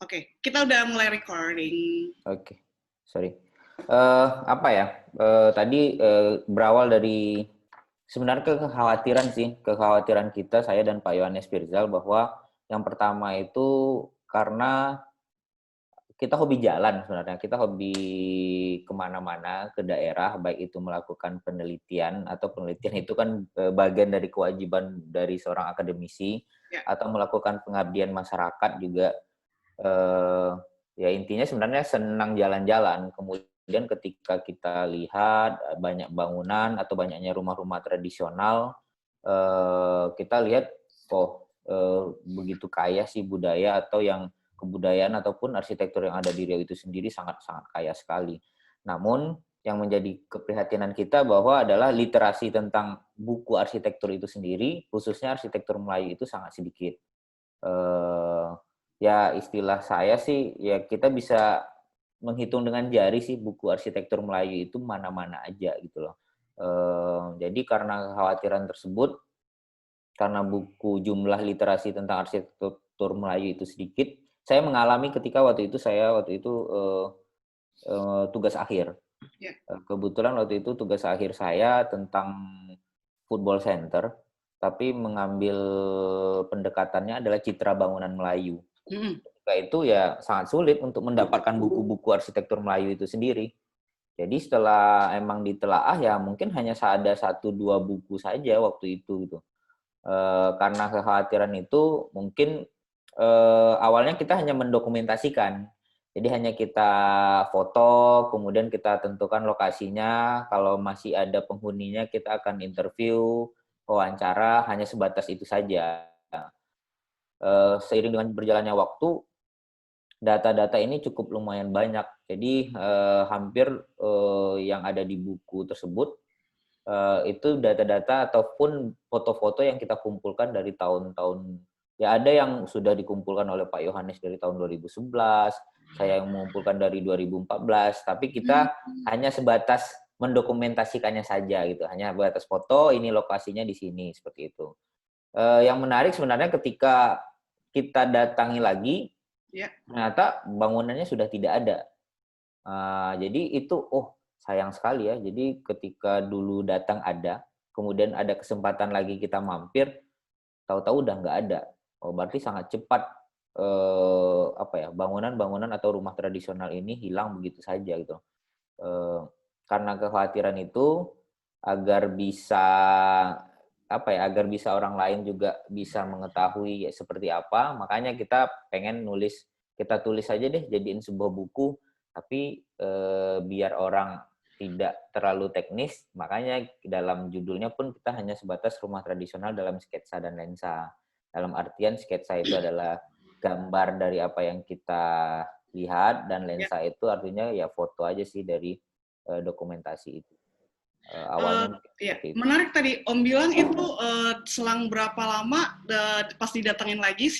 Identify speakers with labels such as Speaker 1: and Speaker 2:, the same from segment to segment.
Speaker 1: Oke, kita udah mulai recording.
Speaker 2: Oke, sorry. Apa ya? Tadi berawal dari sebenarnya kekhawatiran kita, saya dan Pak Yohanes Firzal, bahwa yang pertama itu karena kita hobi jalan sebenarnya, kita hobi kemana-mana ke daerah, baik itu melakukan penelitian atau penelitian itu kan bagian dari kewajiban dari seorang akademisi,
Speaker 1: Ya.
Speaker 2: atau melakukan pengabdian masyarakat juga. eh, Ya intinya sebenarnya senang jalan-jalan. Kemudian ketika kita lihat banyak bangunan atau banyaknya rumah-rumah tradisional, kita lihat begitu kaya sih budaya atau yang kebudayaan ataupun arsitektur yang ada di Riau itu sendiri sangat-sangat kaya sekali. Namun yang menjadi keprihatinan kita bahwa adalah literasi tentang buku arsitektur itu sendiri, khususnya arsitektur Melayu itu sangat sedikit. Ya istilah saya sih ya kita bisa menghitung dengan jari sih buku arsitektur Melayu itu mana-mana aja gitu loh. Jadi karena kekhawatiran tersebut, karena buku jumlah literasi tentang arsitektur Melayu itu sedikit, saya mengalami ketika waktu itu tugas akhir.
Speaker 1: Ya.
Speaker 2: Kebetulan waktu itu tugas akhir saya tentang football center, tapi mengambil pendekatannya adalah citra bangunan Melayu. Ketika itu ya sangat sulit untuk mendapatkan buku-buku arsitektur Melayu itu sendiri. Jadi setelah emang ditelaah ya mungkin hanya ada 1-2 buku saja waktu itu gitu. Karena kekhawatiran itu mungkin awalnya kita hanya mendokumentasikan. Jadi hanya kita foto, kemudian kita tentukan lokasinya, kalau masih ada penghuninya kita akan interview, wawancara, hanya sebatas itu saja. Seiring dengan berjalannya waktu, data-data ini cukup lumayan banyak. Jadi hampir yang ada di buku tersebut itu data-data ataupun foto-foto yang kita kumpulkan dari tahun-tahun. Ya ada yang sudah dikumpulkan oleh Pak Yohanes dari tahun 2011, saya yang mengumpulkan dari 2014, tapi kita hanya sebatas mendokumentasikannya saja gitu, hanya sebatas foto, ini lokasinya di sini, seperti itu. Yang menarik sebenarnya ketika kita datangi lagi, ternyata bangunannya sudah tidak ada. Jadi itu, sayang sekali ya. Jadi ketika dulu datang ada, kemudian ada kesempatan lagi kita mampir, tahu-tahu udah nggak ada. Oh, berarti sangat cepat bangunan-bangunan atau rumah tradisional ini hilang begitu saja gitu. Karena kekhawatiran itu agar bisa agar bisa orang lain juga bisa mengetahui ya, seperti apa, makanya kita pengen kita tulis aja deh, jadiin sebuah buku, tapi biar orang tidak terlalu teknis, makanya dalam judulnya pun kita hanya sebatas rumah tradisional dalam sketsa dan lensa. Dalam artian sketsa itu adalah gambar dari apa yang kita lihat, dan lensa itu artinya ya foto aja sih dari dokumentasi itu. Awalnya
Speaker 1: seperti itu. Menarik tadi Om bilang itu selang berapa lama pas didatengin lagi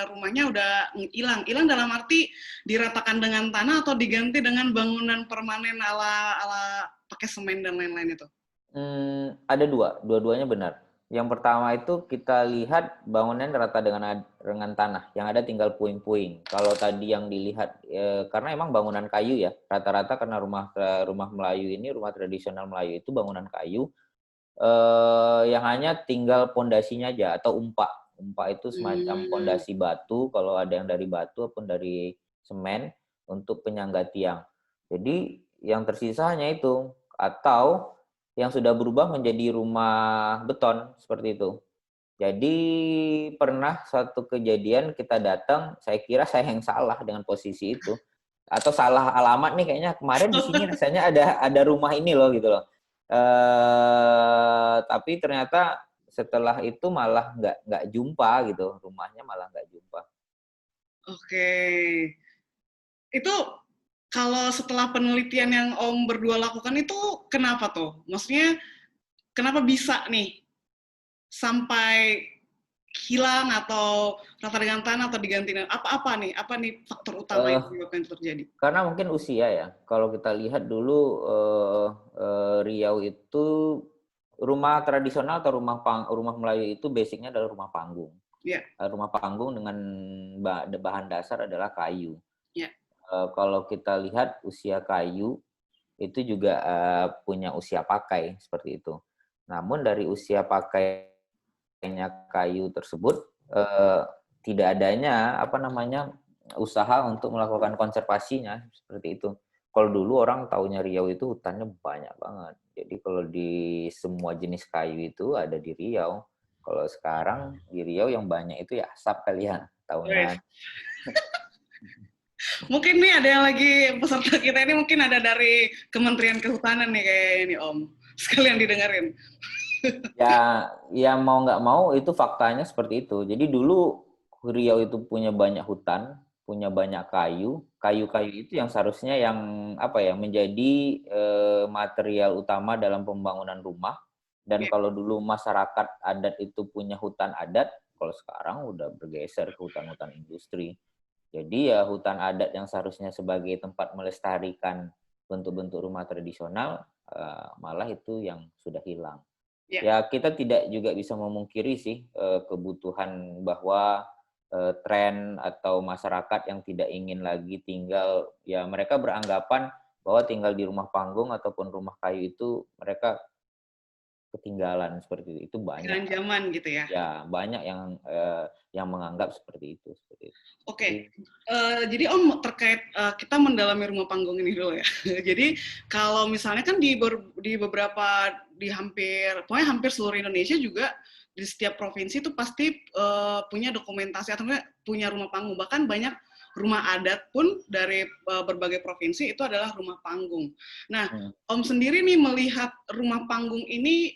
Speaker 1: rumahnya udah hilang. Hilang dalam arti diratakan dengan tanah atau diganti dengan bangunan permanen ala pakai semen dan lain-lain itu?
Speaker 2: Ada dua-duanya benar. Yang pertama itu kita lihat bangunan rata dengan tanah, yang ada tinggal puing-puing. Kalau tadi yang dilihat, karena emang bangunan kayu ya, rata-rata karena rumah Melayu ini, rumah tradisional Melayu itu bangunan kayu, yang hanya tinggal pondasinya aja atau umpak. Umpak itu semacam pondasi batu, kalau ada yang dari batu ataupun dari semen untuk penyangga tiang. Jadi yang tersisa hanya itu, atau yang sudah berubah menjadi rumah beton seperti itu. Jadi pernah suatu kejadian kita datang, saya kira saya yang salah dengan posisi itu, atau salah alamat nih kayaknya, kemarin di sini rasanya ada rumah ini loh gitu loh. Tapi ternyata setelah itu malah nggak jumpa gitu, rumahnya malah nggak jumpa.
Speaker 1: Oke, itu kalau setelah penelitian yang Om berdua lakukan itu kenapa tuh? Maksudnya kenapa bisa nih sampai hilang atau rata dengan tanah atau diganti dengan apa nih faktor utama yang menyebabkan itu terjadi?
Speaker 2: Karena mungkin usia ya. Kalau kita lihat dulu Riau itu rumah tradisional atau rumah Melayu itu basicnya adalah rumah panggung.
Speaker 1: Ya.
Speaker 2: Rumah panggung dengan bahan dasar adalah kayu.
Speaker 1: Ya.
Speaker 2: Kalau kita lihat usia kayu itu juga punya usia pakai seperti itu. Namun dari usia pakainya kayu tersebut tidak adanya usaha untuk melakukan konservasinya seperti itu. Kalau dulu orang taunya Riau itu hutannya banyak banget. Jadi kalau di semua jenis kayu itu ada di Riau. Kalau sekarang di Riau yang banyak itu ya asap kali ya
Speaker 1: Wes.
Speaker 2: tahunan.
Speaker 1: Mungkin nih ada yang lagi peserta kita ini mungkin ada dari Kementerian Kehutanan nih kayak ini Om. Sekalian didengerin.
Speaker 2: Ya mau nggak mau itu faktanya seperti itu. Jadi dulu Riau itu punya banyak hutan, punya banyak kayu. Kayu-kayu itu yang seharusnya yang menjadi material utama dalam pembangunan rumah. Dan
Speaker 1: Ya.
Speaker 2: kalau dulu masyarakat adat itu punya hutan adat, kalau sekarang udah bergeser ke hutan-hutan industri. Jadi ya hutan adat yang seharusnya sebagai tempat melestarikan bentuk-bentuk rumah tradisional, malah itu yang sudah hilang.
Speaker 1: Ya.
Speaker 2: Ya kita tidak juga bisa memungkiri sih kebutuhan bahwa tren atau masyarakat yang tidak ingin lagi tinggal, ya mereka beranggapan bahwa tinggal di rumah panggung ataupun rumah kayu itu mereka ketinggalan seperti itu banyak.
Speaker 1: Dengan zaman gitu ya.
Speaker 2: Ya banyak yang menganggap seperti itu. Jadi,
Speaker 1: Oke, jadi Om terkait kita mendalami rumah panggung ini dulu ya. Jadi kalau misalnya kan di beberapa pokoknya hampir seluruh Indonesia juga di setiap provinsi itu pasti punya dokumentasi atau punya rumah panggung. Bahkan banyak rumah adat pun dari berbagai provinsi itu adalah rumah panggung. Nah, Om sendiri nih melihat rumah panggung ini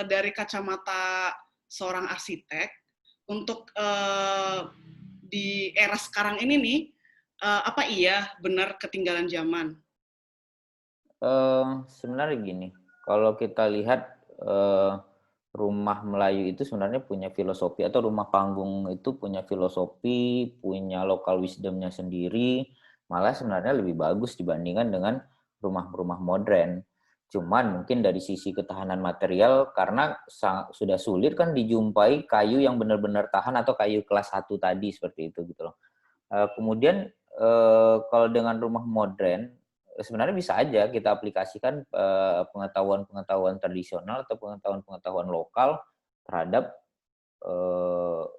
Speaker 1: dari kacamata seorang arsitek untuk di era sekarang ini nih, apa iya benar ketinggalan zaman?
Speaker 2: Sebenarnya gini, kalau kita lihat rumah Melayu itu sebenarnya punya filosofi, atau rumah panggung itu punya filosofi, punya local wisdom-nya sendiri, malah sebenarnya lebih bagus dibandingkan dengan rumah-rumah modern. Cuman mungkin dari sisi ketahanan material, karena sudah sulit kan dijumpai kayu yang benar-benar tahan atau kayu kelas 1 tadi seperti itu gitu loh. Kemudian kalau dengan rumah modern, sebenarnya bisa aja kita aplikasikan pengetahuan-pengetahuan tradisional atau pengetahuan-pengetahuan lokal terhadap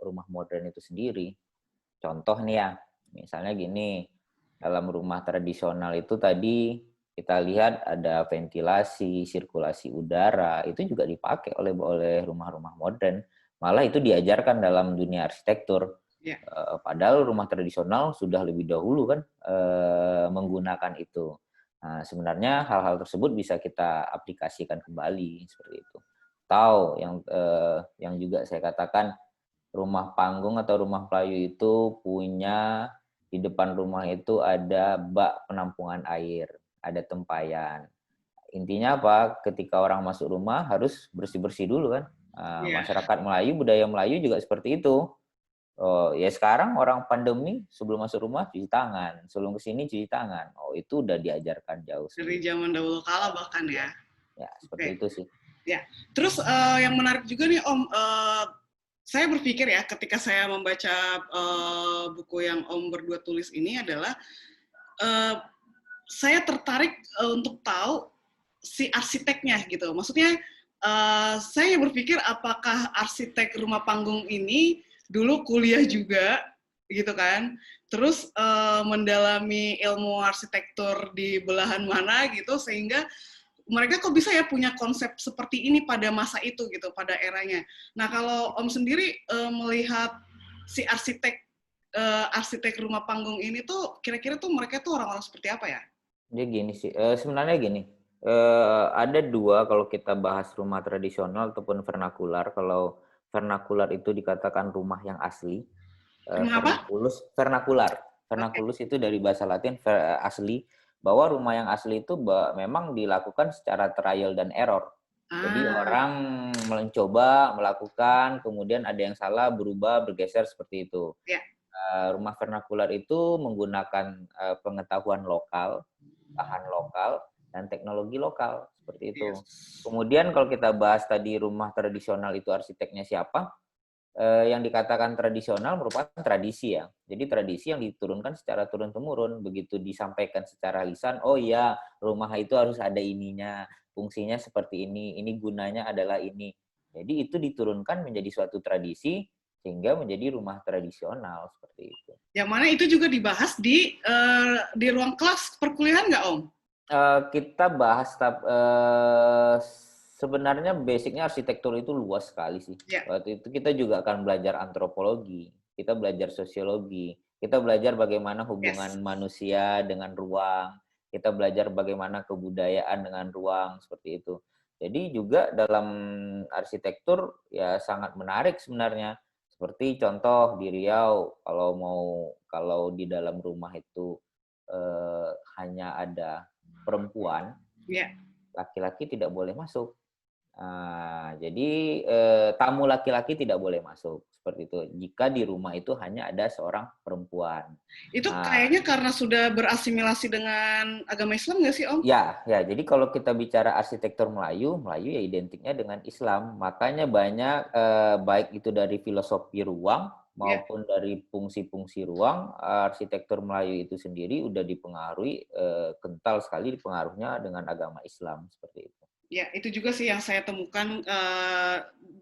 Speaker 2: rumah modern itu sendiri. Contoh nih ya, misalnya gini, dalam rumah tradisional itu tadi kita lihat ada ventilasi, sirkulasi udara, itu juga dipakai oleh rumah-rumah modern. Malah itu diajarkan dalam dunia arsitektur.
Speaker 1: Ya.
Speaker 2: Padahal rumah tradisional sudah lebih dahulu kan menggunakan itu. Nah, sebenarnya hal-hal tersebut bisa kita aplikasikan kembali seperti itu. Atau yang juga saya katakan, rumah panggung atau rumah Melayu itu punya di depan rumah itu ada bak penampungan air, ada tempayan. Intinya apa? Ketika orang masuk rumah harus bersih-bersih dulu kan.
Speaker 1: Ya.
Speaker 2: Masyarakat Melayu, budaya Melayu juga seperti itu. Oh, ya sekarang orang pandemi sebelum masuk rumah cuci tangan, sebelum kesini cuci tangan. Oh, itu udah diajarkan jauh
Speaker 1: Dari
Speaker 2: sebelum.
Speaker 1: zaman dahulu kala bahkan ya.
Speaker 2: Ya, seperti
Speaker 1: Oke.
Speaker 2: itu sih.
Speaker 1: Ya. Terus yang menarik juga nih Om, saya berpikir ya ketika saya membaca buku yang Om berdua tulis ini adalah saya tertarik untuk tahu si arsiteknya gitu. Maksudnya saya berpikir apakah arsitek rumah panggung ini dulu kuliah juga gitu kan, terus mendalami ilmu arsitektur di belahan mana gitu sehingga mereka kok bisa ya punya konsep seperti ini pada masa itu gitu, pada eranya. Nah kalau Om sendiri melihat si arsitek rumah panggung ini tuh kira-kira tuh mereka tuh orang-orang seperti apa ya?
Speaker 2: Jadi gini sih, sebenarnya gini, ada dua kalau kita bahas rumah tradisional ataupun vernakular. Kalau vernakular itu dikatakan rumah yang asli.
Speaker 1: Rumah apa?
Speaker 2: Vernakular.
Speaker 1: Oke.
Speaker 2: Vernakulus itu dari bahasa Latin asli, bahwa rumah yang asli itu memang dilakukan secara trial dan error. Jadi
Speaker 1: Ah,
Speaker 2: orang mencoba, melakukan, kemudian ada yang salah, berubah, bergeser seperti itu.
Speaker 1: ya.
Speaker 2: Rumah vernakular itu menggunakan pengetahuan lokal, bahan lokal, dan teknologi lokal seperti itu.
Speaker 1: Yes.
Speaker 2: Kemudian kalau kita bahas tadi rumah tradisional itu arsiteknya siapa? yang dikatakan tradisional merupakan tradisi ya. Jadi tradisi yang diturunkan secara turun-temurun. Begitu disampaikan secara lisan, oh iya rumah itu harus ada ininya, fungsinya seperti ini gunanya adalah ini. Jadi itu diturunkan menjadi suatu tradisi sehingga menjadi rumah tradisional seperti itu.
Speaker 1: Yang mana itu juga dibahas di ruang kelas perkuliahan nggak, Om?
Speaker 2: Kita bahas sebenarnya basicnya arsitektur itu luas sekali sih.
Speaker 1: Ya.
Speaker 2: Waktu itu kita juga akan belajar antropologi, kita belajar sosiologi, kita belajar bagaimana hubungan manusia dengan ruang, kita belajar bagaimana kebudayaan dengan ruang seperti itu. Jadi juga dalam arsitektur ya sangat menarik sebenarnya. Seperti contoh di Riau, kalau di dalam rumah itu hanya ada perempuan, laki-laki tidak boleh masuk. Jadi tamu laki-laki tidak boleh masuk seperti itu. Jika di rumah itu hanya ada seorang perempuan.
Speaker 1: Itu kayaknya karena sudah berasimilasi dengan agama Islam nggak sih, Om?
Speaker 2: Ya. Jadi kalau kita bicara arsitektur Melayu ya identiknya dengan Islam. Makanya banyak baik itu dari filosofi ruang maupun dari fungsi-fungsi ruang, arsitektur Melayu itu sendiri udah dipengaruhi kental sekali pengaruhnya dengan agama Islam seperti itu.
Speaker 1: Ya, itu juga sih yang saya temukan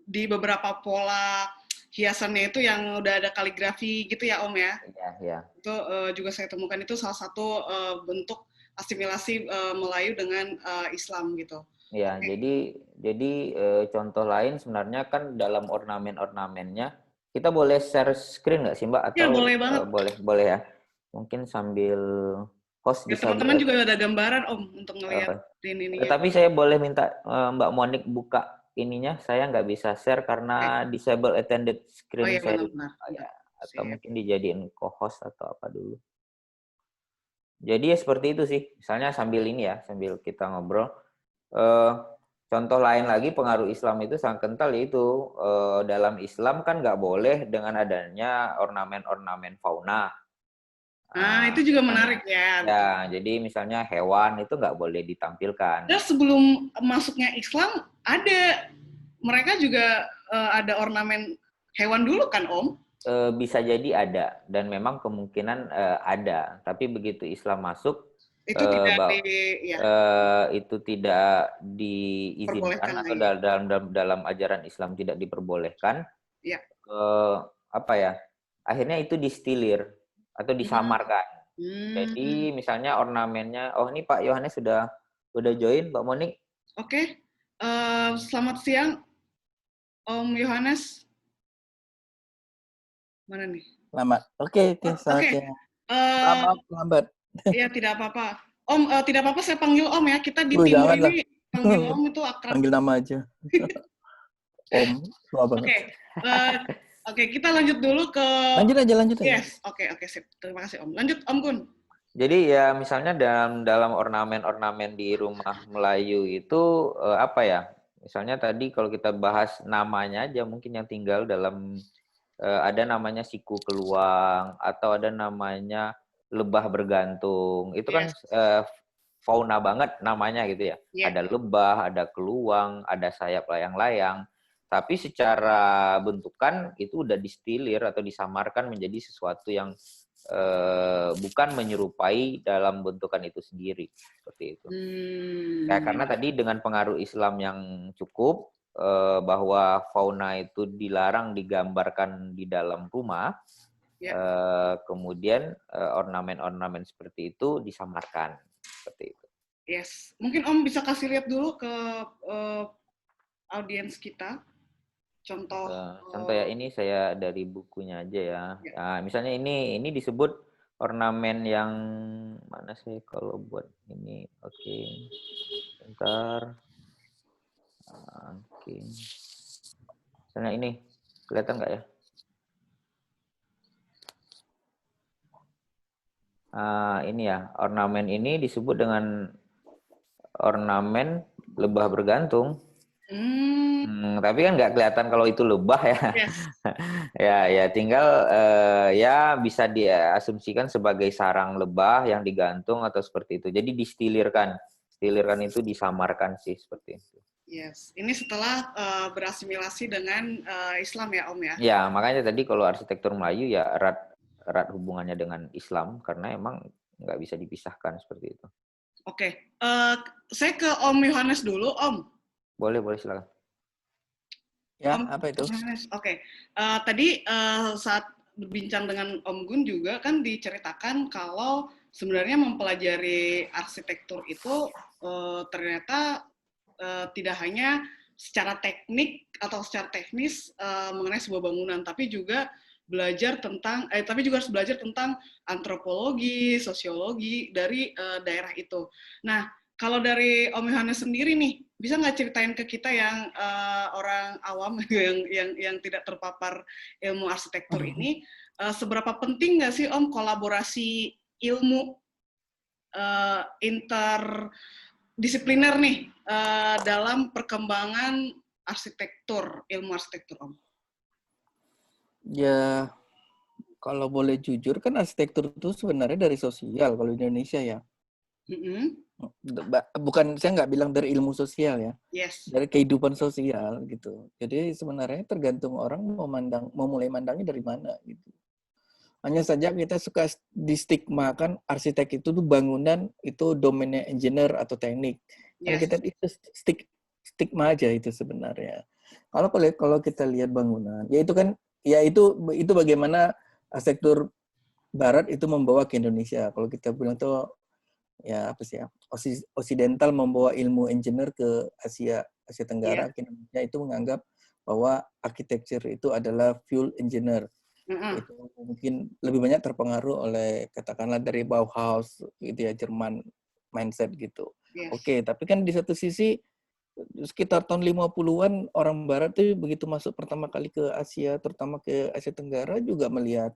Speaker 1: di beberapa pola hiasannya itu yang udah ada kaligrafi gitu ya, Om ya.
Speaker 2: Iya.
Speaker 1: Itu juga saya temukan itu salah satu bentuk asimilasi Melayu dengan Islam gitu.
Speaker 2: Ya, jadi contoh lain sebenarnya kan dalam ornamen-ornamennya, kita boleh share screen nggak sih Mbak?
Speaker 1: Ya,
Speaker 2: Atau
Speaker 1: boleh banget.
Speaker 2: boleh ya. Mungkin sambil host
Speaker 1: ya,
Speaker 2: bisa
Speaker 1: teman-teman juga ada gambaran Om untuk ngelihat ini.
Speaker 2: Tapi saya boleh minta Mbak Monik buka ininya, saya nggak bisa share karena disable attended screen saya.
Speaker 1: Benar.
Speaker 2: Atau mungkin dijadiin co-host atau apa dulu. Jadi ya seperti itu sih. Misalnya sambil kita ngobrol. Contoh lain lagi pengaruh Islam itu sangat kental, yaitu dalam Islam kan nggak boleh dengan adanya ornamen-ornamen fauna.
Speaker 1: Itu juga menarik ya.
Speaker 2: Ya, jadi misalnya hewan itu nggak boleh ditampilkan.
Speaker 1: Dan sebelum masuknya Islam mereka juga ada ornamen hewan dulu kan, Om?
Speaker 2: Bisa jadi ada, dan memang kemungkinan ada. Tapi begitu Islam masuk,
Speaker 1: itu
Speaker 2: tidak diizinkan atau dalam ajaran Islam tidak diperbolehkan.
Speaker 1: Ya.
Speaker 2: Akhirnya itu distilir atau disamarkan. Jadi misalnya ornamennya, ini Pak Yohanes sudah join, Mbak Monik.
Speaker 1: Oke. Selamat siang, Om Yohanes. Mana nih?
Speaker 3: Selamat. Oke, selamat siang. Maaf, lambat.
Speaker 1: Iya, tidak apa-apa. Om, tidak apa-apa saya panggil Om ya. Kita di timur ini panggil Om itu akrab.
Speaker 3: Panggil nama aja. Om, tua banget.
Speaker 1: Oke, kita lanjut dulu ke...
Speaker 3: Lanjut aja.
Speaker 1: Yes, oke, sip. Terima kasih Om. Lanjut Om Gun.
Speaker 2: Jadi ya misalnya dalam ornamen-ornamen di rumah Melayu itu misalnya tadi kalau kita bahas namanya aja mungkin yang tinggal dalam ada namanya siku keluang atau ada namanya lebah bergantung. Itu kan fauna banget namanya gitu ya. Ada lebah, ada keluang, ada sayap layang-layang. Tapi secara bentukan itu udah distilir atau disamarkan menjadi sesuatu yang bukan menyerupai dalam bentukan itu sendiri. Seperti itu. Karena tadi dengan pengaruh Islam yang cukup, bahwa fauna itu dilarang digambarkan di dalam rumah, kemudian ornamen-ornamen seperti itu disamarkan. Seperti itu.
Speaker 1: Yes. Mungkin Om bisa kasih lihat dulu ke audiens kita. Contoh
Speaker 2: ya, ini saya dari bukunya aja ya. Nah, misalnya ini disebut ornamen yang mana sih kalau buat ini. Oke. Bentar. Oke. Misalnya ini kelihatan nggak ya? Ini ya, ornamen ini disebut dengan ornamen lebah bergantung. Tapi kan nggak kelihatan kalau itu lebah ya.
Speaker 1: Yes.
Speaker 2: ya tinggal ya bisa diasumsikan sebagai sarang lebah yang digantung atau seperti itu. Jadi distilirkan itu disamarkan sih seperti itu.
Speaker 1: Yes. Ini setelah berasimilasi dengan Islam ya, Om ya?
Speaker 2: Ya, makanya tadi kalau arsitektur Melayu ya erat hubungannya dengan Islam karena emang nggak bisa dipisahkan seperti itu.
Speaker 1: Oke. Saya ke Om Yohanes dulu, Om.
Speaker 2: Boleh silakan.
Speaker 3: Ya,
Speaker 1: Om
Speaker 3: apa itu?
Speaker 1: Yohanes, oke. Tadi saat berbincang dengan Om Gun juga kan diceritakan kalau sebenarnya mempelajari arsitektur itu ternyata tidak hanya secara teknik atau secara teknis mengenai sebuah bangunan, tapi juga harus belajar tentang antropologi, sosiologi dari daerah itu. Nah, kalau dari Om Yohanes sendiri nih, bisa nggak ceritain ke kita yang orang awam yang tidak terpapar ilmu arsitektur ini, seberapa penting nggak sih Om kolaborasi ilmu interdisipliner nih dalam perkembangan arsitektur, ilmu arsitektur, Om?
Speaker 3: Ya, kalau boleh jujur kan arsitektur itu sebenarnya dari sosial kalau di Indonesia ya. Bukan, saya nggak bilang dari ilmu sosial ya.
Speaker 1: Yes.
Speaker 3: Dari kehidupan sosial gitu. Jadi sebenarnya tergantung orang mau mulai mandangnya dari mana gitu. Hanya saja kita suka distigmakan arsitek itu tuh bangunan itu domainnya engineer atau teknik. Kalau
Speaker 1: Yes.
Speaker 3: kita itu stigma aja itu sebenarnya. Kalau kita lihat bangunan, ya itu kan ya itu bagaimana arsitektur barat itu membawa ke Indonesia. Kalau kita bilang tuh ya apa sih ya, Occidental membawa ilmu engineer ke Asia Tenggara, ke Indonesia itu menganggap bahwa arsitektur itu adalah fuel engineer. Itu mungkin lebih banyak terpengaruh oleh katakanlah dari Bauhaus gitu ya, Jerman mindset gitu.
Speaker 1: Yes.
Speaker 3: Oke, tapi kan di satu sisi sekitar tahun 50-an orang barat tuh begitu masuk pertama kali ke Asia, terutama ke Asia Tenggara juga melihat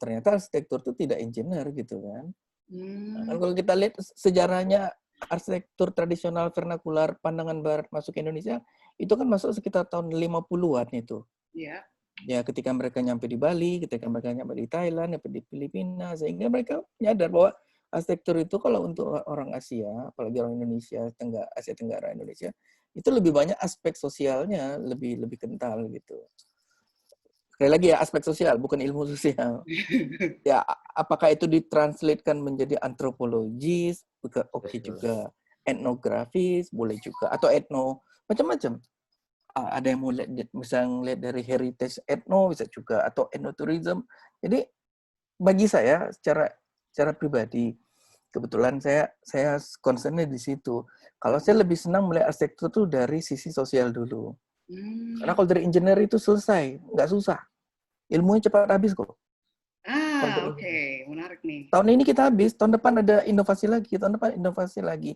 Speaker 3: ternyata arsitektur itu tidak engineer gitu kan. Nah, kan kalau kita lihat sejarahnya arsitektur tradisional vernakular pandangan barat masuk ke Indonesia itu kan masuk sekitar tahun 50-an itu.
Speaker 1: Iya.
Speaker 3: Ya, ketika mereka nyampe di Bali, ketika mereka nyampe di Thailand, nyampe di Filipina, sehingga mereka menyadar bahwa arsitektur itu kalau untuk orang Asia, apalagi orang Indonesia, Asia Tenggara Indonesia, itu lebih banyak aspek sosialnya, lebih kental gitu. Sekali lagi ya, aspek sosial, bukan ilmu sosial. Ya, apakah itu ditranslatekan menjadi antropologis, oke juga. Etnografis, boleh juga. Atau macam-macam. Ada yang mau bisa ngeliat dari heritage etno, bisa juga. Atau etnotourism. Jadi, bagi saya, secara pribadi, kebetulan saya concernnya di situ. Kalau saya lebih senang melihat arsitektur itu dari sisi sosial dulu. Karena kalau dari engineer itu selesai, nggak susah. Ilmunya cepat habis kok.
Speaker 1: Oke. Menarik nih.
Speaker 3: Tahun ini kita habis, tahun depan ada inovasi lagi.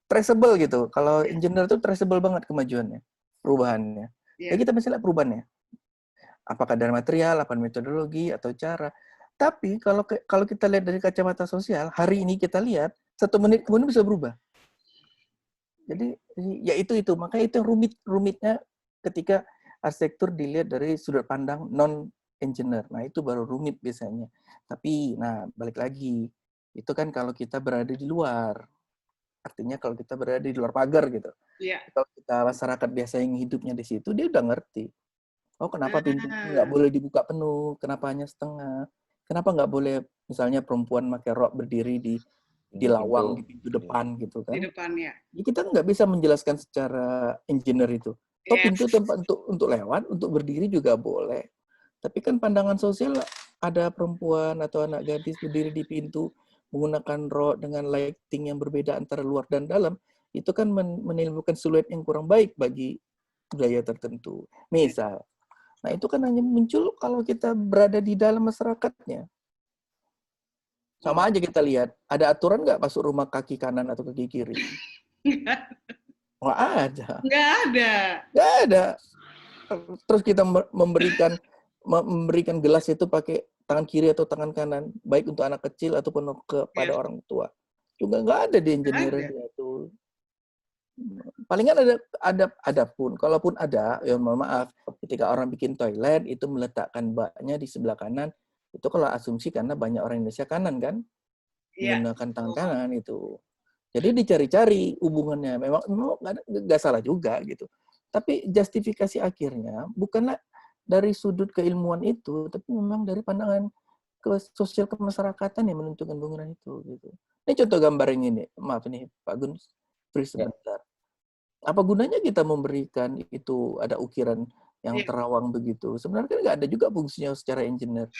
Speaker 3: Traceable gitu. Kalau engineer itu traceable banget kemajuannya, perubahannya. Ya kita masih lihat perubahannya. Apakah dari material, apa metodologi, atau cara. Tapi kalau kita lihat dari kacamata sosial, hari ini kita lihat, 1 menit kemudian bisa berubah. Jadi, ya itu. Makanya itu rumitnya ketika arsitektur dilihat dari sudut pandang non-engineer. Nah, itu baru rumit biasanya. Tapi, balik lagi. Itu kan kalau kita berada di luar. Artinya kalau kita berada di luar pagar gitu.
Speaker 1: Iya.
Speaker 3: Kalau kita masyarakat biasa yang hidupnya di situ, dia udah ngerti. Oh, kenapa pintu nggak boleh dibuka penuh? Kenapa hanya setengah? Kenapa nggak boleh misalnya perempuan pakai rok berdiri di lawang, di pintu depan gitu kan?
Speaker 1: Di depannya.
Speaker 3: Jadi kita nggak bisa menjelaskan secara engineer itu. Toh pintu tempat untuk lewat, untuk berdiri juga boleh. Tapi kan pandangan sosial ada perempuan atau anak gadis berdiri di pintu menggunakan rok dengan lighting yang berbeda antara luar dan dalam, itu kan menimbulkan siluet yang kurang baik bagi budaya tertentu. Misal, nah itu kan hanya muncul kalau kita berada di dalam masyarakatnya. Sama aja kita lihat, ada aturan nggak masuk rumah kaki kanan atau kaki kiri? Nggak ada. Nggak ada. Terus kita memberikan gelas itu pakai tangan kiri atau tangan kanan, baik untuk anak kecil ataupun kepada orang tua. Juga nggak ada di engineering itu. Palingan ada pun, kalaupun ada, ya mohon maaf, ketika orang bikin toilet itu meletakkan baknya di sebelah kanan, itu kalau asumsi karena banyak orang Indonesia kanan kan, menggunakan tangan kanan itu. Jadi dicari-cari hubungannya. Memang nggak salah juga gitu. Tapi justifikasi akhirnya bukanlah dari sudut keilmuan itu, tapi memang dari pandangan ke sosial kemasyarakatan yang menentukan bangunan itu gitu. Ini contoh gambar yang ini. Maaf nih Pak Gun, free
Speaker 2: Ya.
Speaker 3: sebentar. Apa gunanya kita memberikan itu ada ukiran yang
Speaker 1: Iya.
Speaker 3: terawang begitu? Sebenarnya kan nggak ada juga fungsinya secara engineer.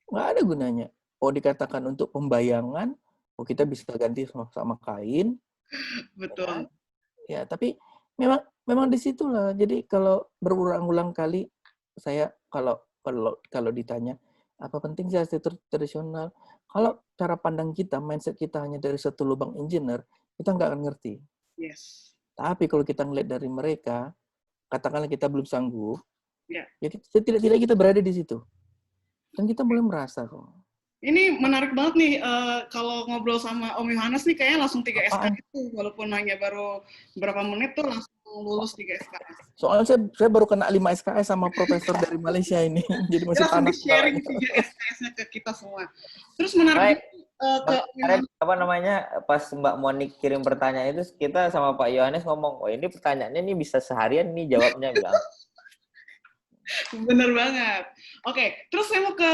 Speaker 3: Nggak ada gunanya. Oh dikatakan untuk pembayangan, oh kita bisa ganti sama kain,
Speaker 1: Betul.
Speaker 3: ya tapi memang disitulah. Jadi kalau berulang-ulang kali saya kalau ditanya apa penting sih arsitektur tradisional, kalau cara pandang kita, mindset kita hanya dari satu lubang engineer, kita nggak akan ngerti.
Speaker 1: Yes.
Speaker 3: Tapi kalau kita ngeliat dari mereka, katakanlah kita belum sanggup,
Speaker 1: Ya.
Speaker 3: ya tidak kita berada di situ. Dan kita mulai merasa kok.
Speaker 1: Ini menarik banget nih, kalau ngobrol sama Om Yohanes nih kayaknya langsung 3
Speaker 3: Apaan?
Speaker 1: SKS, walaupun hanya baru berapa menit tuh langsung lulus 3 SKS.
Speaker 3: Soalnya saya baru kena 5 SKS sama profesor dari Malaysia ini. Jadi masih
Speaker 1: Langsung
Speaker 3: panas
Speaker 1: di-sharing
Speaker 3: kepalanya.
Speaker 1: 3 SKS-nya ke kita semua. Terus menarik
Speaker 2: Baik.
Speaker 1: juga,
Speaker 2: Kemarin apa namanya pas Mbak Monik kirim pertanyaan itu kita sama Pak Yohanes ngomong, oh ini pertanyaannya ini bisa seharian nih jawabnya bilang.
Speaker 1: Bener banget. Oke, terus saya mau ke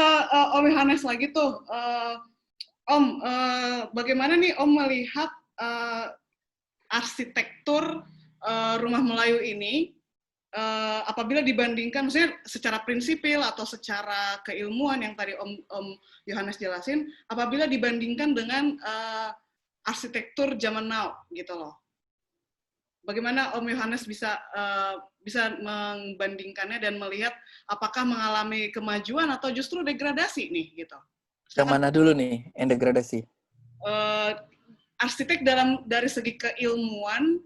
Speaker 1: Om Yohanes lagi tuh. Om, bagaimana nih Om melihat arsitektur rumah Melayu ini apabila dibandingkan, maksudnya secara prinsipil atau secara keilmuan yang tadi Om Yohanes jelasin, apabila dibandingkan dengan arsitektur zaman now, gitu loh. Bagaimana Om Yohanes bisa membandingkannya dan melihat apakah mengalami kemajuan atau justru degradasi nih, gitu.
Speaker 3: Yang mana dulu nih, yang degradasi?
Speaker 1: Arsitek dari segi keilmuan,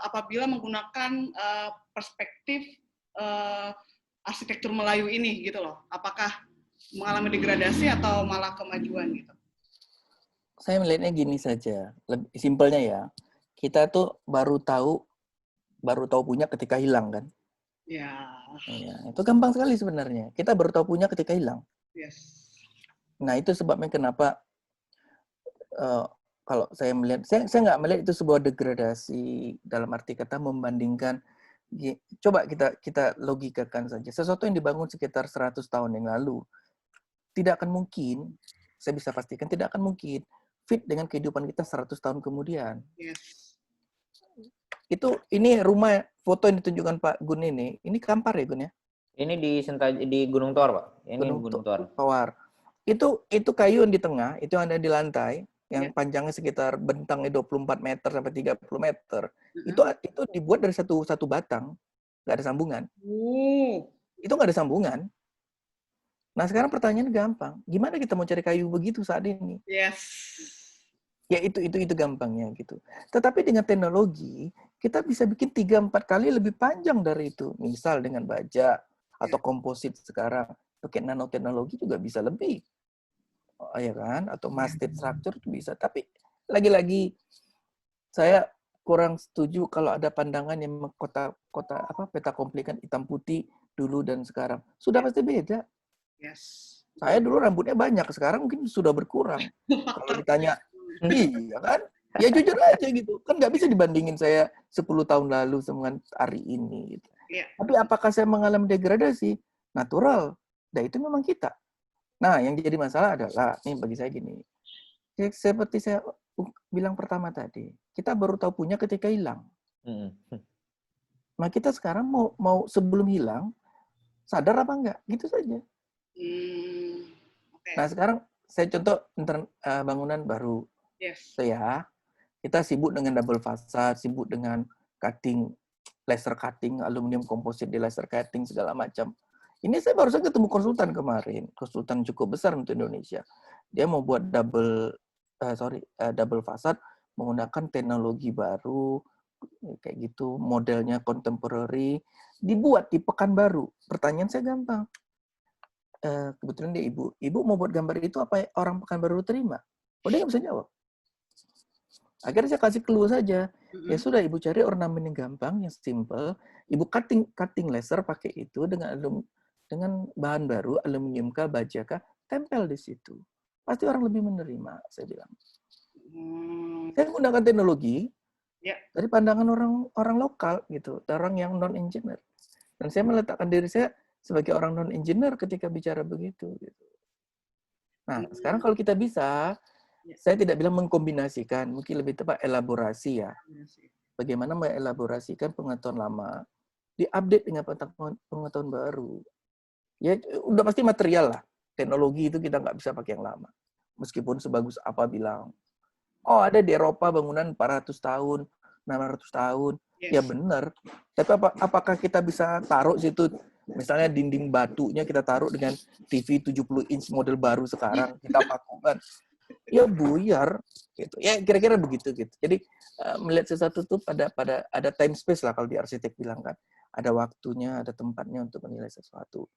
Speaker 1: apabila menggunakan perspektif arsitektur Melayu ini, gitu loh. Apakah mengalami degradasi atau malah kemajuan, gitu?
Speaker 3: Saya melihatnya gini saja, lebih simpelnya ya. Kita tuh baru tahu punya ketika hilang kan?
Speaker 1: Ya.
Speaker 3: Ya, itu gampang sekali sebenarnya. Kita baru tahu punya ketika hilang.
Speaker 1: Yes.
Speaker 3: Nah itu sebabnya kenapa kalau saya melihat, saya nggak melihat itu sebuah degradasi dalam arti kata membandingkan. Coba kita logikakan saja. Sesuatu yang dibangun sekitar 100 tahun yang lalu, tidak akan mungkin, saya bisa pastikan tidak akan mungkin fit dengan kehidupan kita 100 tahun kemudian.
Speaker 1: Yes.
Speaker 3: Ini rumah, foto yang ditunjukkan Pak Gun ini Kampar ya Gun ya?
Speaker 2: Ini di Gunung Tor, Pak. Ini Gunung Tor.
Speaker 3: Tawar. Itu kayu yang di tengah, itu yang ada di lantai, yang
Speaker 1: Yeah.
Speaker 3: panjangnya sekitar bentangnya 24 meter sampai 30 meter. Itu dibuat dari satu batang, nggak ada sambungan. Itu nggak ada sambungan. Nah sekarang pertanyaannya gampang, gimana kita mau cari kayu begitu saat ini?
Speaker 1: Yes.
Speaker 3: Ya itu gampangnya gitu. Tetapi dengan teknologi kita bisa bikin 3-4 kali lebih panjang dari itu. Misal dengan baja atau komposit sekarang pakai nanoteknologi juga bisa lebih. Oh, ya kan? Atau mastic structure itu bisa. Tapi lagi-lagi saya kurang setuju kalau ada pandangan yang peta komplit kan hitam putih dulu dan sekarang. Sudah pasti beda.
Speaker 1: Yes.
Speaker 3: Saya dulu rambutnya banyak, sekarang mungkin sudah berkurang. Kalau ditanya, iya kan? Ya jujur aja gitu. Kan nggak bisa dibandingin saya 10 tahun lalu dengan hari ini. Gitu.
Speaker 1: Yeah.
Speaker 3: Tapi apakah saya mengalami degradasi? Natural. Dan itu memang kita. Nah, yang jadi masalah adalah, nih bagi saya gini. Seperti saya bilang pertama tadi, kita baru tahu punya ketika hilang. Nah, kita sekarang mau sebelum hilang, sadar apa enggak? Gitu saja.
Speaker 1: Okay.
Speaker 3: Nah, sekarang saya contoh bangunan baru.
Speaker 1: Yes.
Speaker 3: Ya, kita sibuk dengan double facade, sibuk dengan cutting, laser cutting, aluminium komposit di laser cutting, segala macam. Ini saya baru saja ketemu konsultan kemarin, konsultan cukup besar untuk Indonesia. Dia mau buat double facade menggunakan teknologi baru, kayak gitu, modelnya contemporary, dibuat di Pekanbaru. Pertanyaan saya gampang. Kebetulan dia ibu mau buat gambar itu apa orang Pekanbaru terima? Oh dia nggak bisa jawab. Akhirnya saya kasih clue saja. Ya sudah ibu cari ornamen yang gampang, yang simple. Ibu cutting laser pakai itu dengan bahan baru, aluminium kah, baja kah, tempel di situ. Pasti orang lebih menerima, saya bilang. Saya menggunakan teknologi
Speaker 1: Ya.
Speaker 3: dari pandangan orang lokal gitu, orang yang non engineer. Dan saya meletakkan diri saya sebagai orang non engineer ketika bicara begitu. Gitu. Nah, sekarang kalau kita bisa, saya tidak bilang mengkombinasikan, mungkin lebih tepat elaborasi ya. Bagaimana mengelaborasikan pengetahuan lama, diupdate dengan pengetahuan baru. Ya, udah pasti material lah. Teknologi itu kita nggak bisa pakai yang lama. Meskipun sebagus apa bilang, oh ada di Eropa bangunan 400 tahun, 600 tahun. Ya benar. Tapi apakah kita bisa taruh situ, misalnya dinding batunya kita taruh dengan TV 70 inch model baru sekarang, kita pakukan. Ya buyar gitu. Ya kira-kira begitu gitu. Jadi melihat sesuatu itu ada time space lah kalau di arsitek bilang kan. Ada waktunya, ada tempatnya untuk menilai sesuatu.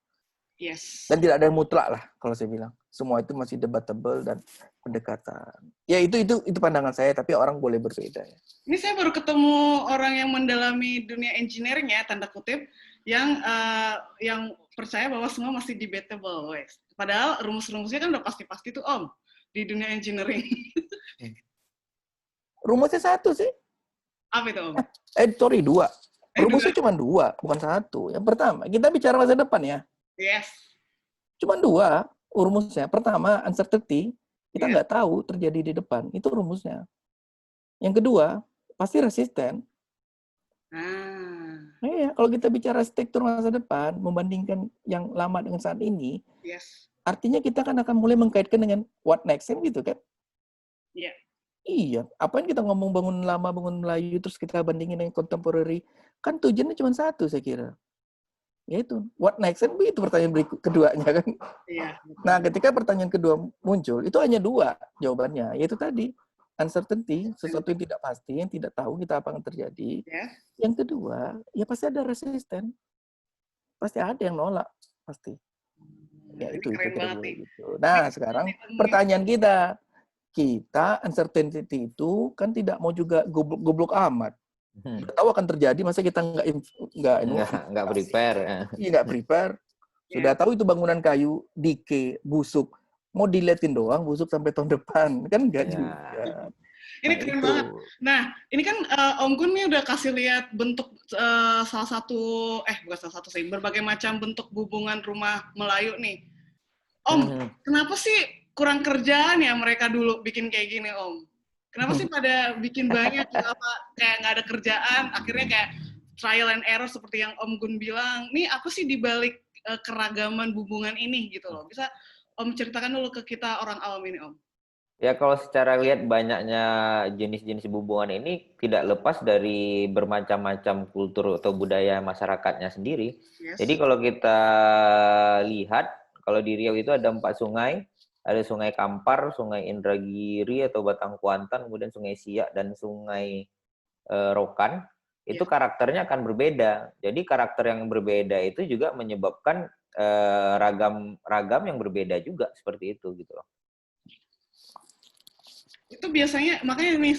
Speaker 1: Yes.
Speaker 3: Dan tidak ada yang mutlak lah kalau saya bilang. Semua itu masih debatable dan pendekatan. Ya itu pandangan saya, tapi orang boleh berbeda ya.
Speaker 1: Ini saya baru ketemu orang yang mendalami dunia engineering ya, tanda kutip, yang percaya bahwa semua masih debatable. Padahal rumus-rumusnya kan udah pasti-pasti tuh Om di dunia engineering.
Speaker 3: Rumusnya satu sih.
Speaker 1: Apa itu Om?
Speaker 3: Sorry, dua. Rumusnya cuma dua, bukan satu. Yang pertama, kita bicara masa depan ya.
Speaker 1: Yes.
Speaker 3: Cuma dua rumusnya. Pertama, uncertainty. Kita nggak tahu terjadi di depan. Itu rumusnya. Yang kedua, pasti resisten. Iya, kalau kita bicara arsitektur masa depan, membandingkan yang lama dengan saat ini, artinya kita kan akan mulai mengkaitkan dengan what next, kan gitu kan?
Speaker 1: Iya.
Speaker 3: Iya, apa yang kita ngomong bangun lama, bangun Melayu, terus kita bandingin dengan contemporary, kan tujuannya cuma satu saya kira. Yaitu, what next? Kan itu pertanyaan keduanya kan.
Speaker 1: Iya.
Speaker 3: Nah, ketika pertanyaan kedua muncul, itu hanya dua jawabannya, yaitu tadi, uncertainty, sesuatu yang tidak pasti, yang tidak tahu kita apa yang terjadi. Yang kedua, ya pasti ada resisten. Pasti ada yang nolak, pasti. Ya itu gitu. Nah, sekarang pertanyaan kita uncertainty itu kan tidak mau juga goblok amat. Udah tahu akan terjadi, masa kita nggak
Speaker 2: prepare.
Speaker 3: Iya, nggak prepare. Sudah tahu itu bangunan kayu, decay, busuk. Mau diliatin doang, busuk sampai tahun depan. Kan nggak juga.
Speaker 1: Ini keren banget. Nah, ini kan Om Gun nih udah kasih lihat bentuk salah satu, bukan salah satu sih, berbagai macam bentuk hubungan rumah Melayu nih. Om, kenapa sih kurang kerjaan ya mereka dulu bikin kayak gini, Om? Kenapa sih pada bikin banyak, kayak nggak ada kerjaan, akhirnya kayak trial and error seperti yang Om Gun bilang. Nih, apa sih dibalik keragaman hubungan ini gitu loh? Bisa Om ceritakan dulu ke kita orang awam ini, Om.
Speaker 2: Ya kalau secara lihat banyaknya jenis-jenis hubungan ini tidak lepas dari bermacam-macam kultur atau budaya masyarakatnya sendiri. Jadi kalau kita lihat, kalau di Riau itu ada 4 sungai. Ada Sungai Kampar, Sungai Indragiri atau Batang Kuantan, kemudian Sungai Siak dan Sungai Rokan. Itu karakternya akan berbeda. Jadi karakter yang berbeda itu juga menyebabkan ragam yang berbeda juga seperti itu gitu loh.
Speaker 1: Itu biasanya makanya nih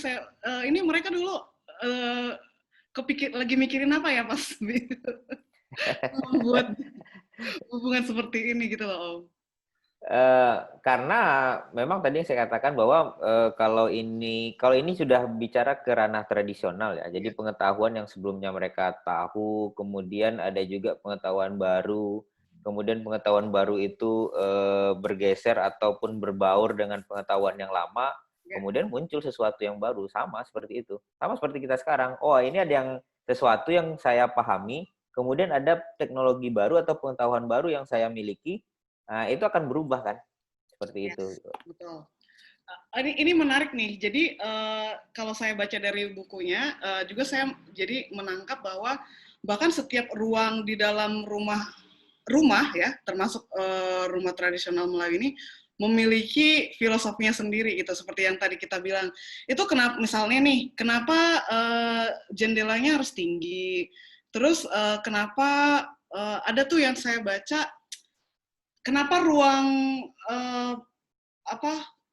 Speaker 1: ini mereka dulu lagi mikirin apa ya pas membuat hubungan seperti ini gitu loh, Om.
Speaker 2: Karena memang tadi yang saya katakan bahwa kalau ini sudah bicara ke ranah tradisional ya, jadi pengetahuan yang sebelumnya mereka tahu, kemudian ada juga pengetahuan baru, kemudian pengetahuan baru itu bergeser ataupun berbaur dengan pengetahuan yang lama, kemudian muncul sesuatu yang baru, sama seperti itu, sama seperti kita sekarang. Oh ini ada sesuatu yang saya pahami, kemudian ada teknologi baru atau pengetahuan baru yang saya miliki. Nah, itu akan berubah kan, seperti itu.
Speaker 1: Betul. Ini menarik nih. Jadi kalau saya baca dari bukunya, juga saya jadi menangkap bahwa bahkan setiap ruang di dalam rumah ya, termasuk rumah tradisional Melayu ini memiliki filosofinya sendiri gitu. Seperti yang tadi kita bilang. Itu kenapa misalnya nih, kenapa jendelanya harus tinggi? Terus kenapa ada tuh yang saya baca, kenapa ruang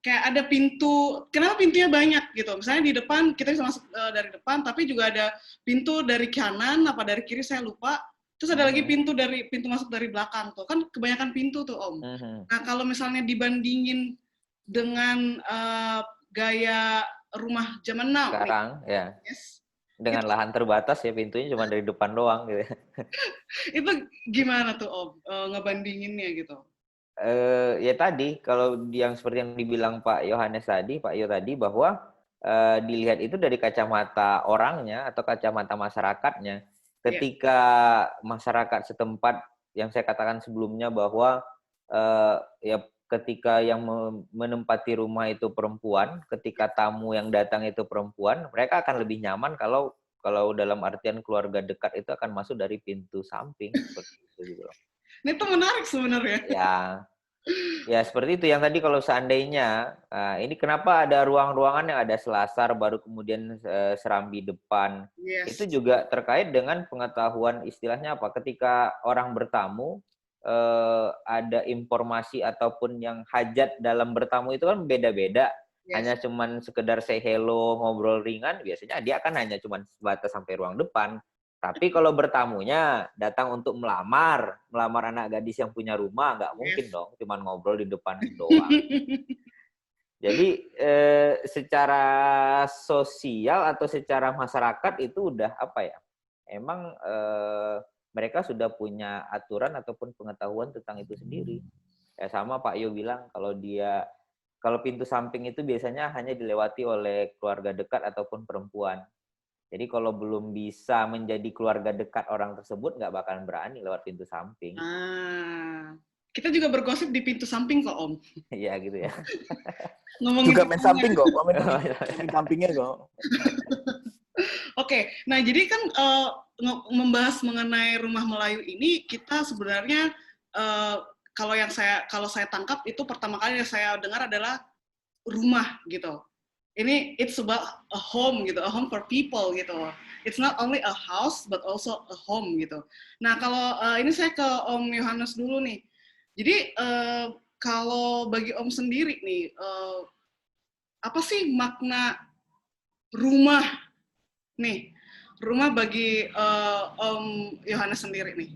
Speaker 1: kayak ada pintu, kenapa pintunya banyak gitu? Misalnya di depan kita bisa masuk dari depan, tapi juga ada pintu dari kanan apa dari kiri saya lupa. Terus ada lagi pintu masuk dari belakang tuh. Kan kebanyakan pintu tuh, Om. Nah, kalau misalnya dibandingin dengan gaya rumah zaman now nih.
Speaker 2: Sekarang ya
Speaker 1: Yes.
Speaker 2: dengan
Speaker 1: Itu
Speaker 2: lahan terbatas ya, pintunya cuma dari depan doang gitu.
Speaker 1: itu gimana tuh Om ngebandinginnya gitu?
Speaker 2: Ya tadi kalau yang seperti yang dibilang Pak Yohanes tadi, Pak Yo tadi bahwa dilihat itu dari kacamata orangnya atau kacamata masyarakatnya.
Speaker 1: Ya,
Speaker 2: Ketika masyarakat setempat yang saya katakan sebelumnya bahwa ya ketika yang menempati rumah itu perempuan, ketika tamu yang datang itu perempuan, mereka akan lebih nyaman kalau dalam artian keluarga dekat itu akan masuk dari pintu samping seperti itu gitu loh.
Speaker 1: ini tuh menarik sebenarnya.
Speaker 2: Ya seperti itu yang tadi kalau seandainya ini kenapa ada ruang-ruangan yang ada selasar baru kemudian serambi depan.
Speaker 1: Yes.
Speaker 2: Itu juga terkait dengan pengetahuan istilahnya apa ketika orang bertamu ada informasi ataupun yang hajat dalam bertamu itu kan beda-beda.
Speaker 1: Yes.
Speaker 2: Hanya cuman sekedar say hello, ngobrol ringan, biasanya dia kan hanya cuman sebatas sampai ruang depan. Tapi kalau bertamunya datang untuk melamar anak gadis yang punya rumah, nggak mungkin dong, cuman ngobrol di depan doang. Jadi secara sosial atau secara masyarakat itu udah apa ya? Emang mereka sudah punya aturan ataupun pengetahuan tentang itu sendiri. Ya sama Pak Yo bilang kalau pintu samping itu biasanya hanya dilewati oleh keluarga dekat ataupun perempuan. Jadi kalau belum bisa menjadi keluarga dekat orang tersebut, nggak bakalan berani lewat pintu samping.
Speaker 1: Kita juga bergosip di pintu samping kok, Om.
Speaker 2: Iya gitu ya.
Speaker 1: Ngomongin
Speaker 3: juga main samping kok, main sampingnya kok.
Speaker 1: Oke, nah jadi kan membahas mengenai rumah Melayu ini, kita sebenarnya kalau saya tangkap itu pertama kali yang saya dengar adalah rumah gitu. Ini it's about a home gitu, a home for people gitu. It's not only a house but also a home gitu. Nah kalau ini saya ke Om Yohanes dulu nih. Jadi kalau bagi Om sendiri nih, apa sih makna rumah nih? Rumah bagi Om Yohanes sendiri nih.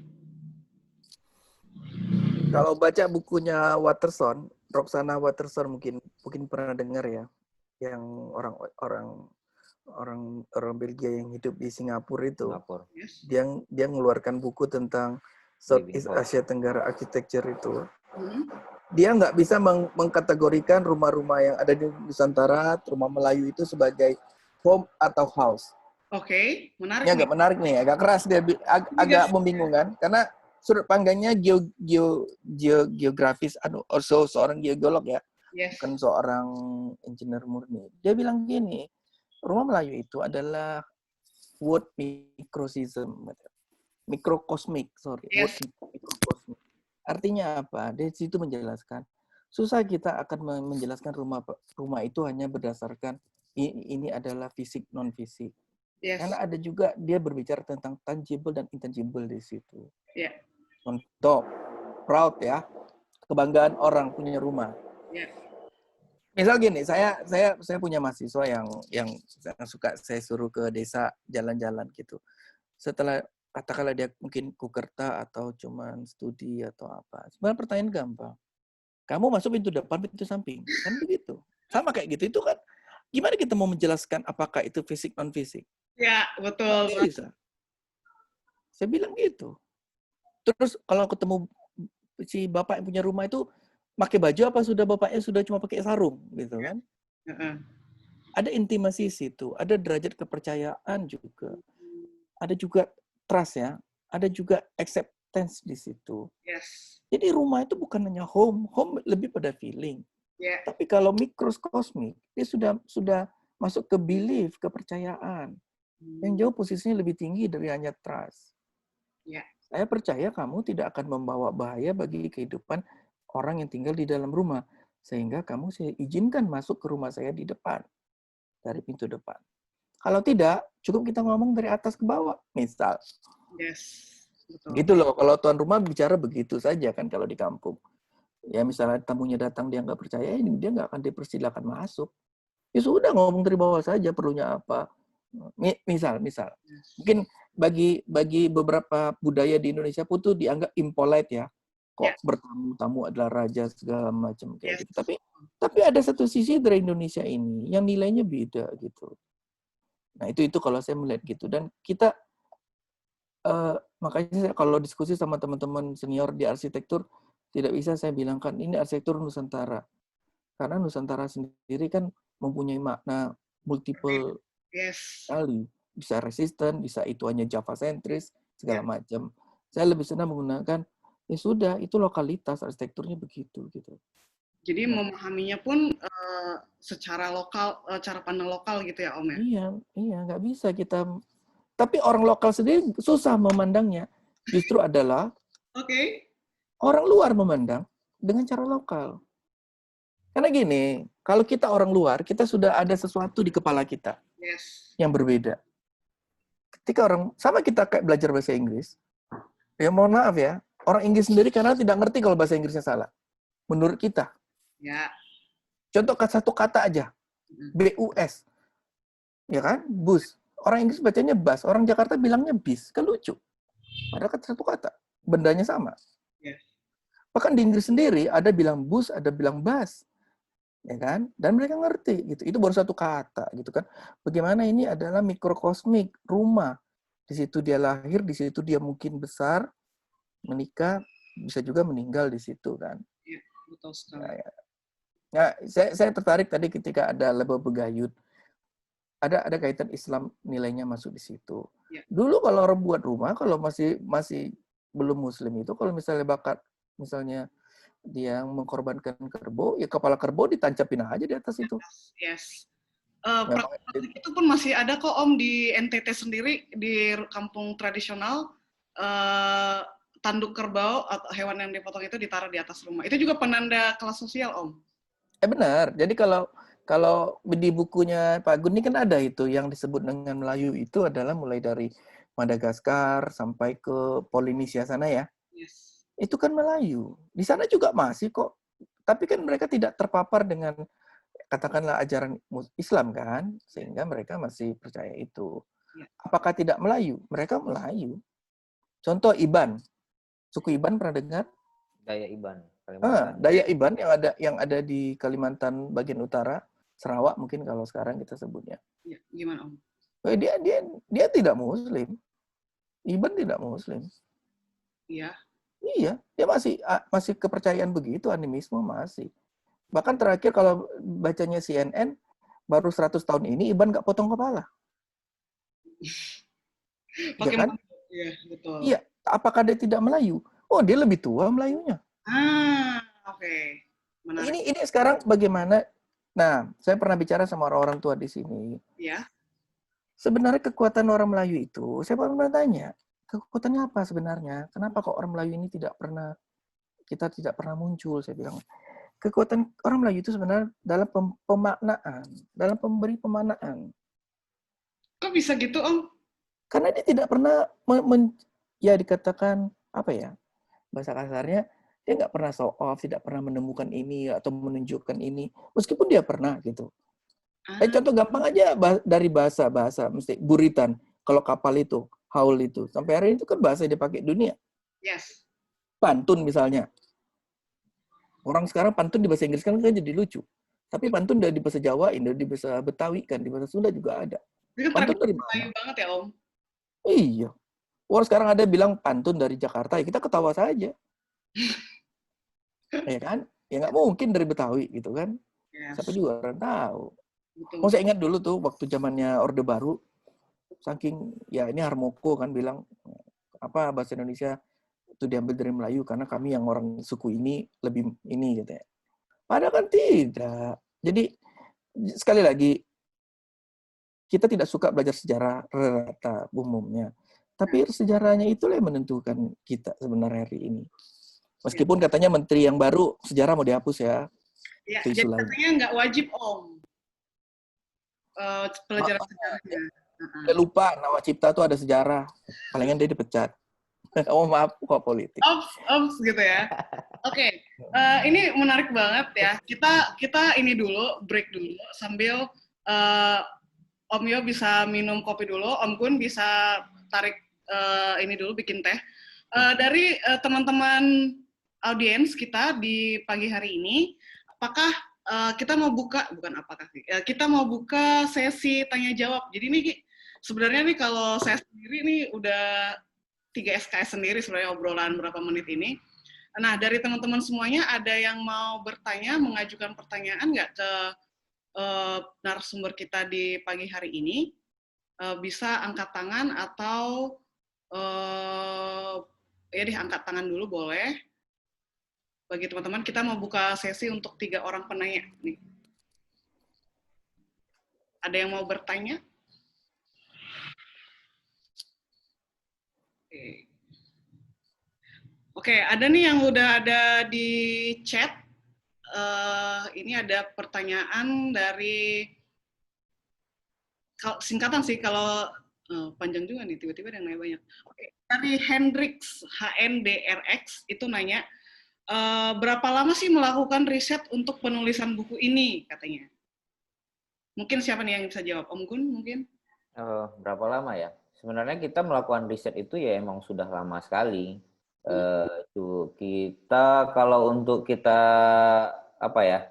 Speaker 3: Kalau baca bukunya Watterson, Roxana Watterson mungkin pernah dengar ya. Yang orang Belgia yang hidup di Singapura itu,
Speaker 1: Yes.
Speaker 3: dia mengeluarkan buku tentang Southeast Asia Tenggara Architecture itu. Dia nggak bisa mengkategorikan rumah-rumah yang ada di Nusantara, rumah Melayu itu sebagai home atau house.
Speaker 1: Oke, menarik.
Speaker 3: Ini agak menarik nih, agak keras dia, agak membingungkan karena sudut pandangnya geografis, also seorang geolog ya.
Speaker 1: Yes.
Speaker 3: Bukan seorang engineer murni. Dia bilang gini, rumah Melayu itu adalah word mikrokosmik.
Speaker 1: Yes.
Speaker 3: Mikrokosmik. Artinya apa? Di situ menjelaskan, susah kita akan menjelaskan rumah itu hanya berdasarkan ini adalah fisik non fisik.
Speaker 1: Yes.
Speaker 3: Karena ada juga dia berbicara tentang tangible dan intangible di situ.
Speaker 1: Yeah.
Speaker 3: Contoh, proud ya, kebanggaan orang punya rumah.
Speaker 1: Yeah.
Speaker 3: Misal gini, saya punya mahasiswa yang suka saya suruh ke desa jalan-jalan gitu. Setelah katakanlah dia mungkin kukerta atau cuman studi atau apa. Sebenarnya pertanyaan gampang. Kamu masuk pintu depan, pintu samping, kan begitu. Sama kayak gitu itu kan. Gimana kita mau menjelaskan apakah itu fisik non fisik?
Speaker 1: Ya, betul.
Speaker 3: Nggak bisa. Saya bilang gitu. Terus kalau ketemu si bapak yang punya rumah itu pakai baju apa sudah bapaknya sudah cuma pakai sarung gitu kan? Ada intimasi situ, ada derajat kepercayaan juga, ada juga trust ya, ada juga acceptance di situ.
Speaker 1: Yes.
Speaker 3: Jadi rumah itu bukan hanya home lebih pada feeling.
Speaker 1: Yeah.
Speaker 3: Tapi kalau mikrokosmik dia sudah masuk ke belief, kepercayaan yang jauh posisinya lebih tinggi dari hanya trust.
Speaker 1: Yeah.
Speaker 3: Saya percaya kamu tidak akan membawa bahaya bagi kehidupan orang yang tinggal di dalam rumah. Sehingga kamu saya izinkan masuk ke rumah saya di depan. Dari pintu depan. Kalau tidak, cukup kita ngomong dari atas ke bawah. Misal.
Speaker 1: Yes. Betul.
Speaker 3: Gitu loh. Kalau tuan rumah bicara begitu saja kan kalau di kampung. Ya misalnya tamunya datang dia nggak percaya, dia nggak akan dipersilakan masuk. Ya sudah ngomong dari bawah saja perlunya apa. Misal. Mungkin bagi beberapa budaya di Indonesia itu dianggap impolite ya. kok bertamu-tamu adalah raja segala macam kayak
Speaker 1: Yes.
Speaker 3: gitu. Tapi ada satu sisi dari Indonesia ini yang nilainya beda gitu. Nah, itu kalau saya melihat gitu. Dan kita makanya kalau diskusi sama teman-teman senior di arsitektur, tidak bisa saya bilangkan ini arsitektur Nusantara. Karena Nusantara sendiri kan mempunyai makna multiple
Speaker 1: Yes.
Speaker 3: kali. Bisa resisten, bisa itu hanya Java sentris, segala macam. Saya lebih senang menggunakan, ya sudah, itu lokalitas, arsitekturnya begitu. Gitu.
Speaker 1: Jadi memahaminya pun secara lokal, cara pandang lokal gitu ya Om ya?
Speaker 3: Iya, nggak bisa kita. Tapi orang lokal sendiri susah memandangnya. Justru adalah orang luar memandang dengan cara lokal. Karena gini, kalau kita orang luar, kita sudah ada sesuatu di kepala kita yang berbeda. Ketika sama kita kayak belajar bahasa Inggris, ya mohon maaf ya, orang Inggris sendiri karena tidak ngerti kalau bahasa Inggrisnya salah. Menurut kita.
Speaker 1: Ya.
Speaker 3: Contoh satu kata aja, BUS. Ya kan? Bus. Orang Inggris bacanya bus, orang Jakarta bilangnya bis. Kan lucu. Padahal kan satu kata. Bendanya sama.
Speaker 1: Yes.
Speaker 3: Bahkan di Inggris sendiri ada bilang bus, ada bilang bus. Ya kan? Dan mereka ngerti gitu. Itu baru satu kata gitu kan. Bagaimana ini adalah mikrokosmik, rumah. Di situ dia lahir, di situ dia mungkin besar, menikah, bisa juga meninggal di situ kan.
Speaker 1: Iya, betul sekali.
Speaker 3: Nah, saya tertarik tadi ketika ada Lebo Begayut. Ada kaitan Islam nilainya masuk di situ. Ya. Dulu kalau orang buat rumah, kalau masih belum Muslim itu, kalau misalnya misalnya dia mengkorbankan kerbau, ya kepala kerbau ditancapin aja di atas itu.
Speaker 1: Yes. Praktik itu pun masih ada kok Om di NTT sendiri, di kampung tradisional, tanduk kerbau atau hewan yang dipotong itu ditaruh di atas rumah. Itu juga penanda kelas sosial Om.
Speaker 3: Benar. Jadi kalau di bukunya Pak Gun ini kan ada itu yang disebut dengan Melayu itu adalah mulai dari Madagaskar sampai ke Polinesia sana ya.
Speaker 1: Yes.
Speaker 3: Itu kan Melayu. Di sana juga masih kok. Tapi kan mereka tidak terpapar dengan katakanlah ajaran Islam kan, sehingga mereka masih percaya itu. Apakah tidak Melayu? Mereka Melayu. Contoh Iban. Suku Iban pernah dengar?
Speaker 2: Daya Iban.
Speaker 3: Daya Iban yang ada di Kalimantan bagian utara, Sarawak mungkin kalau sekarang kita sebutnya.
Speaker 1: Ya, gimana Om?
Speaker 3: Dia tidak Muslim. Iban tidak Muslim.
Speaker 1: Iya.
Speaker 3: Iya, dia masih kepercayaan begitu, animisme masih. Bahkan terakhir kalau bacanya CNN, baru 100 tahun ini Iban nggak potong kepala.
Speaker 1: Pakai
Speaker 3: kan?
Speaker 1: Iya, betul.
Speaker 3: Iya, apakah dia tidak Melayu? Oh, dia lebih tua Melayunya.
Speaker 1: Oke. Menarik.
Speaker 3: Ini sekarang bagaimana? Nah, saya pernah bicara sama orang tua di sini.
Speaker 1: Iya.
Speaker 3: Sebenarnya kekuatan orang Melayu itu, saya pernah tanya, kekuatannya apa sebenarnya? Kenapa kok orang Melayu ini kita tidak pernah muncul? Saya bilang, kekuatan orang Melayu itu sebenarnya dalam pemaknaan, dalam pemberi pemaknaan.
Speaker 1: Kok bisa gitu, Om?
Speaker 3: Karena dia tidak pernah, ya dikatakan, apa ya, bahasa kasarnya, dia nggak pernah show off, tidak pernah menemukan ini atau menunjukkan ini, meskipun dia pernah gitu. Contoh gampang aja dari bahasa mesti buritan. Kalau kapal itu, haul itu, sampai hari ini itu kan bahasa yang dipakai dunia.
Speaker 1: Yes.
Speaker 3: Pantun misalnya. Orang sekarang pantun di bahasa Inggris kan jadi lucu. Tapi pantun dari bahasa Jawa, di bahasa Betawi kan, di bahasa Sunda juga ada. Pantun dari mana?
Speaker 1: Banget ya, Om.
Speaker 3: Iya. Orang sekarang ada bilang pantun dari Jakarta, ya kita ketawa saja. Ya kan? Ya nggak mungkin dari Betawi gitu kan. Yes. Siapa juga orang tahu. Betul. Saya ingat dulu tuh waktu zamannya Orde Baru, saking ya ini Harmoko kan bilang apa bahasa Indonesia itu diambil dari Melayu karena kami yang orang suku ini lebih ini gitu ya. Padahal kan tidak. Jadi sekali lagi kita tidak suka belajar sejarah rata umumnya. Tapi sejarahnya itulah yang menentukan kita sebenarnya hari ini. Meskipun katanya menteri yang baru sejarah mau dihapus ya.
Speaker 1: Ya, jadi katanya nggak wajib Om. Pelajaran sejarahnya.
Speaker 3: Saya lupa Nawacipta tuh ada sejarah. Palingan dia dipecat. Oh maaf, kok politik.
Speaker 1: Ops gitu ya. Oke, ini menarik banget ya. Kita ini dulu, break dulu sambil Om Yo bisa minum kopi dulu, Om Gun bisa tarik ini dulu bikin teh. Dari teman-teman audiens kita di pagi hari ini, apakah kita mau buka, kita mau buka sesi tanya jawab. Jadi ini sebenarnya nih kalau saya sendiri nih udah 3 SKS sendiri sebenarnya obrolan berapa menit ini. Nah, dari teman-teman semuanya ada yang mau bertanya, mengajukan pertanyaan nggak ke narasumber kita di pagi hari ini? Bisa angkat tangan atau ya deh angkat tangan dulu boleh. Bagi teman-teman, kita mau buka sesi untuk 3 orang penanya nih. Ada yang mau bertanya? Oke, ada nih yang udah ada di chat. Ini ada pertanyaan dari, singkatan sih, kalau panjang juga nih, tiba-tiba ada yang nanya banyak. Oke, dari Hendrix, HNDRX, itu nanya, berapa lama sih melakukan riset untuk penulisan buku ini, katanya. Mungkin siapa nih yang bisa jawab? Om Gun mungkin?
Speaker 2: Berapa lama ya? Sebenarnya kita melakukan riset itu ya emang sudah lama sekali. Kita kalau untuk kita apa ya,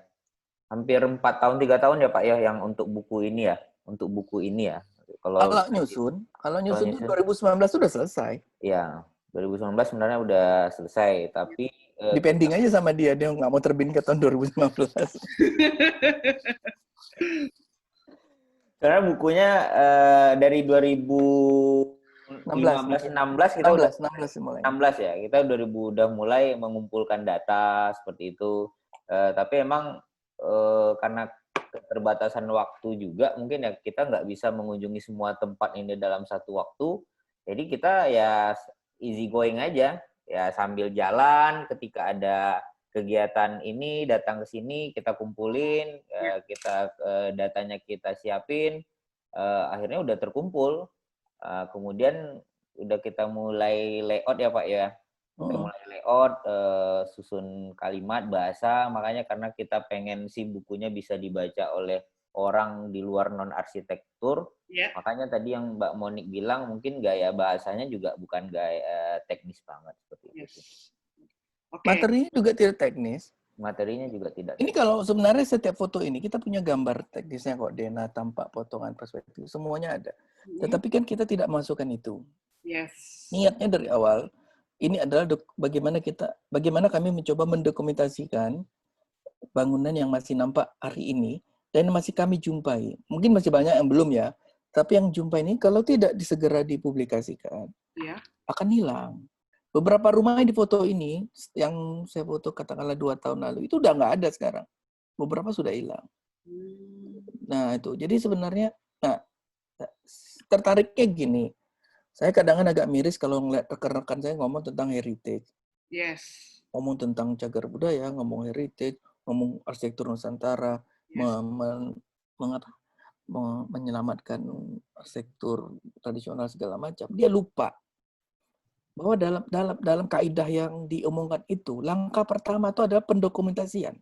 Speaker 2: hampir 4 tahun 3 tahun ya Pak ya yang untuk buku ini ya, Kalau nyusun
Speaker 3: itu 2019 sudah selesai.
Speaker 2: Ya, 2019 sebenarnya udah selesai, tapi
Speaker 3: dipending aja sama dia nggak mau terbit ke tahun 2019.
Speaker 2: Karena bukunya dari 2015-16 kita udah 16 ya, kita udah mulai mengumpulkan data seperti itu. Tapi emang karena keterbatasan waktu juga mungkin ya kita nggak bisa mengunjungi semua tempat ini dalam satu waktu. Jadi kita ya easy going aja, ya sambil jalan ketika ada kegiatan ini datang ke sini kita kumpulin, kita datanya kita siapin, akhirnya udah terkumpul, kemudian udah kita mulai layout ya Pak ya, kita mulai layout, susun kalimat bahasa, makanya karena kita pengen si bukunya bisa dibaca oleh orang di luar non arsitektur, makanya tadi yang Mbak Monik bilang mungkin gaya bahasanya juga bukan gaya teknis banget seperti itu.
Speaker 3: Materinya juga tidak teknis.
Speaker 2: Materinya juga tidak.
Speaker 3: Ini kalau sebenarnya setiap foto ini kita punya gambar teknisnya kok, Dena, tampak potongan perspektif, semuanya ada. Tetapi kan kita tidak masukkan itu. Niatnya dari awal ini adalah bagaimana kami mencoba mendokumentasikan bangunan yang masih nampak hari ini dan masih kami jumpai. Mungkin masih banyak yang belum ya, tapi yang jumpai ini kalau tidak disegera dipublikasikan akan hilang. Beberapa rumah di foto ini, yang saya foto katakanlah 2 tahun lalu, itu udah nggak ada sekarang. Beberapa sudah hilang. Nah, itu. Jadi sebenarnya, tertariknya gini. Saya kadang-kadang agak miris kalau ngeliat rekan-rekan saya ngomong tentang heritage. Ngomong tentang cagar budaya, ngomong heritage, ngomong arsitektur Nusantara, menyelamatkan arsitektur tradisional segala macam. Dia lupa bahwa dalam kaidah yang diomongkan itu, langkah pertama itu adalah pendokumentasian.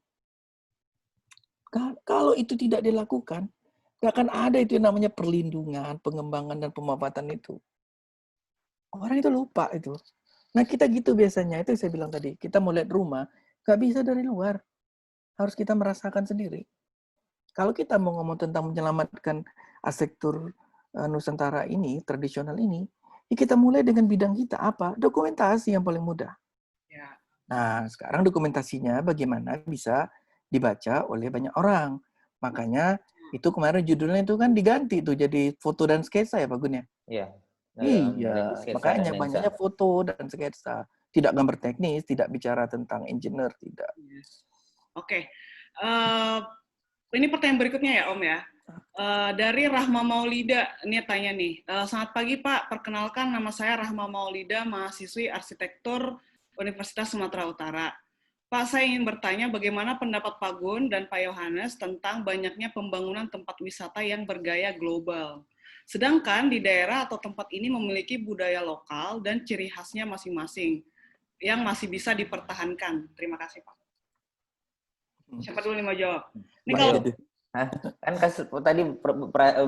Speaker 3: Kalau itu tidak dilakukan, nggak akan ada itu yang namanya perlindungan, pengembangan, dan pemanfaatan itu. Orang itu lupa itu. Nah, kita gitu biasanya. Itu yang saya bilang tadi. Kita mau lihat rumah, nggak bisa dari luar. Harus kita merasakan sendiri. Kalau kita mau ngomong tentang menyelamatkan arsitektur Nusantara ini, tradisional ini, kita mulai dengan bidang kita apa? Dokumentasi yang paling mudah. Nah, sekarang dokumentasinya bagaimana bisa dibaca oleh banyak orang. Makanya itu kemarin judulnya itu kan diganti tuh jadi foto dan sketsa ya Pak Gun ya? Iya, makanya banyaknya foto dan sketsa. Tidak gambar teknis, tidak bicara tentang engineer, tidak.
Speaker 1: Oke. Ini pertanyaan berikutnya ya Om ya. Dari Rahma Maulida, ini tanya nih. Selamat pagi Pak, perkenalkan nama saya Rahma Maulida, mahasiswi arsitektur Universitas Sumatera Utara. Pak, saya ingin bertanya bagaimana pendapat Pak Gun dan Pak Yohanes tentang banyaknya pembangunan tempat wisata yang bergaya global. Sedangkan di daerah atau tempat ini memiliki budaya lokal dan ciri khasnya masing-masing yang masih bisa dipertahankan. Terima kasih Pak. Siapa dulu nih mau jawab? Ini kalau
Speaker 2: kan tadi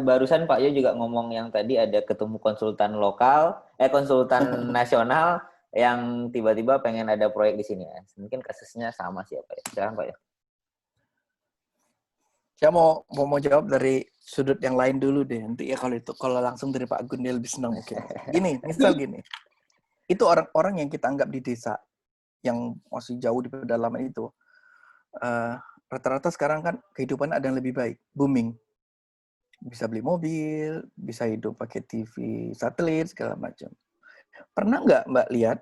Speaker 2: barusan Pak Yo juga ngomong yang tadi ada ketemu konsultan lokal, konsultan nasional, yang tiba-tiba pengen ada proyek di sini ya. Mungkin kasusnya sama sih Pak ya. Silakan Pak ya.
Speaker 3: Saya mau jawab dari sudut yang lain dulu deh. Nanti ya kalau langsung dari Pak Gun dia lebih senang mungkin. Gini, misal gini. Itu orang-orang yang kita anggap di desa yang masih jauh di pedalaman itu. Rata-rata sekarang kan kehidupan ada yang lebih baik, booming. Bisa beli mobil, bisa hidup pakai TV satelit segala macam. Pernah nggak Mbak lihat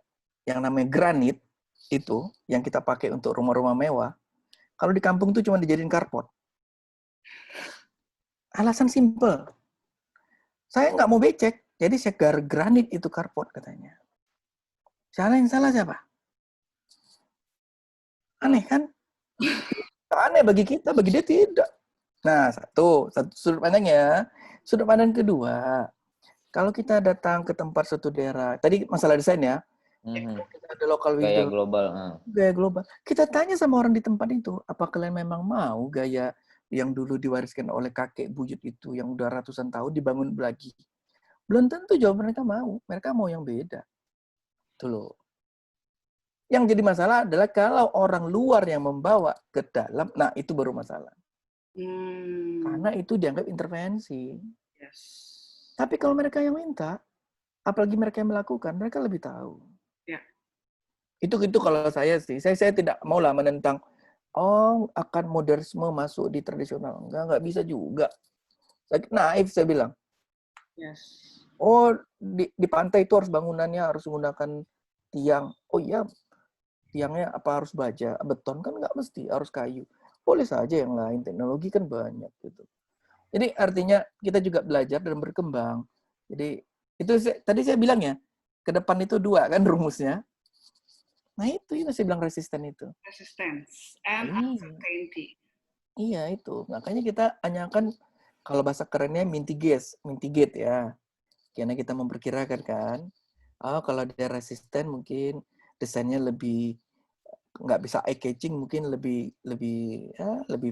Speaker 3: yang namanya granit itu yang kita pakai untuk rumah-rumah mewah? Kalau di kampung tuh cuma dijadiin carport. Alasan simple. Saya nggak mau becek, jadi saya granit itu carport katanya. Yang salah siapa? Aneh kan? Aneh bagi kita, bagi dia tidak. Nah, satu sudut pandangnya. Sudut pandang kedua, kalau kita datang ke tempat suatu daerah, tadi masalah desain ya, kita ada local
Speaker 2: Gaya
Speaker 3: window,
Speaker 2: global.
Speaker 3: gaya global. Kita tanya sama orang di tempat itu, apa kalian memang mau gaya yang dulu diwariskan oleh kakek buyut itu, yang udah ratusan tahun dibangun lagi? Belum tentu jawab mereka mau. Mereka mau yang beda. Itu loh. Yang jadi masalah adalah kalau orang luar yang membawa ke dalam, nah itu baru masalah. Karena itu dianggap intervensi.
Speaker 1: Yes.
Speaker 3: Tapi kalau mereka yang minta, apalagi mereka yang melakukan, mereka lebih tahu.
Speaker 1: Ya.
Speaker 3: Itu kalau saya sih. Saya tidak mau lah menentang, akan modernisme masuk di tradisional. Enggak bisa juga. Naif saya bilang.
Speaker 1: Yes.
Speaker 3: Di pantai itu harus bangunannya harus menggunakan tiang. Oh iya, tiangnya apa harus baja? Beton kan nggak mesti, harus kayu. Boleh saja yang lain, teknologi kan banyak gitu. Jadi artinya kita juga belajar dan berkembang. Jadi itu tadi saya bilang ya, ke depan itu 2 kan rumusnya. Nah itu yang saya bilang resisten itu.
Speaker 1: Resistance and uncertainty.
Speaker 3: Iya itu. Makanya kita hanya kan kalau bahasa kerennya mitigate ya. Karena kita memperkirakan kan, kalau dia resisten mungkin desainnya lebih nggak bisa eye catching, mungkin lebih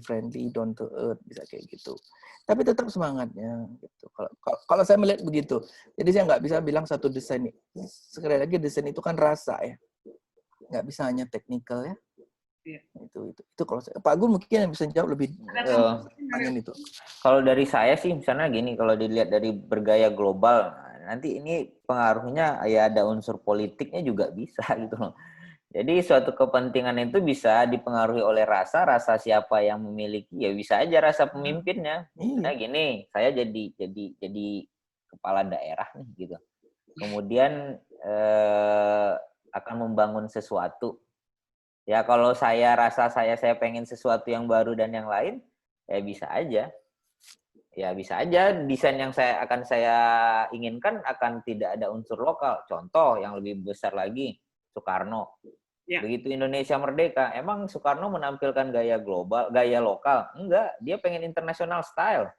Speaker 3: friendly, down to earth, bisa kayak gitu. Tapi tetap semangatnya gitu. Kalau saya melihat begitu. Jadi saya nggak bisa bilang satu desain. Sekali lagi desain itu kan rasa ya. Nggak bisa hanya teknikal ya.
Speaker 1: Iya.
Speaker 3: Itu kalau saya, Pak Gun mungkin yang bisa jawab lebih itu.
Speaker 2: Kalau dari saya sih misalnya gini, kalau dilihat dari bergaya global, nanti ini pengaruhnya ya ada unsur politiknya juga bisa gitu loh. Jadi suatu kepentingan itu bisa dipengaruhi oleh rasa siapa yang memiliki, ya bisa aja rasa pemimpinnya. Nah gini, saya jadi kepala daerah nih gitu. Kemudian akan membangun sesuatu. Ya kalau saya rasa saya pengen sesuatu yang baru dan yang lain, ya bisa aja. Ya bisa aja desain yang akan saya inginkan akan tidak ada unsur lokal. Contoh yang lebih besar lagi, Soekarno. Ya. Begitu Indonesia merdeka, emang Soekarno menampilkan gaya global, gaya lokal? Enggak, dia pengen international style.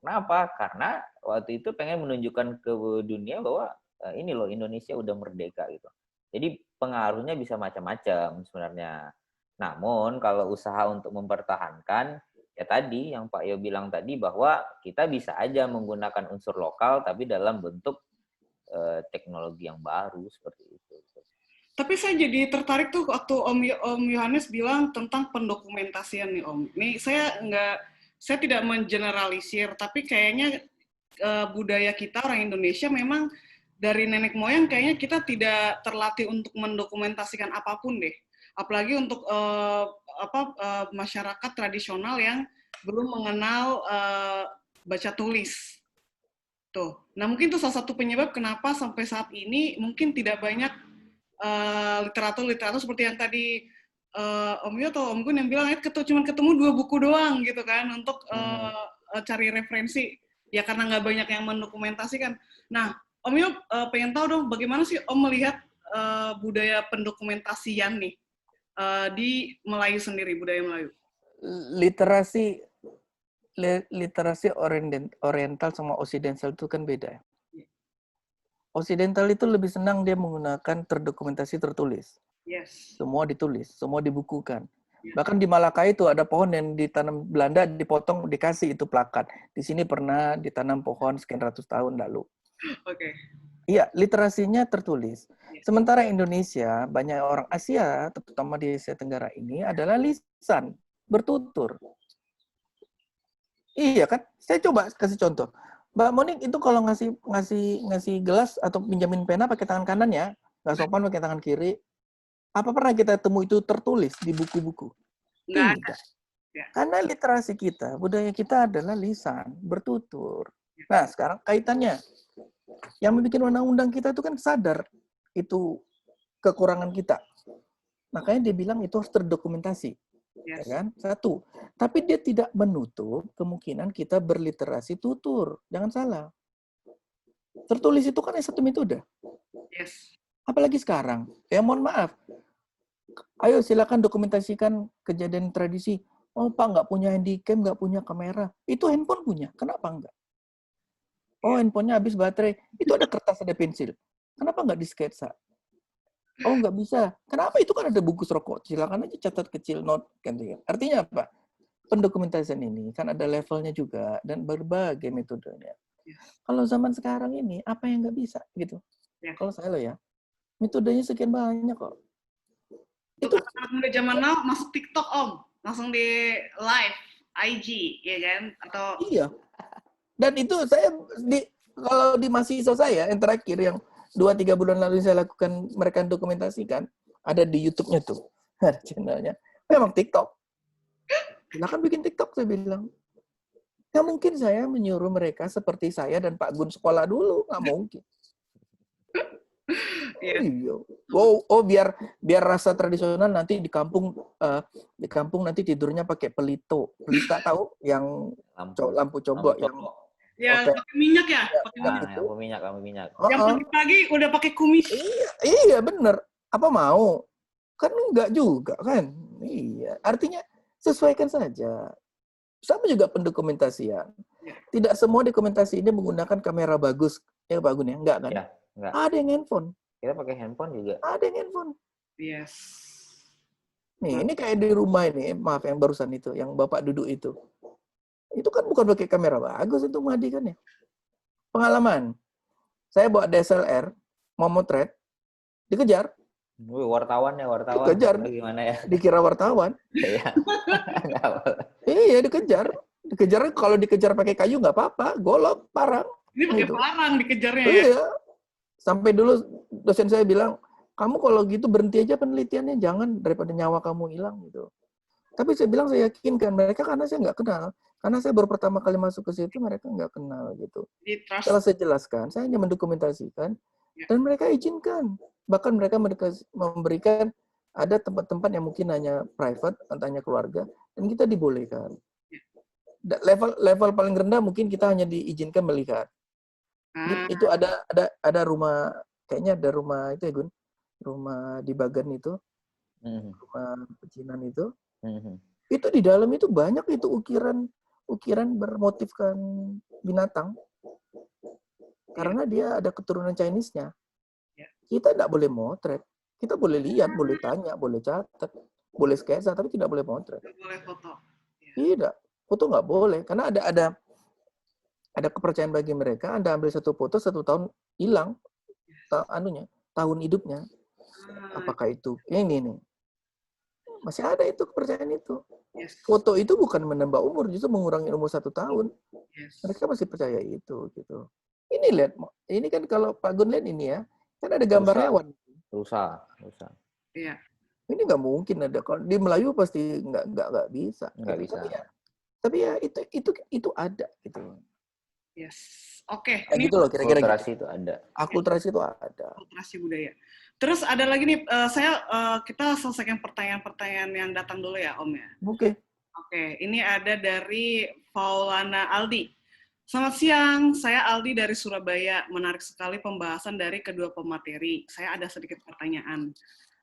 Speaker 2: Kenapa? Karena waktu itu pengen menunjukkan ke dunia bahwa ini loh Indonesia udah merdeka gitu. Jadi pengaruhnya bisa macam-macam sebenarnya. Namun kalau usaha untuk mempertahankan, ya tadi yang Pak Yo bilang tadi bahwa kita bisa aja menggunakan unsur lokal tapi dalam bentuk teknologi yang baru seperti itu.
Speaker 1: Tapi saya jadi tertarik tuh waktu Om Yohanes bilang tentang pendokumentasian nih Om. Nih saya tidak mengeneralisir, tapi kayaknya budaya kita orang Indonesia memang dari nenek moyang kayaknya kita tidak terlatih untuk mendokumentasikan apapun deh. Apalagi untuk masyarakat tradisional yang belum mengenal baca tulis. Tuh. Nah mungkin itu salah satu penyebab kenapa sampai saat ini mungkin tidak banyak literatur seperti yang tadi Om Yo atau Om Gun yang bilang cuma ketemu 2 buku doang gitu kan untuk cari referensi ya karena nggak banyak yang mendokumentasikan. Nah Om Yo pengen tahu dong bagaimana sih Om melihat budaya pendokumentasian nih di Melayu sendiri, budaya Melayu.
Speaker 3: Literasi oriental sama osidental itu kan beda. Osidental itu lebih senang dia menggunakan terdokumentasi tertulis.
Speaker 1: Yes.
Speaker 3: Semua ditulis, semua dibukukan. Yeah. Bahkan di Malaka itu ada pohon yang ditanam Belanda, dipotong, dikasih itu plakat. Di sini pernah ditanam pohon sekian ratus tahun lalu.
Speaker 1: Oke.
Speaker 3: Iya, literasinya tertulis. Sementara Indonesia, banyak orang Asia, terutama di Asia Tenggara ini adalah lisan, bertutur. Iya kan? Saya coba kasih contoh. Mbak Monik itu kalau ngasih gelas atau pinjamin pena pakai tangan kanan ya, nggak sopan pakai tangan kiri. Apa pernah kita temui itu tertulis di buku-buku?
Speaker 1: Nggak ada.
Speaker 3: Tidak.
Speaker 1: Ya.
Speaker 3: Karena literasi kita, budaya kita adalah lisan, bertutur. Nah, sekarang kaitannya. Yang membuat undang-undang kita itu kan sadar itu kekurangan kita. Makanya dia bilang itu harus terdokumentasi.
Speaker 1: Yes.
Speaker 3: Ya kan? Satu. Tapi dia tidak menutup kemungkinan kita berliterasi tutur. Jangan salah. Tertulis itu kan satu metode.
Speaker 1: Yes.
Speaker 3: Apalagi sekarang. Ya mohon maaf. Ayo silakan dokumentasikan kejadian tradisi. Oh Pak nggak punya handycam, nggak punya kamera. Itu handphone punya. Kenapa enggak? Oh handphonenya habis baterai. Itu ada kertas, ada pensil. Kenapa nggak di sketsa? Oh nggak bisa. Kenapa? Itu kan ada bungkus rokok. Silakan aja catat kecil note. Artinya apa? Pendokumentasian ini kan ada levelnya juga dan berbagai metodenya. Kalau zaman sekarang ini apa yang nggak bisa gitu? Kalau saya loh ya, metodenya sekian banyak kok.
Speaker 1: Itu anak muda zaman now masuk TikTok langsung di live IG ya kan atau
Speaker 3: iya. Dan itu saya kalau di mahasiswa saya yang terakhir yang 2-3 bulan lalu saya lakukan mereka dokumentasikan ada di YouTube-nya tuh channelnya memang TikTok. Silakan bikin TikTok saya bilang. Nggak mungkin saya menyuruh mereka seperti saya dan Pak Gun sekolah dulu, nggak mungkin. Iya. Oh biar rasa tradisional nanti di kampung nanti tidurnya pakai pelita tahu yang lampu coba yang
Speaker 1: pakai minyak ya,
Speaker 2: lampu minyak.
Speaker 1: Yang pagi-pagi udah pakai kumis.
Speaker 3: Iya bener. Apa mau? Kan enggak juga kan. Iya. Artinya sesuaikan saja. Sama juga pendokumentasian. Tidak semua dokumentasi ini menggunakan kamera bagus. Ya Pak Gun ya? Enggak kan?
Speaker 2: Ya, enggak.
Speaker 3: Ada yang handphone.
Speaker 2: Kita pakai handphone juga.
Speaker 3: Ada yang handphone.
Speaker 1: Yes.
Speaker 3: Nih, ini kayak di rumah ini, maaf yang barusan itu, yang Bapak duduk itu. Itu kan bukan pakai kamera bagus itu Mahdi kan ya. Pengalaman. Saya bawa DSLR, mau motret, dikejar.
Speaker 2: Wartawan.
Speaker 3: Dikejar.
Speaker 2: Gimana ya?
Speaker 3: Dikira wartawan.
Speaker 2: Iya.
Speaker 3: Iya, dikejar. Dikejar kalau dikejar pakai kayu nggak apa-apa, golok, parang.
Speaker 1: Ini pakai parang dikejarnya ya.
Speaker 3: Iya. Sampai dulu dosen saya bilang, kamu kalau gitu berhenti aja penelitiannya, jangan daripada nyawa kamu hilang gitu. Tapi saya bilang saya yakinkan mereka karena saya nggak kenal. Karena saya baru pertama kali masuk ke situ, mereka nggak kenal gitu. Setelah saya jelaskan, saya hanya mendokumentasikan, dan mereka izinkan. Bahkan mereka memberikan ada tempat-tempat yang mungkin hanya private, hanya keluarga, dan kita dibolehkan. Level paling rendah mungkin kita hanya diizinkan melihat. Itu ada rumah, kayaknya ada rumah itu ya Gun, rumah di Bagan itu, rumah pecinan itu. Itu di dalam itu banyak itu ukiran bermotifkan binatang. Karena dia ada keturunan Chinese-nya. Kita tidak boleh motret. Kita boleh lihat, boleh tanya, boleh catat, boleh sketsa, tapi tidak boleh motret.
Speaker 1: Tidak boleh foto.
Speaker 3: Tidak, foto nggak boleh. Karena ada kepercayaan bagi mereka. Anda ambil satu foto 1 tahun hilang tahun hidupnya. Apakah itu ini nih? Masih ada itu kepercayaan itu. Foto itu bukan menambah umur, justru mengurangi umur 1 tahun. Mereka masih percaya itu gitu. Ini lihat, ini kan kalau Pak Gun lihat ini ya, kan ada gambar hewan.
Speaker 2: Rusa.
Speaker 1: Iya.
Speaker 3: Ini nggak mungkin ada. Kalau di Melayu pasti nggak bisa.
Speaker 2: Nggak bisa.
Speaker 3: Tapi ya itu ada gitu.
Speaker 1: Yes. Oke.
Speaker 3: Ini gitu loh kira-kira.
Speaker 2: Akulturasi itu ada.
Speaker 3: Akulturasi itu ada.
Speaker 1: Akulturasi budaya. Terus ada lagi nih, kita selesaikan pertanyaan-pertanyaan yang datang dulu ya, Om ya. Oke. Ini ada dari Faulana Aldi. Selamat siang, saya Aldi dari Surabaya. Menarik sekali pembahasan dari kedua pemateri. Saya ada sedikit pertanyaan.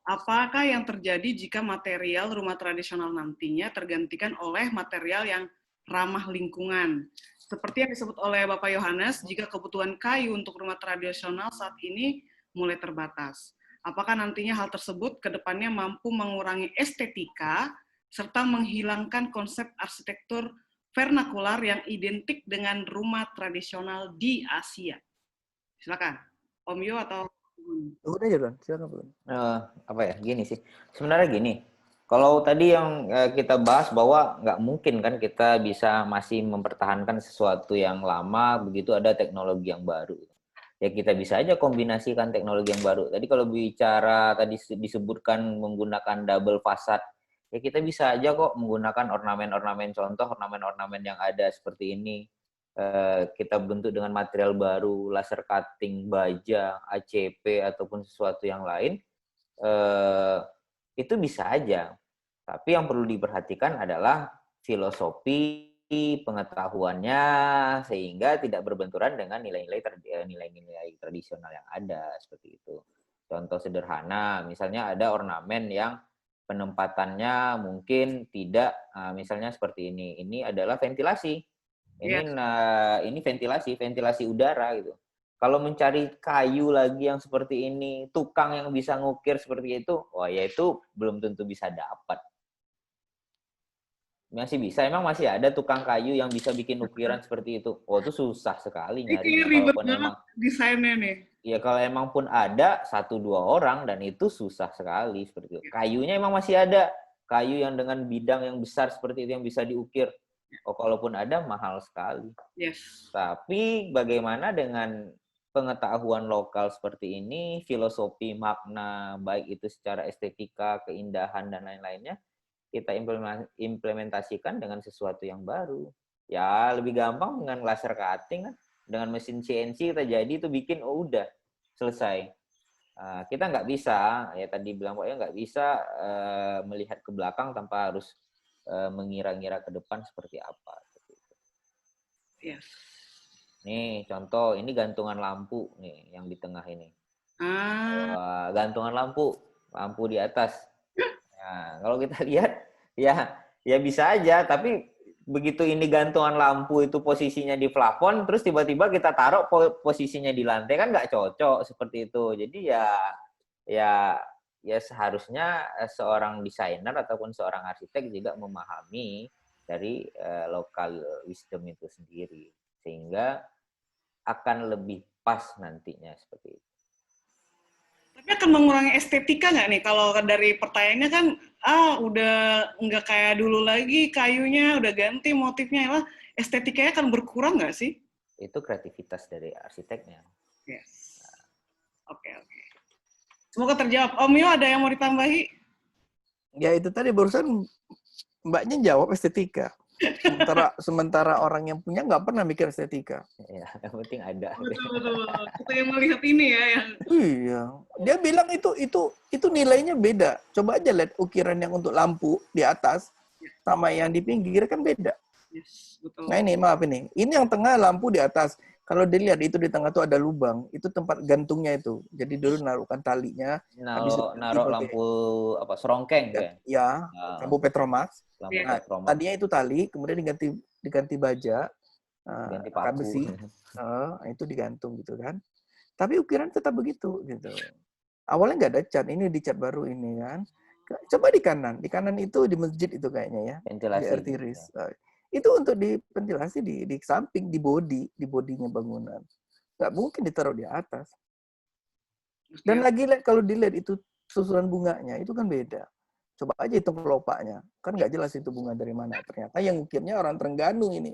Speaker 1: Apakah yang terjadi jika material rumah tradisional nantinya tergantikan oleh material yang ramah lingkungan? Seperti yang disebut oleh Bapak Yohanes, jika kebutuhan kayu untuk rumah tradisional saat ini mulai terbatas. Apakah nantinya hal tersebut ke depannya mampu mengurangi estetika serta menghilangkan konsep arsitektur vernakular yang identik dengan rumah tradisional di Asia? Silakan, Om Yo atau
Speaker 3: Udah aja, Don. Silakan, Bun.
Speaker 2: Apa ya? Gini sih. Sebenarnya gini. Kalau tadi yang kita bahas bahwa nggak mungkin kan kita bisa masih mempertahankan sesuatu yang lama begitu ada teknologi yang baru. Ya kita bisa aja kombinasikan teknologi yang baru. Tadi kalau bicara tadi disebutkan menggunakan double fasad, ya kita bisa aja kok menggunakan ornamen-ornamen, contoh ornamen-ornamen yang ada seperti ini. Kita bentuk dengan material baru, laser cutting, baja, ACP ataupun sesuatu yang lain. Itu bisa aja. Tapi yang perlu diperhatikan adalah filosofi pengetahuannya sehingga tidak berbenturan dengan nilai-nilai tradisional yang ada seperti itu. Contoh sederhana, misalnya ada ornamen yang penempatannya mungkin tidak, misalnya seperti ini. Ini adalah ventilasi. Ini ventilasi udara gitu. Kalau mencari kayu lagi yang seperti ini, tukang yang bisa ngukir seperti itu, wah ya itu belum tentu bisa dapat. Masih bisa, emang masih ada tukang kayu yang bisa bikin ukiran seperti itu. Oh, itu susah sekali
Speaker 1: ini
Speaker 2: nyarinya.
Speaker 1: ribet
Speaker 2: Kalaupun
Speaker 1: banget
Speaker 2: emang
Speaker 1: desainnya nih.
Speaker 2: ya kalau emang pun ada 1-2 orang dan itu susah sekali seperti itu. Kayunya emang masih ada. Kayu yang dengan bidang yang besar seperti itu yang bisa diukir. Oh, kalaupun ada mahal sekali.
Speaker 1: Yes.
Speaker 2: Tapi bagaimana dengan pengetahuan lokal seperti ini, filosofi, makna, baik itu secara estetika, keindahan, dan lain-lainnya, kita implementasikan dengan sesuatu yang baru. Ya, lebih gampang dengan laser cutting kan. Dengan mesin CNC kita jadi itu bikin, oh udah, selesai. Kita nggak bisa, ya tadi bilang Pak ya, nggak bisa melihat ke belakang tanpa harus mengira-ngira ke depan seperti apa.
Speaker 1: Yes.
Speaker 2: Nih, contoh, ini gantungan lampu nih yang di tengah ini. Gantungan lampu di atas. Nah, kalau kita lihat, ya bisa aja, tapi begitu ini gantungan lampu itu posisinya di plafon, terus tiba-tiba kita taruh posisinya di lantai, kan nggak cocok seperti itu. Jadi ya seharusnya seorang desainer ataupun seorang arsitek juga memahami dari local wisdom itu sendiri. Sehingga akan lebih pas nantinya seperti itu.
Speaker 1: Tapi akan mengurangi estetika nggak nih? Kalau dari pertanyaannya kan, udah nggak kayak dulu lagi, kayunya udah ganti motifnya, lah estetikanya akan berkurang nggak sih?
Speaker 2: Itu kreativitas dari arsiteknya.
Speaker 1: Yes. Oke. Semoga terjawab. Om Yo, ada yang mau ditambahi?
Speaker 3: Ya itu tadi barusan Mbaknya jawab estetika. Sementara orang yang punya nggak pernah mikir estetika.
Speaker 2: Ya, yang penting ada.
Speaker 1: Betul. Kita yang melihat ini ya.
Speaker 3: Iya. Dia bilang itu nilainya beda. Coba aja lihat ukiran yang untuk lampu di atas sama yang di pinggir kan beda.
Speaker 1: Yes, betul.
Speaker 3: Nah ini maaf ini. Ini yang tengah lampu di atas. Kalau dilihat itu di tengah tuh ada lubang. Itu tempat gantungnya itu. Jadi dulu naruhkan talinya.
Speaker 2: Naruh lampu apa serongkeng tuh ya?
Speaker 3: Ya, lampu Petromax.
Speaker 2: Nah,
Speaker 3: tadinya itu tali, kemudian diganti baja,
Speaker 2: ganti paku
Speaker 3: besi, itu digantung gitu kan. Tapi ukiran tetap begitu gitu. Awalnya nggak ada cat, ini dicat baru ini kan. Coba di kanan itu di masjid itu kayaknya ya.
Speaker 2: Ventilasi.
Speaker 3: Di Artiris. Ya. Itu untuk di ventilasi di samping, di bodinya bangunan. Nggak mungkin ditaruh di atas. Dan lagi kalau dilihat itu susunan bunganya itu kan beda. Coba aja itu kelopaknya. Kan nggak jelas itu bunga dari mana. Ternyata yang ngukirnya orang Terengganu ini.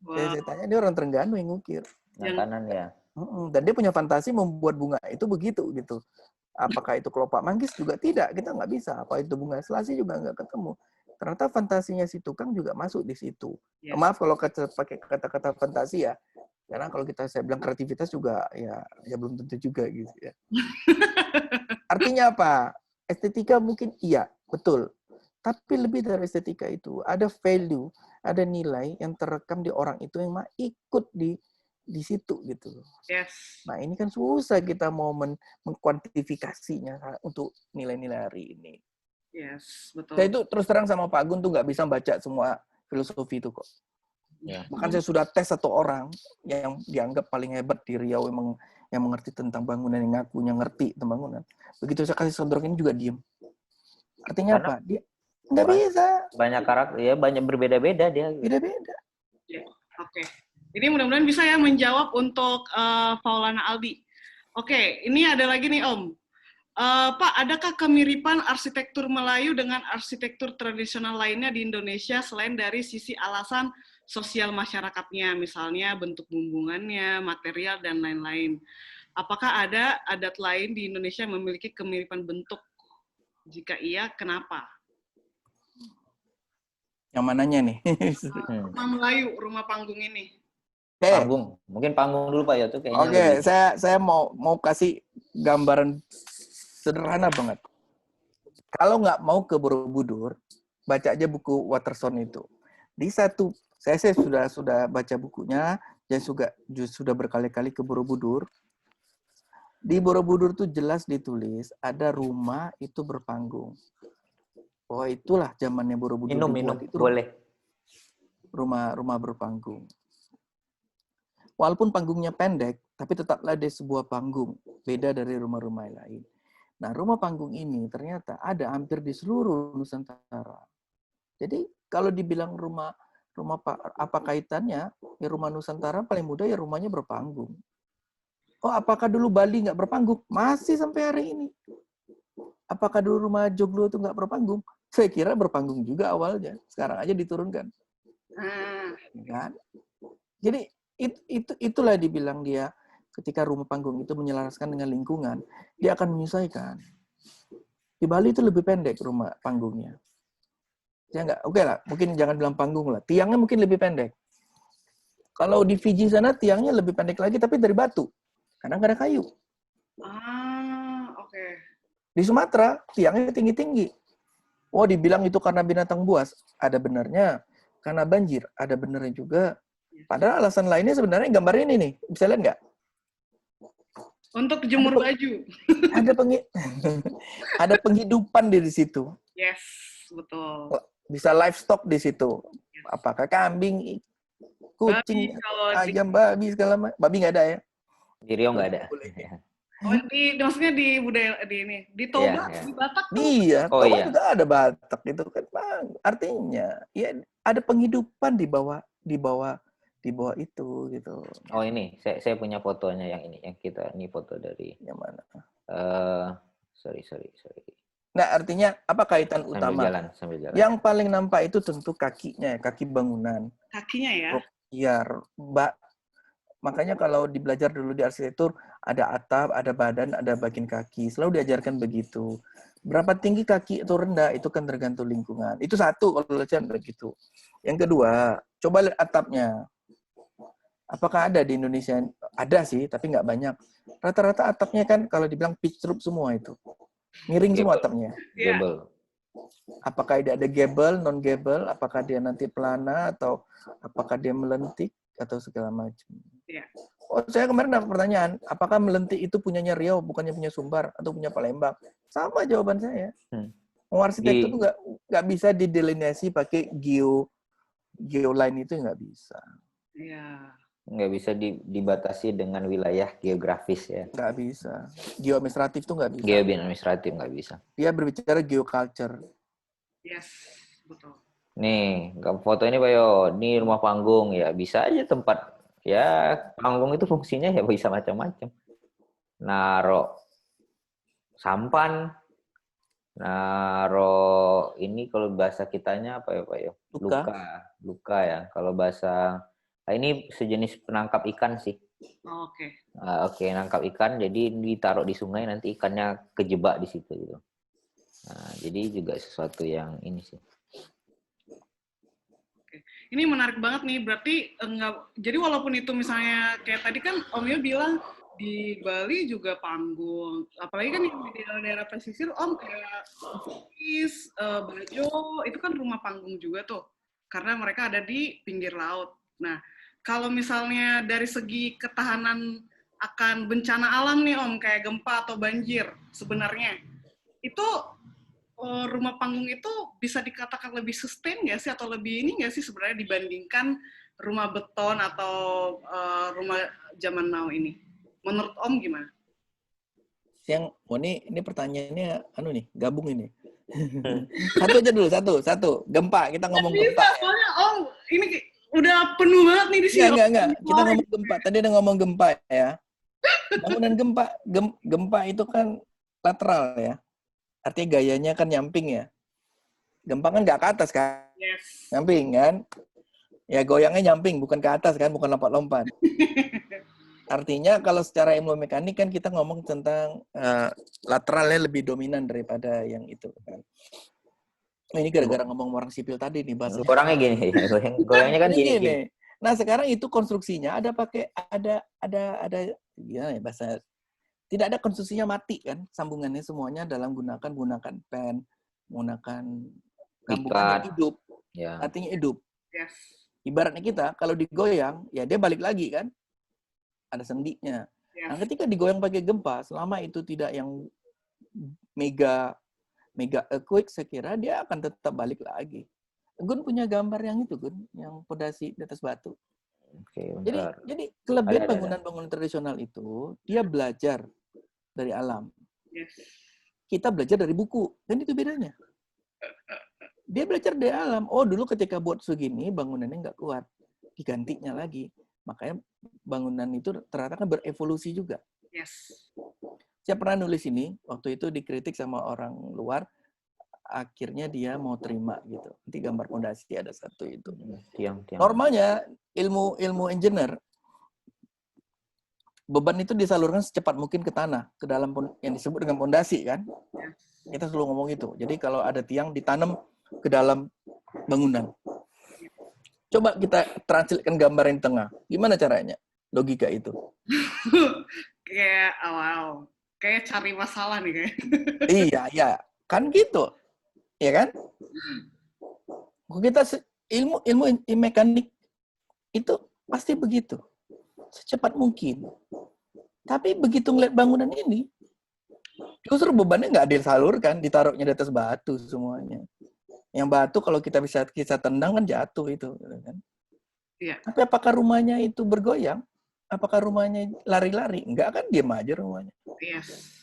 Speaker 3: Saya tanya, dia orang Terengganu yang ngukir.
Speaker 2: Kanan ya.
Speaker 3: Dan dia punya fantasi membuat bunga itu begitu gitu. Apakah itu kelopak manggis juga tidak. Kita nggak bisa. Apa itu bunga selasi juga nggak ketemu. Ternyata fantasinya si tukang juga masuk di situ. Yes. Maaf kalau pakai kata-kata fantasi ya. Karena kalau saya bilang kreativitas juga ya belum tentu juga gitu ya. Artinya apa? Estetika mungkin iya, betul. Tapi lebih dari estetika itu, ada value, ada nilai yang terekam di orang itu yang ikut di situ gitu.
Speaker 1: Yes.
Speaker 3: Nah, ini kan susah kita mau mengkuantifikasinya untuk nilai-nilai hari ini.
Speaker 1: Yes, betul.
Speaker 3: Saya itu terus terang sama Pak Agun tuh nggak bisa baca semua filosofi itu kok. Ya. Bahkan saya sudah tes satu orang yang dianggap paling hebat di Riau yang mengerti tentang bangunan, yang ngakunya ngerti tentang bangunan. Begitu saya kasih sodorok ini juga diem. Artinya karena apa? Dia nggak bisa.
Speaker 2: Banyak karakter, ya banyak berbeda-beda dia.
Speaker 1: Ya, oke. Ini mudah-mudahan bisa ya menjawab untuk Paulana Aldi. Oke, ini ada lagi nih Om. Pak, adakah kemiripan arsitektur Melayu dengan arsitektur tradisional lainnya di Indonesia selain dari sisi alasan sosial masyarakatnya, misalnya bentuk bumbungannya, material, dan lain-lain? Apakah ada adat lain di Indonesia yang memiliki kemiripan bentuk? Jika iya, kenapa?
Speaker 3: Yang mananya nih?
Speaker 1: Rumah Melayu, rumah panggung ini.
Speaker 2: Panggung, mungkin panggung dulu Pak ya tuh kayaknya
Speaker 3: Oke,
Speaker 2: lebih.
Speaker 3: saya mau kasih gambaran sederhana banget. Kalau nggak mau ke Borobudur, baca aja buku Watterson itu. Di satu, saya sudah baca bukunya, dan sudah berkali-kali ke Borobudur. Di Borobudur tuh jelas ditulis ada rumah itu berpanggung. Oh itulah zamannya Borobudur
Speaker 2: Minum
Speaker 3: dibuat itu
Speaker 2: boleh.
Speaker 3: rumah berpanggung. Walaupun panggungnya pendek, tapi tetaplah ada sebuah panggung, beda dari rumah-rumah lain. Nah, rumah panggung ini ternyata ada hampir di seluruh Nusantara. Jadi kalau dibilang rumah apa kaitannya? Ya rumah Nusantara paling mudah ya rumahnya berpanggung. Oh, apakah dulu Bali nggak berpanggung? Masih sampai hari ini. Apakah dulu rumah Joglo itu nggak berpanggung? Saya kira berpanggung juga awalnya. Sekarang aja diturunkan. Kan? Jadi itulah dibilang dia ketika rumah panggung itu menyelaraskan dengan lingkungan, dia akan menyesuaikan. Di Bali itu lebih pendek rumah panggungnya. Ya enggak? Oke lah, mungkin jangan bilang panggung lah. Tiangnya mungkin lebih pendek. Kalau di Fiji sana tiangnya lebih pendek lagi tapi dari batu. Karena nggak ada kayu.
Speaker 1: Oke.
Speaker 3: Di Sumatera tiangnya tinggi-tinggi. Oh, dibilang itu karena binatang buas. Ada benarnya. Karena banjir. Ada benarnya juga. Padahal alasan lainnya sebenarnya gambar ini nih. Bisa lihat nggak?
Speaker 1: Untuk jemur baju.
Speaker 3: Ada penghidupan di situ.
Speaker 1: Yes, betul.
Speaker 3: Bisa livestock di situ. Apakah kambing, kucing, ayam, babi, segala macam. Babi nggak ada ya?
Speaker 2: Di Riau nggak ada.
Speaker 1: Oh, maksudnya di budaya di Toba, di Batak tuh.
Speaker 3: Iya, Toba juga ada Batak itu kan, Bang. Artinya, ya ada penghidupan di bawah itu gitu.
Speaker 2: Oh ini, saya punya fotonya yang ini, yang kita ini foto dari.
Speaker 3: Yang mana?
Speaker 2: Sorry.
Speaker 3: Nah, artinya apa kaitan utama?
Speaker 2: Sambil jalan.
Speaker 3: Yang paling nampak itu tentu kakinya, kaki bangunan.
Speaker 1: Kakinya ya?
Speaker 3: Iya, makanya kalau belajar dulu di arsitektur, ada atap, ada badan, ada bagian kaki. Selalu diajarkan begitu. Berapa tinggi kaki itu rendah, itu kan tergantung lingkungan. Itu satu kalau belajar begitu. Yang kedua, coba lihat atapnya. Apakah ada di Indonesia? Ada sih, tapi nggak banyak. Rata-rata atapnya kan kalau dibilang pitch roof semua itu. Miring semua atapnya.
Speaker 2: Gable.
Speaker 3: Apakah ada gable, non-gable? Apakah dia nanti pelana atau apakah dia melentik atau segala macam?
Speaker 1: Yeah.
Speaker 3: Oh, saya kemarin dapat pertanyaan, apakah melentik itu punyanya Riau, bukannya punya Sumbar atau punya Palembang? Sama jawaban saya. Arsitektur itu nggak bisa didelineasi pakai geoline itu nggak bisa.
Speaker 1: Iya.
Speaker 2: Nggak bisa dibatasi dengan wilayah geografis ya.
Speaker 3: Nggak bisa. Geoadministratif itu nggak bisa.
Speaker 2: Geoadministratif nggak bisa.
Speaker 3: Dia berbicara geoculture.
Speaker 1: Yes, betul.
Speaker 2: Nih, foto ini Pak Yo, ini rumah panggung ya, bisa aja tempat. Ya, panggung itu fungsinya ya bisa macam-macam. Naro sampan, naro ini kalau bahasa kitanya apa ya Pak Yo? Luka ya. Kalau bahasa ini sejenis penangkap ikan sih.
Speaker 1: Oke.
Speaker 2: Oke, nangkap ikan jadi ditaruh di sungai nanti ikannya kejebak di situ gitu. Nah, jadi juga sesuatu yang ini sih.
Speaker 1: Ini menarik banget nih, berarti jadi walaupun itu misalnya kayak tadi kan Om Yo bilang di Bali juga panggung, apalagi kan di daerah pesisir Om kayak Bugis, Bajo, itu kan rumah panggung juga tuh, karena mereka ada di pinggir laut. Nah, kalau misalnya dari segi ketahanan akan bencana alam nih Om, kayak gempa atau banjir sebenarnya, itu rumah panggung itu bisa dikatakan lebih sustain nggak sih, atau lebih ini nggak sih sebenarnya dibandingkan rumah beton atau rumah zaman now ini? Menurut Om gimana?
Speaker 3: Ini pertanyaannya gabung ini. Satu aja dulu, satu. Gempa, kita ngomong gempa.
Speaker 1: Bisa, soalnya Om ini udah penuh banget nih di sini.
Speaker 3: Enggak. Kita ngomong gempa. Tadi udah ngomong gempa ya. Bangunan gempa itu kan lateral ya. Artinya gayanya kan nyamping ya. Gempa kan nggak ke atas kan,
Speaker 1: Yes.
Speaker 3: nyamping kan. Ya goyangnya nyamping, bukan ke atas kan, bukan lompat-lompat. Artinya kalau secara ilmu mekanik kan kita ngomong tentang lateralnya lebih dominan daripada yang itu kan. Nah, ini gara-gara ngomong orang sipil tadi nih bahasanya.
Speaker 2: Orangnya gini, goyangnya kan
Speaker 3: Jadi
Speaker 2: gini.
Speaker 3: Nah, sekarang itu konstruksinya ada ya bahasa tidak ada konstruksinya mati kan, sambungannya semuanya dalam gunakan pen, menggunakan gambungan yang hidup.
Speaker 2: Ya.
Speaker 3: Artinya hidup.
Speaker 1: Yes.
Speaker 3: Ibaratnya kita kalau digoyang, ya dia balik lagi kan. Ada sendinya.
Speaker 1: Yes.
Speaker 3: Nah, ketika digoyang pakai gempa, selama itu tidak yang mega earthquake, saya kira dia akan tetap balik lagi. Gun punya gambar yang itu, Gun, yang pondasi di atas batu.
Speaker 2: Oke,
Speaker 3: jadi kelebihan
Speaker 2: ada.
Speaker 3: bangunan tradisional itu dia belajar dari alam.
Speaker 1: Yes.
Speaker 3: Kita belajar dari buku, kan itu bedanya. Dia belajar dari alam. Oh, dulu ketika buat segini bangunannya nggak kuat, digantinya lagi. Makanya bangunan itu ternyata kan berevolusi juga.
Speaker 1: Yes.
Speaker 3: Saya pernah nulis ini, waktu itu dikritik sama orang luar, akhirnya dia mau terima gitu. Nanti gambar fondasi ada satu itu.
Speaker 2: Tiang.
Speaker 3: Normalnya ilmu engineer, beban itu disalurkan secepat mungkin ke tanah, ke dalam yang disebut dengan fondasi kan. Kita selalu ngomong itu. Jadi kalau ada tiang ditanam ke dalam bangunan. Coba kita translatekan gambar yang tengah. Gimana caranya? Logika itu.
Speaker 1: Kayak wow. Kayak cari masalah nih kayak.
Speaker 3: Iya. Kan gitu. Ya kan? Kita ilmu mekanik itu pasti begitu. Secepat mungkin. Tapi begitu ngeliat bangunan ini, justru bebannya nggak disalurkan, ditaruhnya di atas batu semuanya. Yang batu kalau kita bisa tendang kan jatuh itu, kan?
Speaker 1: Iya.
Speaker 3: Tapi apakah rumahnya itu bergoyang? Apakah rumahnya lari-lari? Enggak kan, diam aja rumahnya.
Speaker 1: Yes.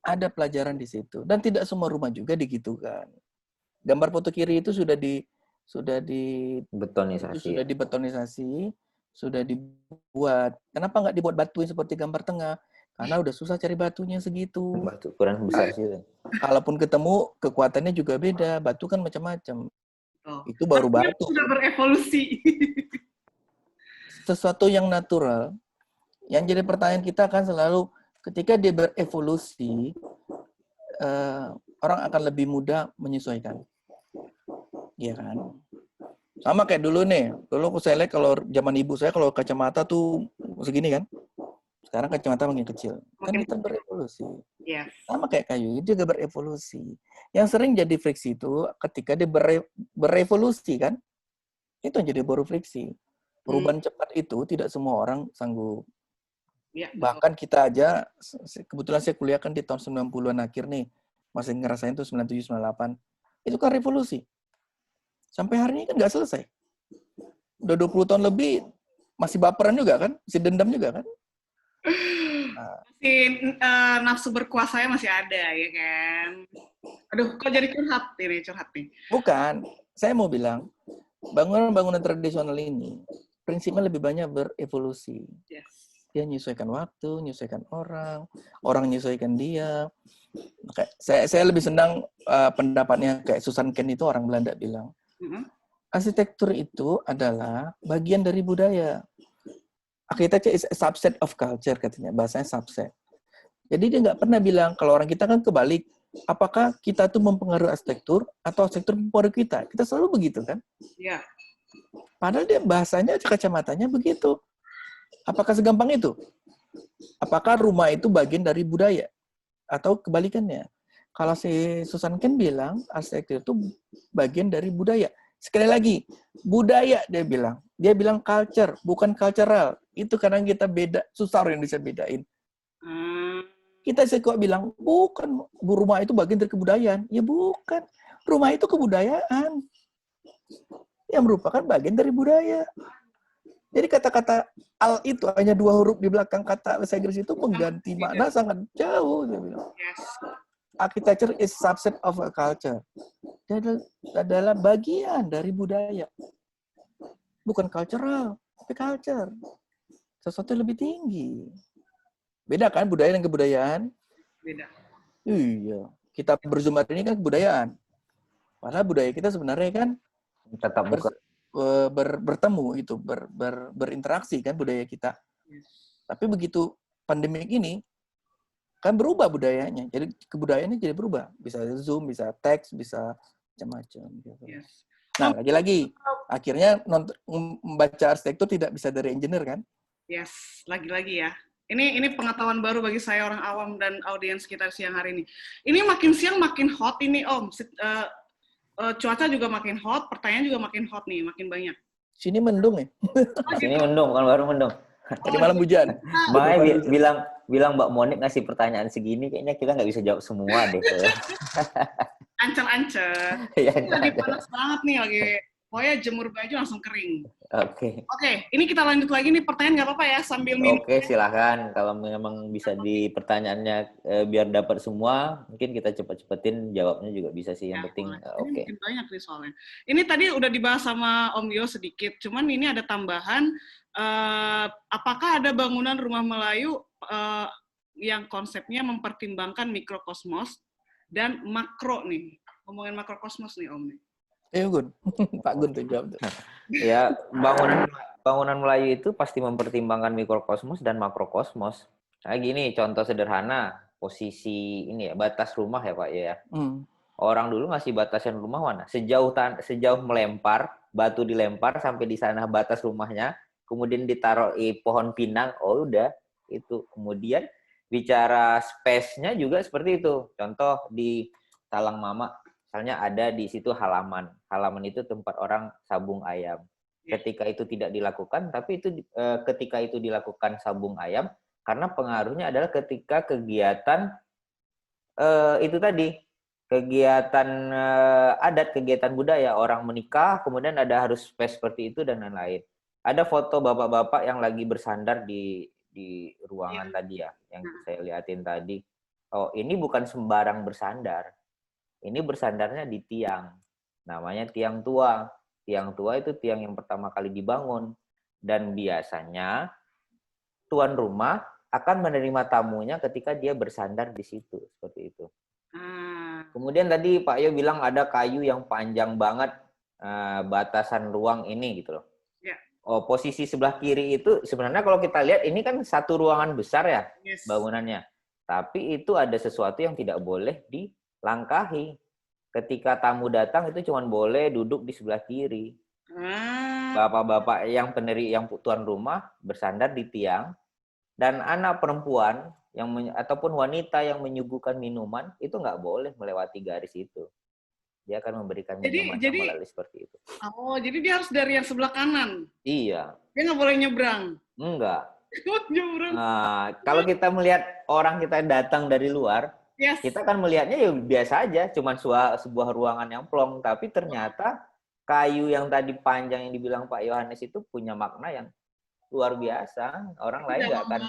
Speaker 3: Ada pelajaran di situ, dan tidak semua rumah juga digitukan. Gambar foto kiri itu sudah dibetonisasi, sudah dibuat. Kenapa nggak dibuat batuin seperti gambar tengah? Karena udah susah cari batunya segitu.
Speaker 2: Batu ukuran besar sih.
Speaker 3: Kalaupun ketemu, kekuatannya juga beda. Batu kan macam-macam.
Speaker 1: Oh.
Speaker 3: Itu baru batu.
Speaker 1: Sudah berevolusi.
Speaker 3: Sesuatu yang natural. Yang jadi pertanyaan kita kan selalu, ketika dia berevolusi, orang akan lebih mudah menyesuaikan. Iya kan? Sama kayak dulu nih. Dulu saya lihat kalau zaman ibu saya, kalau kacamata tuh segini kan. Sekarang kacamata makin kecil. Kan kita berevolusi.
Speaker 1: Yes.
Speaker 3: Sama kayak kayu, dia juga berevolusi. Yang sering jadi friksi itu ketika dia berevolusi kan. Itu yang jadi baru friksi. Perubahan cepat itu tidak semua orang sanggup.
Speaker 1: Ya,
Speaker 3: bahkan kita aja, kebetulan saya kuliah kan di tahun 90-an akhir nih. Masih ngerasain tuh 97, 98. Itu kan revolusi. Sampai hari ini kan nggak selesai. Udah 20 tahun lebih, masih baperan juga kan? Masih dendam juga kan?
Speaker 1: Masih nafsu berkuasanya masih ada, ya kan? Aduh, kok jadi curhat nih?
Speaker 3: Bukan. Saya mau bilang, bangunan-bangunan tradisional ini, prinsipnya lebih banyak berevolusi.
Speaker 1: Yes.
Speaker 3: Dia menyesuaikan waktu, menyesuaikan orang menyesuaikan dia. Saya lebih senang pendapatnya kayak Susan Ken itu, orang Belanda bilang. Arsitektur itu adalah bagian dari budaya. Architecture is a subset of culture, katanya. Bahasanya subset. Jadi dia nggak pernah bilang, kalau orang kita kan kebalik, apakah kita tuh mempengaruhi arsitektur atau arsitektur mempengaruhi kita? Kita selalu begitu kan?
Speaker 1: Iya.
Speaker 3: Padahal dia bahasanya, kacamatanya begitu. Apakah segampang itu? Apakah rumah itu bagian dari budaya? Atau kebalikannya? Kalau si Susan Ken bilang, arsitektur itu bagian dari budaya. Sekali lagi, budaya dia bilang. Dia bilang culture, bukan cultural. Itu karena kita beda, susah orang bisa bedain. Kita kok bilang, bukan, rumah itu bagian dari kebudayaan. Ya bukan, rumah itu kebudayaan. Yang merupakan bagian dari budaya. Jadi kata-kata al itu hanya 2 huruf di belakang kata bahasa Inggris itu mengganti makna sangat jauh. Dia bilang.
Speaker 1: Yes.
Speaker 3: Architecture is subset of a culture. Dia adalah bagian dari budaya. Bukan cultural, tapi culture. Sesuatu yang lebih tinggi. Beda kan budaya dan kebudayaan?
Speaker 1: Beda.
Speaker 3: Iya. Kita berzoom hari ini kan kebudayaan. Padahal budaya kita sebenarnya kan
Speaker 2: Tetap muka.
Speaker 3: bertemu itu, berinteraksi kan budaya kita.
Speaker 1: Yes.
Speaker 3: Tapi begitu pandemik ini kan berubah budayanya. Jadi kebudayaannya jadi berubah. Bisa Zoom, bisa teks, bisa macam-macam. Gitu.
Speaker 1: Yes.
Speaker 3: Nah, lagi-lagi akhirnya membaca arsitektur tidak bisa dari engineer kan?
Speaker 1: Yes, lagi-lagi ya. Ini pengetahuan baru bagi saya orang awam dan audiens kita siang hari ini. Ini makin siang makin hot ini Om. Cuaca juga makin hot, pertanyaan juga makin hot nih, makin banyak.
Speaker 3: Sini mendung ya?
Speaker 2: Sini mendung, kan baru mendung.
Speaker 3: Tadi malam hujan.
Speaker 2: Makanya bilang Mbak Monik ngasih pertanyaan segini, kayaknya kita nggak bisa jawab semua deh.
Speaker 1: Ancer-ancer.
Speaker 2: Ya,
Speaker 1: Lagi panas banget nih, lagi pokoknya jemur baju langsung kering.
Speaker 2: Oke,
Speaker 1: ini kita lanjut lagi nih, pertanyaan nggak apa-apa ya, sambil minum.
Speaker 2: Oke, silahkan. Kalau memang bisa di pertanyaannya biar dapat semua, mungkin kita cepet-cepetin jawabnya juga bisa sih. Yang penting, oke.
Speaker 1: Mungkin banyak nih soalnya. Ini tadi udah dibahas sama Om Yo sedikit, cuman ini ada tambahan, apakah ada bangunan rumah Melayu yang konsepnya mempertimbangkan mikrokosmos dan makro nih? Ngomongin makrokosmos nih Om nih.
Speaker 3: Gun. Pak Gun tuh jawab tuh.
Speaker 2: Ya, bangunan Melayu itu pasti mempertimbangkan mikrokosmos dan makrokosmos. Nah, gini, contoh sederhana, posisi ini ya, batas rumah ya Pak ya. Orang dulu ngasih batasan rumah mana? Sejauh melempar, batu dilempar sampai di sana batas rumahnya, kemudian ditaruh pohon pinang, oh udah, itu. Kemudian bicara space-nya juga seperti itu. Contoh di Talang Mama, misalnya ada di situ halaman. Halaman itu tempat orang sabung ayam. Ketika itu tidak dilakukan, tapi itu ketika itu dilakukan sabung ayam, karena pengaruhnya adalah ketika kegiatan itu tadi, kegiatan adat, kegiatan budaya, orang menikah, kemudian ada harus space seperti itu dan lain-lain. Ada foto bapak-bapak yang lagi bersandar di ruangan tadi ya, yang saya liatin tadi. Oh, ini bukan sembarang bersandar. Ini bersandarnya di tiang. Namanya tiang tua. Tiang tua itu tiang yang pertama kali dibangun. Dan biasanya tuan rumah akan menerima tamunya ketika dia bersandar di situ. Seperti itu. Kemudian tadi Pak Yo bilang ada kayu yang panjang banget batasan ruang ini gitu loh. Oh, posisi sebelah kiri itu sebenarnya kalau kita lihat ini kan satu ruangan besar ya bangunannya. Tapi itu ada sesuatu yang tidak boleh dilangkahi. Ketika tamu datang itu cuma boleh duduk di sebelah kiri. Bapak-bapak yang tuan rumah bersandar di tiang, dan anak perempuan ataupun wanita yang menyuguhkan minuman itu nggak boleh melewati garis itu. Dia akan memberikan minuman melalui seperti itu.
Speaker 1: Oh, jadi dia harus dari yang sebelah kanan?
Speaker 2: Iya.
Speaker 1: Dia nggak boleh nyebrang?
Speaker 2: Enggak. Nah, kalau kita melihat orang kita datang dari luar, kita kan melihatnya ya biasa aja, cuma sebuah ruangan yang plong. Tapi ternyata kayu yang tadi panjang yang dibilang Pak Yohanes itu punya makna yang luar biasa. Orang lain nggak akan.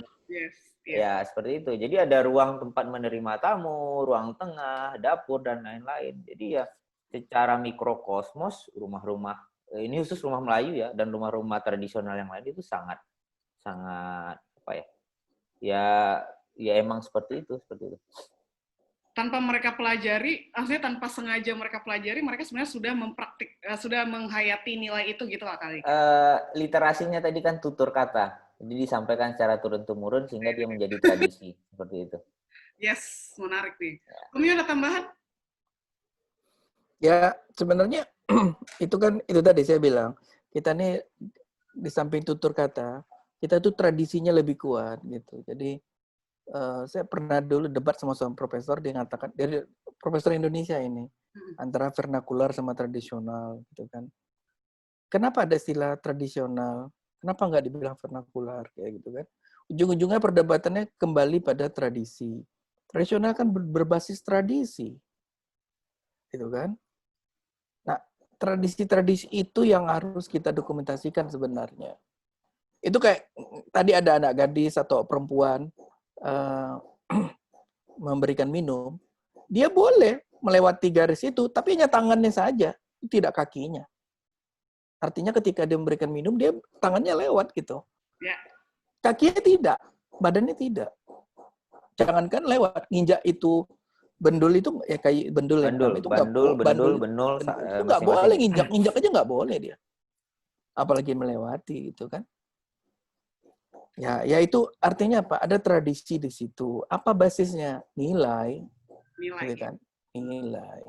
Speaker 2: Ya, seperti itu. Jadi ada ruang tempat menerima tamu, ruang tengah, dapur, dan lain-lain. Jadi ya secara mikrokosmos, rumah-rumah, ini khusus rumah Melayu ya, dan rumah-rumah tradisional yang lain itu sangat apa ya emang seperti itu.
Speaker 1: Tanpa mereka pelajari, artinya tanpa sengaja mereka pelajari, mereka sebenarnya sudah menghayati nilai itu gitu lah kali.
Speaker 2: Literasinya tadi kan tutur kata, jadi disampaikan secara turun-temurun sehingga dia menjadi tradisi seperti itu.
Speaker 1: Yes, menarik nih. Kamu ada tambahan?
Speaker 3: Ya, sebenarnya itu kan itu tadi saya bilang, kita nih di samping tutur kata, kita tuh tradisinya lebih kuat gitu. Jadi saya pernah dulu debat sama seorang profesor, dia mengatakan, dari profesor Indonesia ini, antara vernakular sama tradisional gitu kan. Kenapa ada istilah tradisional? Kenapa nggak dibilang vernakular kayak gitu kan? Ujung-ujungnya perdebatannya kembali pada tradisi. Tradisional kan berbasis tradisi, gitu kan? Nah, tradisi-tradisi itu yang harus kita dokumentasikan sebenarnya. Itu kayak tadi ada anak gadis atau perempuan memberikan minum, dia boleh melewati garis itu, tapi hanya tangannya saja, tidak kakinya. Artinya ketika dia memberikan minum, dia tangannya lewat gitu. Kakinya tidak, badannya tidak. Jangankan lewat, nginjak itu bendul itu ya kayak bendul yang
Speaker 2: Bandul,
Speaker 3: pertama itu nggak
Speaker 2: bandul, bendul, benul,
Speaker 3: itu nggak
Speaker 2: masing-masing.
Speaker 3: boleh nginjak aja nggak boleh dia, apalagi melewati gitu kan. Ya itu artinya apa? Ada tradisi di situ. Apa basisnya? Nilai, gitu kan? Nilai.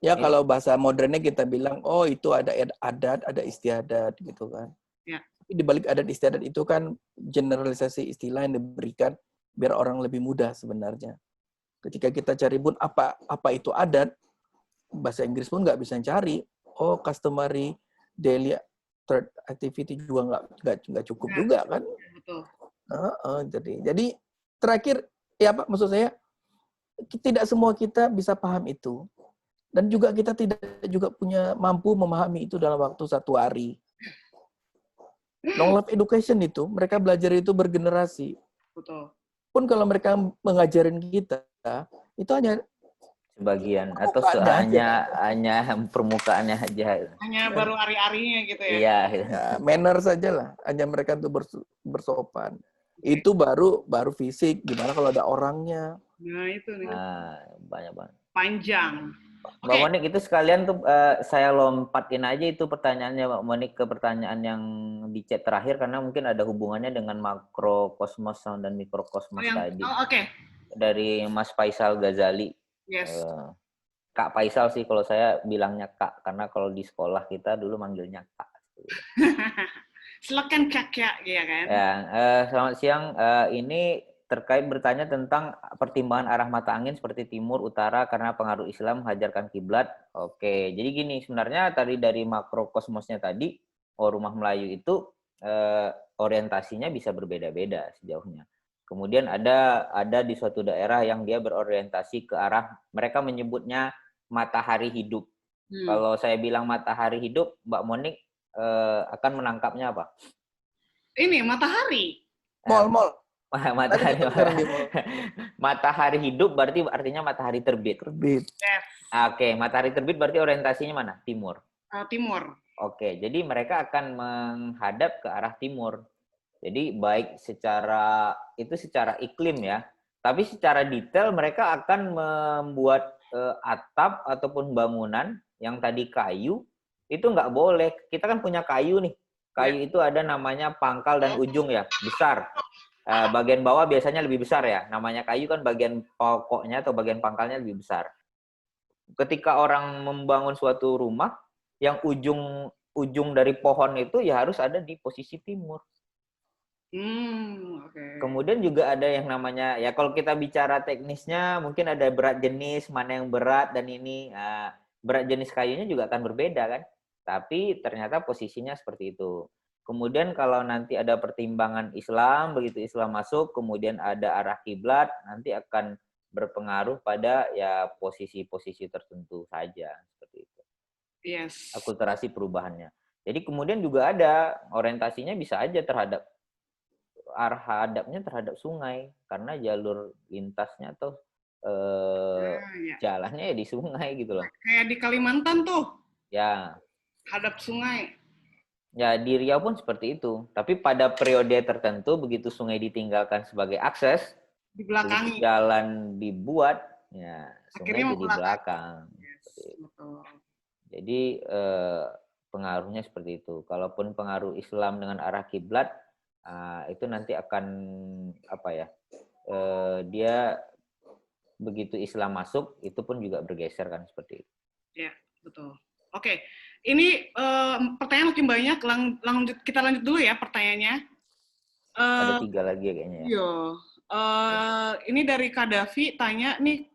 Speaker 3: Ya kalau bahasa modernnya kita bilang, oh itu ada adat, ada istiadat, gitu kan.
Speaker 1: Ya.
Speaker 3: Tapi di balik adat istiadat itu kan generalisasi istilah yang diberikan biar orang lebih mudah sebenarnya. Ketika kita cari pun apa itu adat, bahasa Inggris pun nggak bisa cari. Oh, customary daily third activity juga nggak cukup juga kan?
Speaker 1: Betul.
Speaker 3: Jadi terakhir ya Pak, maksud saya tidak semua kita bisa paham itu, dan juga kita tidak juga punya mampu memahami itu dalam waktu 1 hari. Long life education itu mereka belajar itu bergenerasi.
Speaker 1: Betul.
Speaker 3: Pun kalau mereka mengajarin kita itu hanya
Speaker 2: sebagian atau hanya permukaannya aja.
Speaker 1: Hanya baru ari-arinya gitu ya.
Speaker 2: Iya.
Speaker 3: Ya, manner saja lah. Hanya mereka tuh bersopan. Itu baru fisik. Gimana kalau ada orangnya?
Speaker 1: Nah itu nih.
Speaker 2: Banyak banget.
Speaker 1: Panjang.
Speaker 2: Mbak Monik itu sekalian tuh saya lompatin aja itu pertanyaannya Mbak Monik ke pertanyaan yang di chat terakhir karena mungkin ada hubungannya dengan makrokosmos dan mikrokosmos tadi.
Speaker 1: Oke.
Speaker 2: Dari Mas Faisal Ghazali.
Speaker 1: Yes.
Speaker 2: Kak Faisal sih kalau saya bilangnya Kak karena kalau di sekolah kita dulu manggilnya Kak.
Speaker 1: Silakan kakak ya kan.
Speaker 2: Ya, selamat siang. Ini terkait bertanya tentang pertimbangan arah mata angin seperti timur, utara karena pengaruh Islam mengajarkan kiblat. Oke, jadi gini sebenarnya tadi dari makrokosmosnya tadi, Rumah Melayu itu orientasinya bisa berbeda-beda sejauhnya. Kemudian ada di suatu daerah yang dia berorientasi ke arah mereka menyebutnya matahari hidup. Kalau saya bilang matahari hidup, Mbak Monik akan menangkapnya apa? Ini
Speaker 1: matahari.
Speaker 3: Mall.
Speaker 2: Matahari hidup berarti artinya matahari terbit.
Speaker 1: Yes.
Speaker 2: Oke, matahari terbit berarti orientasinya mana? Timur.
Speaker 1: Timur.
Speaker 2: Oke, jadi mereka akan menghadap ke arah timur. Jadi baik secara iklim ya, tapi secara detail mereka akan membuat atap ataupun bangunan yang tadi kayu itu nggak boleh. Kita kan punya kayu nih. Kayu itu ada namanya pangkal dan ujung ya, besar. Bagian bawah biasanya lebih besar ya. Namanya kayu kan bagian pokoknya atau bagian pangkalnya lebih besar. Ketika orang membangun suatu rumah, yang ujung dari pohon itu ya harus ada di posisi timur.
Speaker 1: Okay.
Speaker 2: Kemudian juga ada yang namanya, ya kalau kita bicara teknisnya, mungkin ada berat jenis, mana yang berat, dan ini berat jenis kayunya juga akan berbeda kan. Tapi ternyata posisinya seperti itu. Kemudian kalau nanti ada pertimbangan Islam, begitu Islam masuk, kemudian ada arah kiblat, nanti akan berpengaruh pada ya posisi-posisi tertentu saja seperti itu.
Speaker 1: Yes.
Speaker 2: Akulturasi perubahannya. Jadi kemudian juga ada orientasinya bisa aja terhadap arah hadapnya terhadap sungai karena jalur lintasnya atau jalannya ya di sungai gitu loh.
Speaker 1: Kayak di Kalimantan tuh.
Speaker 2: Ya.
Speaker 1: Hadap sungai.
Speaker 2: Ya di Riau pun seperti itu. Tapi pada periode tertentu begitu sungai ditinggalkan sebagai akses,
Speaker 1: di belakang
Speaker 2: jalan dibuat, ya sungai
Speaker 1: akhirnya
Speaker 2: jadi belakang.
Speaker 1: Yes, betul.
Speaker 2: Jadi pengaruhnya seperti itu. Kalaupun pengaruh Islam dengan arah kiblat itu nanti akan dia begitu Islam masuk itu pun juga bergeser kan seperti itu.
Speaker 1: Ya betul. Oke, ini pertanyaan makin banyak. Kita lanjut dulu ya pertanyaannya.
Speaker 2: Ada 3 lagi ya kayaknya.
Speaker 1: Iya. Ini dari Kadafi tanya nih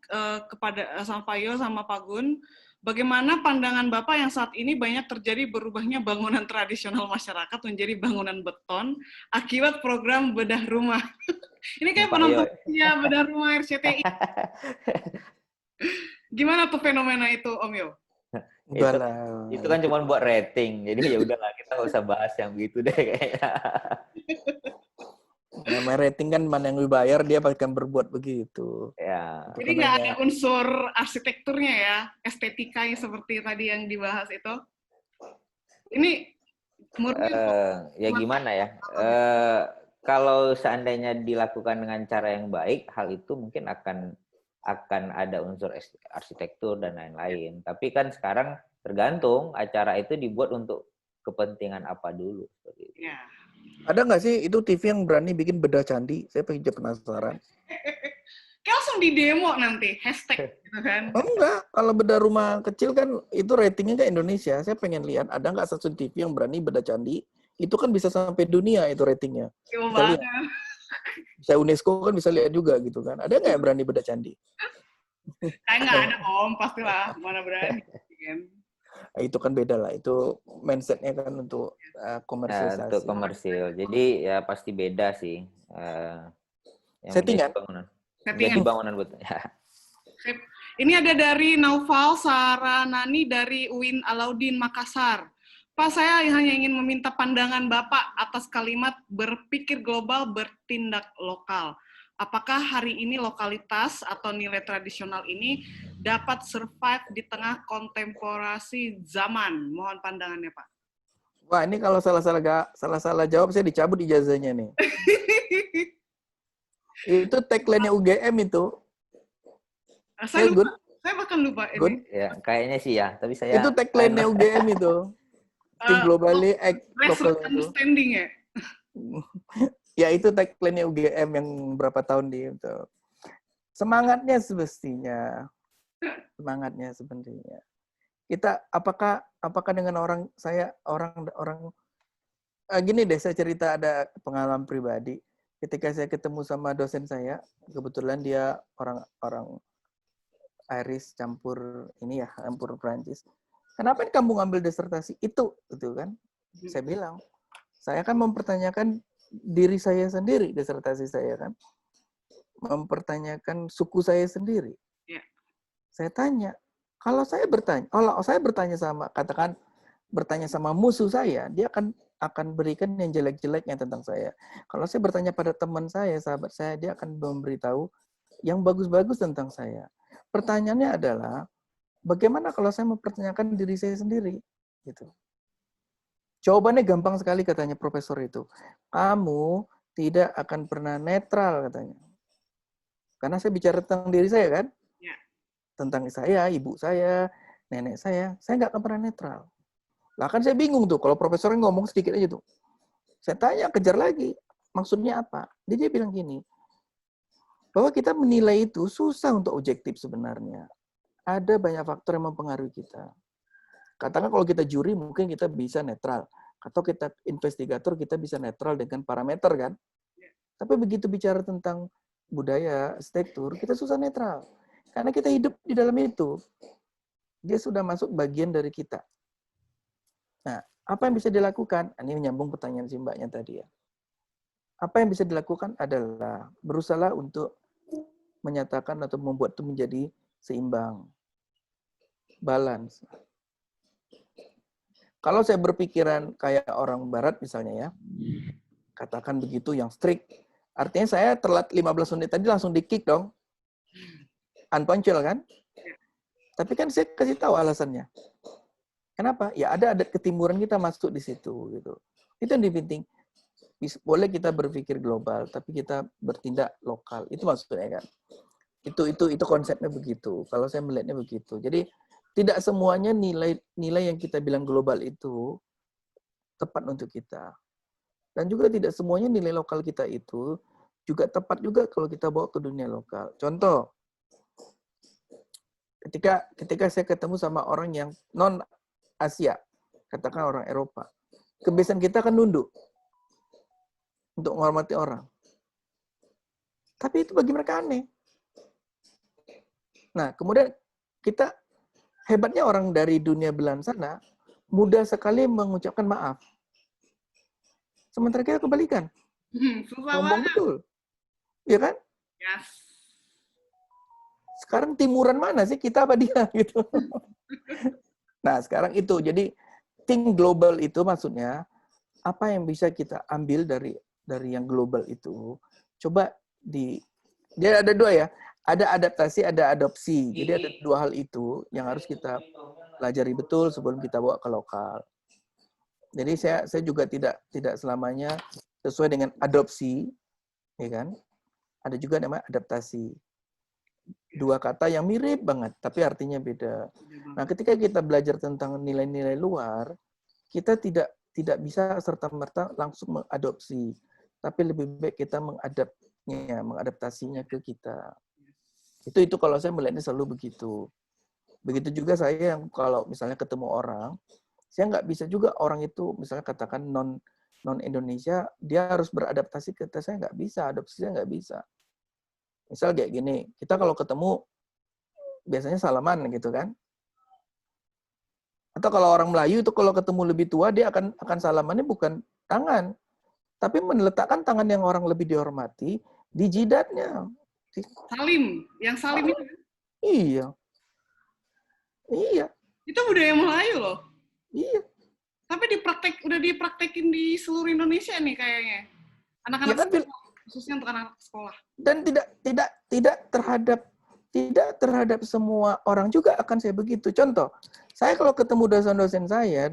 Speaker 1: kepada sama Pak Yo sama Pak Gun. Bagaimana pandangan Bapak yang saat ini banyak terjadi berubahnya bangunan tradisional masyarakat menjadi bangunan beton akibat program bedah rumah? Ini kayak penonton ya bedah rumah RCTI. Gimana tuh fenomena itu, Om Yo?
Speaker 2: Itu kan cuma buat rating, jadi ya udahlah kita nggak usah bahas yang begitu deh kayaknya.
Speaker 3: Namanya rating kan mana yang dibayar dia akan berbuat begitu.
Speaker 2: Ya.
Speaker 1: Jadi nggak ada unsur arsitekturnya ya, estetikanya seperti tadi yang dibahas itu. Ini
Speaker 2: ya gimana ya? kalau seandainya dilakukan dengan cara yang baik, hal itu mungkin akan ada unsur arsitektur dan lain-lain. Tapi kan sekarang tergantung acara itu dibuat untuk kepentingan apa dulu. Seperti itu.
Speaker 1: Ya.
Speaker 3: Ada nggak sih itu TV yang berani bikin bedah candi? Saya pengen penasaran.
Speaker 1: Kayak langsung di demo nanti, hashtag gitu kan.
Speaker 3: Oh enggak, kalau bedah rumah kecil kan itu ratingnya kayak Indonesia. Saya pengen lihat ada nggak stasiun TV yang berani bedah candi? Itu kan bisa sampai dunia itu ratingnya.
Speaker 1: Coba
Speaker 3: Kita lihat.
Speaker 1: banget.
Speaker 3: Saya UNESCO kan bisa lihat juga gitu kan. Ada nggak yang berani bedah candi?
Speaker 1: Kayak nggak ada Om, pastilah. Mana berani. Kan?
Speaker 3: Itu kan beda lah. Itu mindsetnya kan untuk komersialisasi.
Speaker 2: Untuk komersil. Jadi ya pasti beda sih. Yang
Speaker 3: Settingan.
Speaker 2: Jadi bangunan betul.
Speaker 1: Ini ada dari Naufal Saranani dari UIN Alauddin Makassar. Pak, saya hanya ingin meminta pandangan Bapak atas kalimat berpikir global, bertindak lokal. Apakah hari ini lokalitas atau nilai tradisional ini dapat survive di tengah kontemporasi zaman? Mohon pandangannya, Pak.
Speaker 3: Wah, ini kalau salah jawab saya dicabut ijazahnya nih. Itu tagline-nya UGM itu.
Speaker 1: Saya bahkan lupa ini.
Speaker 2: Ya, kayaknya sih ya, tapi saya
Speaker 3: itu tagline-nya UGM itu. Think globally, act locally itu.
Speaker 1: Understanding ya?
Speaker 3: Ya itu tagline-nya UGM yang berapa tahun di itu. Semangatnya sebenarnya. Kita apakah dengan gini deh, saya cerita ada pengalaman pribadi. Ketika saya ketemu sama dosen saya, kebetulan dia orang Irish campur Prancis. Kenapa kamu ngambil disertasi itu kan? Saya bilang, saya kan mempertanyakan diri saya sendiri, disertasi saya kan. Mempertanyakan suku saya sendiri.
Speaker 1: Yeah.
Speaker 3: Saya tanya, kalau saya bertanya sama musuh saya, dia akan berikan yang jelek-jeleknya tentang saya. Kalau saya bertanya pada teman saya, sahabat saya, dia akan memberitahu yang bagus-bagus tentang saya. Pertanyaannya adalah, bagaimana kalau saya mempertanyakan diri saya sendiri? Gitu. Jawabannya gampang sekali katanya profesor itu. Kamu tidak akan pernah netral katanya. Karena saya bicara tentang diri saya kan?
Speaker 1: Ya.
Speaker 3: Tentang saya, ibu saya, nenek saya nggak akan pernah netral. Lah kan saya bingung tuh kalau profesornya ngomong sedikit aja tuh. Saya tanya, kejar lagi. Maksudnya apa? Dia bilang gini, bahwa kita menilai itu susah untuk objektif sebenarnya. Ada banyak faktor yang mempengaruhi kita. Katakan kalau kita juri mungkin kita bisa netral. Atau kita investigator kita bisa netral dengan parameter kan. Tapi begitu bicara tentang budaya, arsitektur, kita susah netral. Karena kita hidup di dalam itu. Dia sudah masuk bagian dari kita. Nah, apa yang bisa dilakukan? Ini menyambung pertanyaan si mbaknya tadi ya. Apa yang bisa dilakukan adalah berusaha untuk menyatakan atau membuat itu menjadi seimbang. Balance. Kalau saya berpikiran kayak orang barat misalnya ya, katakan begitu yang strict, artinya saya telat 15 menit tadi langsung di-kick dong. Unpunctual kan? Tapi kan saya kasih tahu alasannya. Kenapa? Ya ada adat ketimuran kita masuk di situ gitu. Itu yang penting. Boleh kita berpikir global, tapi kita bertindak lokal. Itu maksudnya kan. Itu konsepnya begitu. Kalau saya melihatnya begitu. Jadi tidak semuanya nilai yang kita bilang global itu tepat untuk kita. Dan juga tidak semuanya nilai lokal kita itu juga tepat juga kalau kita bawa ke dunia lokal. Contoh, ketika saya ketemu sama orang yang non Asia, katakan orang Eropa, kebiasaan kita kan nunduk untuk menghormati orang. Tapi itu bagi mereka aneh. Nah, kemudian hebatnya orang dari dunia belahan sana, mudah sekali mengucapkan maaf. Sementara kita kebalikan. Ngomong betul. Iya kan?
Speaker 1: Yes.
Speaker 3: Sekarang timuran mana sih? Kita apa dia? Gitu. Nah, sekarang itu. Jadi, think global itu maksudnya, apa yang bisa kita ambil dari yang global itu, coba dia ada dua ya. Ada adaptasi, ada adopsi. Jadi ada dua hal itu yang harus kita pelajari betul sebelum kita bawa ke lokal. Jadi saya juga tidak selamanya sesuai dengan adopsi, ya kan? Ada juga namanya adaptasi. Dua kata yang mirip banget, tapi artinya beda. Nah, ketika kita belajar tentang nilai-nilai luar, kita tidak bisa serta-merta langsung mengadopsi, tapi lebih baik kita mengadaptasinya ke kita. Itu kalau saya melihatnya selalu begitu. Begitu juga saya yang kalau misalnya ketemu orang, saya nggak bisa juga orang itu misalnya katakan non Indonesia, dia harus beradaptasi ke kita, saya nggak bisa, adopsi saya nggak bisa. Misal kayak gini, kita kalau ketemu biasanya salaman gitu kan. Atau kalau orang Melayu itu kalau ketemu lebih tua dia akan salamannya bukan tangan, tapi meletakkan tangan yang orang lebih dihormati di jidatnya.
Speaker 1: Salim, yang salim itu.
Speaker 3: Iya. Iya.
Speaker 1: Itu budaya Melayu loh.
Speaker 3: Iya.
Speaker 1: Tapi udah dipraktekin di seluruh Indonesia nih kayaknya. Anak-anak
Speaker 3: Ya kan,
Speaker 1: sekolah, khususnya untuk anak sekolah.
Speaker 3: Dan tidak terhadap semua orang juga akan saya begitu. Contoh, saya kalau ketemu dosen-dosen saya,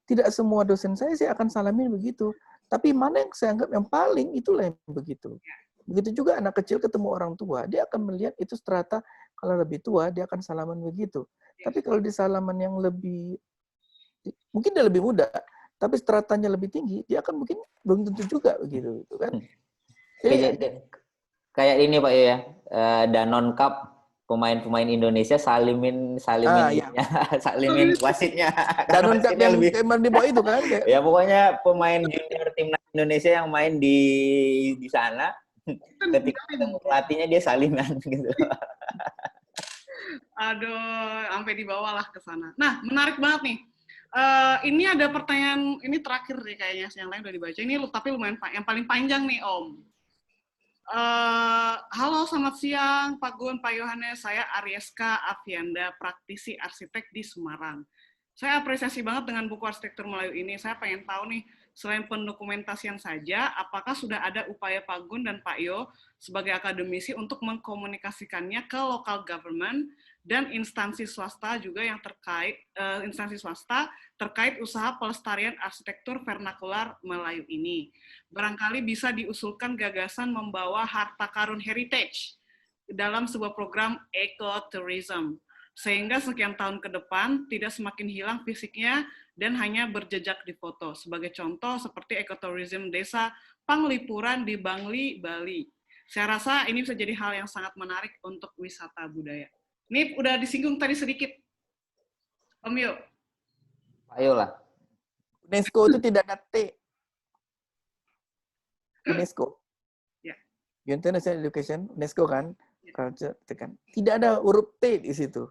Speaker 3: tidak semua dosen saya akan salamin begitu. Tapi mana yang saya anggap yang paling, itulah yang begitu. Begitu juga anak kecil ketemu orang tua, dia akan melihat itu strata, kalau lebih tua, dia akan salaman begitu. Tapi kalau di salaman yang lebih, mungkin dia lebih muda, tapi stratanya lebih tinggi, dia akan mungkin belum tentu juga begitu, kan?
Speaker 2: Kayak ini Pak ya, Danone Cup, pemain-pemain Indonesia salimin
Speaker 3: iya.
Speaker 2: salimin wasitnya.
Speaker 3: Danone Cup yang kayak di bawah itu kan?
Speaker 2: Ya pokoknya pemain junior timnas Indonesia yang main di sana, ketika ketemu pelatihnya dia salinan gitu.
Speaker 1: Aduh, sampai dibawa lah ke sana. Nah, menarik banget nih. Ini ada pertanyaan, ini terakhir nih kayaknya, yang lain udah dibaca. Ini tapi lumayan yang paling panjang nih, Om. Halo, selamat siang, Pak Gun, Pak Yohanes. Saya Arieska Avianda, praktisi arsitek di Semarang. Saya apresiasi banget dengan buku Arsitektur Melayu ini. Saya pengen tahu nih, selain pendokumentasian saja, apakah sudah ada upaya Pak Gun dan Pak Yo sebagai akademisi untuk mengkomunikasikannya ke local government dan instansi swasta juga yang terkait usaha pelestarian arsitektur vernakular Melayu ini. Barangkali bisa diusulkan gagasan membawa harta karun heritage dalam sebuah program ecotourism, sehingga sekian tahun ke depan tidak semakin hilang fisiknya dan hanya berjejak di foto. Sebagai contoh seperti ecotourism desa Panglipuran di Bangli, Bali. Saya rasa ini bisa jadi hal yang sangat menarik untuk wisata budaya. Ini udah disinggung tadi sedikit, Om Yo.
Speaker 2: Ayo lah.
Speaker 3: UNESCO itu tidak ada T. UNESCO.
Speaker 1: Ya.
Speaker 3: International Education, UNESCO kan, culture, kan. Tidak ada huruf T di situ.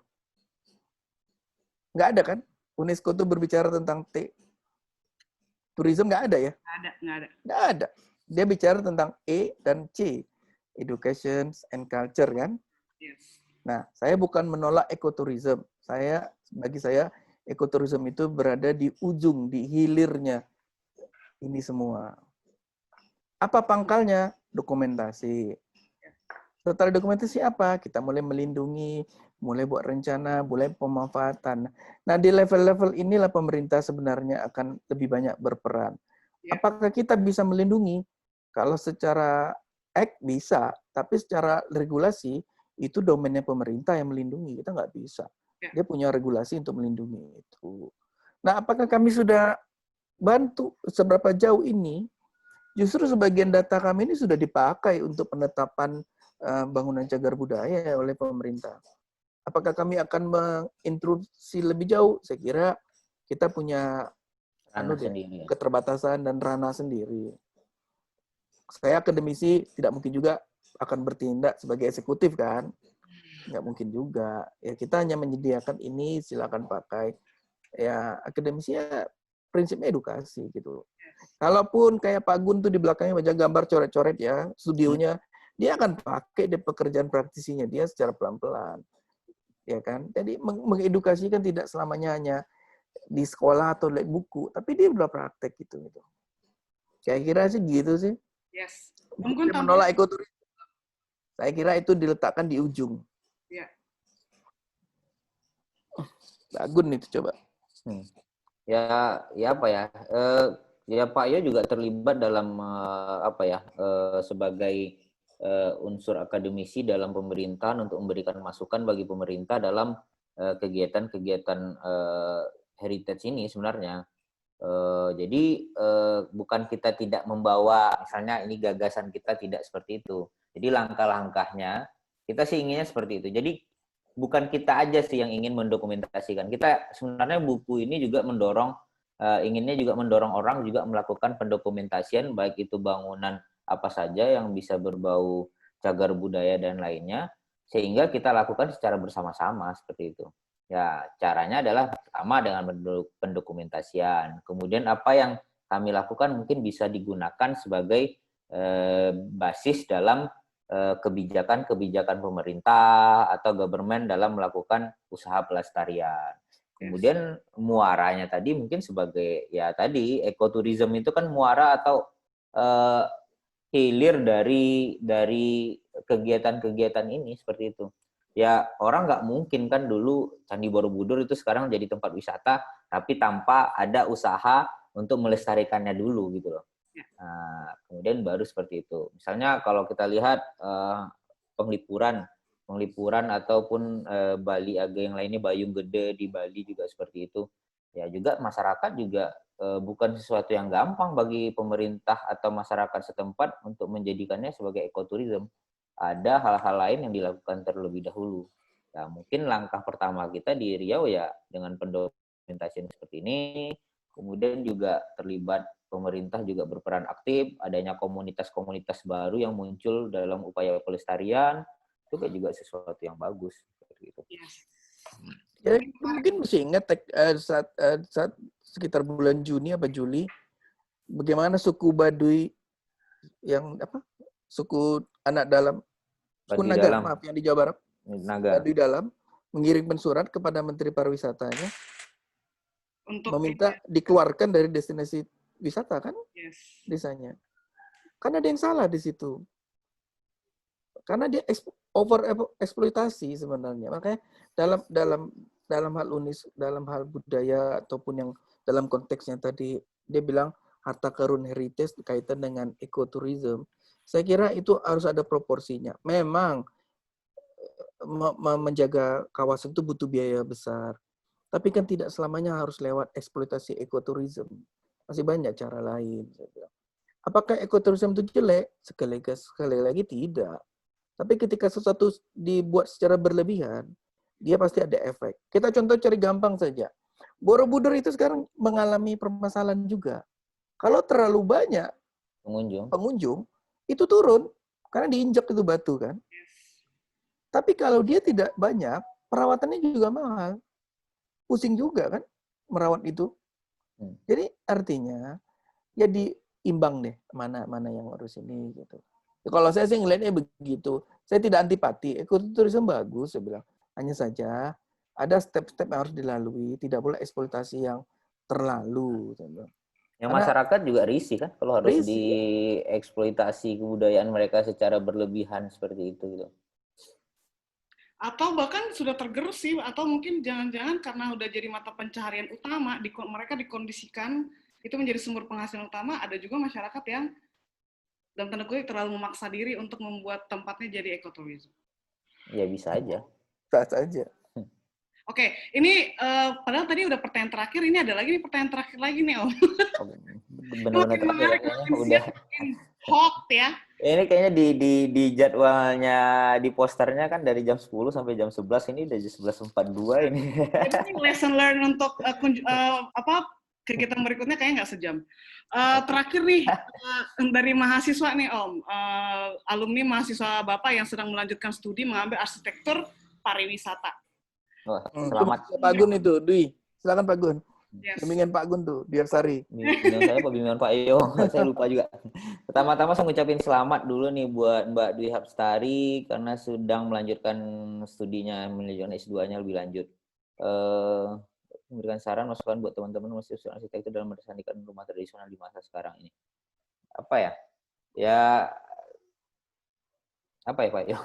Speaker 3: Nggak ada kan? UNESCO itu berbicara tentang T. Tourism nggak ada ya? Nggak ada. Dia bicara tentang E dan C. Education and culture kan?
Speaker 1: Yes.
Speaker 3: Nah, saya bukan menolak ekotourism. Bagi saya, ekotourism itu berada di ujung, di hilirnya ini semua. Apa pangkalnya? Dokumentasi. Setelah dokumentasi apa? Kita mulai melindungi, mulai buat rencana, mulai pemanfaatan. Nah, di level-level inilah pemerintah sebenarnya akan lebih banyak berperan. Apakah kita bisa melindungi? Kalau secara act bisa, tapi secara regulasi, itu domainnya pemerintah yang melindungi, kita nggak bisa. Dia punya regulasi untuk melindungi itu. Nah, apakah kami sudah bantu seberapa jauh ini? Justru sebagian data kami ini sudah dipakai untuk penetapan bangunan cagar budaya oleh pemerintah. Apakah kami akan menginstruksi lebih jauh? Saya kira kita punya keterbatasan dan ranah sendiri. Saya akademisi tidak mungkin juga akan bertindak sebagai eksekutif kan, nggak mungkin juga. Ya kita hanya menyediakan ini, silakan pakai. Ya akademisi ya prinsipnya edukasi gitu. Kalaupun kayak Pak Gun tuh di belakangnya banyak gambar coret-coret ya, studionya, dia akan pakai di pekerjaan praktisinya dia secara pelan-pelan, ya kan. Jadi mengedukasi kan tidak selamanya hanya di sekolah atau lihat buku, tapi dia udah praktek gitu. Saya kira sih gitu sih.
Speaker 1: Yes.
Speaker 3: Menolak ekoturisme. Saya kira itu diletakkan di ujung.
Speaker 1: Ya.
Speaker 3: Bagun itu coba.
Speaker 2: Ya apa ya? ya Pak Yo juga terlibat dalam sebagai unsur akademisi dalam pemerintahan untuk memberikan masukan bagi pemerintah dalam kegiatan-kegiatan heritage ini sebenarnya. Jadi bukan kita tidak membawa, misalnya ini gagasan kita tidak seperti itu. Jadi langkah-langkahnya kita sih inginnya seperti itu. Jadi bukan kita aja sih yang ingin mendokumentasikan. Kita sebenarnya buku ini juga inginnya juga mendorong orang juga melakukan pendokumentasian, baik itu bangunan apa saja yang bisa berbau cagar budaya dan lainnya, sehingga kita lakukan secara bersama-sama seperti itu. Ya, caranya adalah pertama dengan pendokumentasian. Kemudian apa yang kami lakukan mungkin bisa digunakan sebagai basis dalam kebijakan-kebijakan pemerintah atau government dalam melakukan usaha pelestarian. Kemudian muaranya tadi mungkin sebagai ya tadi ekoturism itu kan muara atau hilir dari kegiatan-kegiatan ini seperti itu. Ya orang nggak mungkin kan dulu Candi Borobudur itu sekarang jadi tempat wisata tapi tanpa ada usaha untuk melestarikannya dulu gitu loh. Nah, kemudian baru seperti itu. Misalnya kalau kita lihat penglipuran ataupun Bali Age yang lainnya, Bayung Gede di Bali juga seperti itu. Ya juga masyarakat juga bukan sesuatu yang gampang bagi pemerintah atau masyarakat setempat untuk menjadikannya sebagai ekoturism. Ada hal-hal lain yang dilakukan terlebih dahulu. Ya mungkin langkah pertama kita di Riau ya dengan pendokumentasian seperti ini, kemudian juga terlibat pemerintah juga berperan aktif, adanya komunitas-komunitas baru yang muncul dalam upaya pelestarian, itu juga sesuatu yang bagus. Gitu.
Speaker 3: Ya, mungkin masih ingat saat sekitar bulan Juni apa Juli, bagaimana suku Baduy yang suku anak dalam, suku Naga, maaf, yang di Jawa Barat, Baduy dalam, mengirimkan surat kepada Menteri Pariwisatanya untuk meminta dikeluarkan dari destinasi wisata kan, desanya. Karena ada yang salah di situ. Karena dia over eksploitasi sebenarnya. Makanya dalam hal budaya ataupun yang dalam konteksnya tadi dia bilang harta karun heritage kaitan dengan ekoturism. Saya kira itu harus ada proporsinya. Memang menjaga kawasan itu butuh biaya besar. Tapi kan tidak selamanya harus lewat eksploitasi ekoturism. Masih banyak cara lain. Saya bilang. Apakah ekoturism itu jelek? Sekali lagi tidak. Tapi ketika sesuatu dibuat secara berlebihan, dia pasti ada efek. Kita contoh cari gampang saja. Borobudur itu sekarang mengalami permasalahan juga. Kalau terlalu banyak pengunjung itu turun karena diinjak itu batu kan. Tapi kalau dia tidak banyak, perawatannya juga mahal. Pusing juga kan merawat itu. Jadi artinya ya diimbang deh mana yang harus ini gitu. Ya, kalau saya sih ngelihatnya begitu. Saya tidak antipati. Ekoturisme bagus, saya bilang. Hanya saja ada step-step yang harus dilalui. Tidak boleh eksploitasi yang terlalu. Saya bilang.
Speaker 2: Yang masyarakat juga risih kan kalau harus dieksploitasi kebudayaan mereka secara berlebihan seperti itu gitu.
Speaker 1: Atau bahkan sudah tergerus sih, atau mungkin jangan-jangan karena udah jadi mata pencaharian utama, mereka dikondisikan itu menjadi sumber penghasilan utama. Ada juga masyarakat yang dalam tanda kutip terlalu memaksa diri untuk membuat tempatnya jadi ekoturism.
Speaker 2: Ya bisa aja.
Speaker 3: Bisa aja.
Speaker 1: Oke, ini padahal tadi udah pertanyaan terakhir, ini ada lagi nih pertanyaan terakhir lagi nih Om.
Speaker 2: Benar-benar terakhir kayaknya udah
Speaker 1: hot ya.
Speaker 2: Ini kayaknya di jadwalnya di posternya kan dari jam 10 sampai jam 11, ini udah jam 11.42 ini.
Speaker 1: Jadi lesson learn untuk kegiatan berikutnya kayaknya nggak sejam. Terakhir nih dari mahasiswa nih Om, alumni mahasiswa Bapak yang sedang melanjutkan studi mengambil arsitektur pariwisata.
Speaker 2: Wah, selamat.
Speaker 3: Pak Gun itu, Dwi. Silakan Pak Gun. Bimbingan Pak Gun tuh, Diarsari.
Speaker 2: Bimbingan saya apa bimbingan Pak Yo? Saya lupa juga. Pertama-tama saya ngucapin selamat dulu nih buat Mbak Dwi Hapsari karena sedang melanjutkan studinya, melanjutkan S2-nya lebih lanjut. Memberikan saran masukan buat teman-teman mahasiswa arsitektur dalam mendesainkan rumah tradisional di masa sekarang ini. Apa ya? Ya apa ya Pak Yo?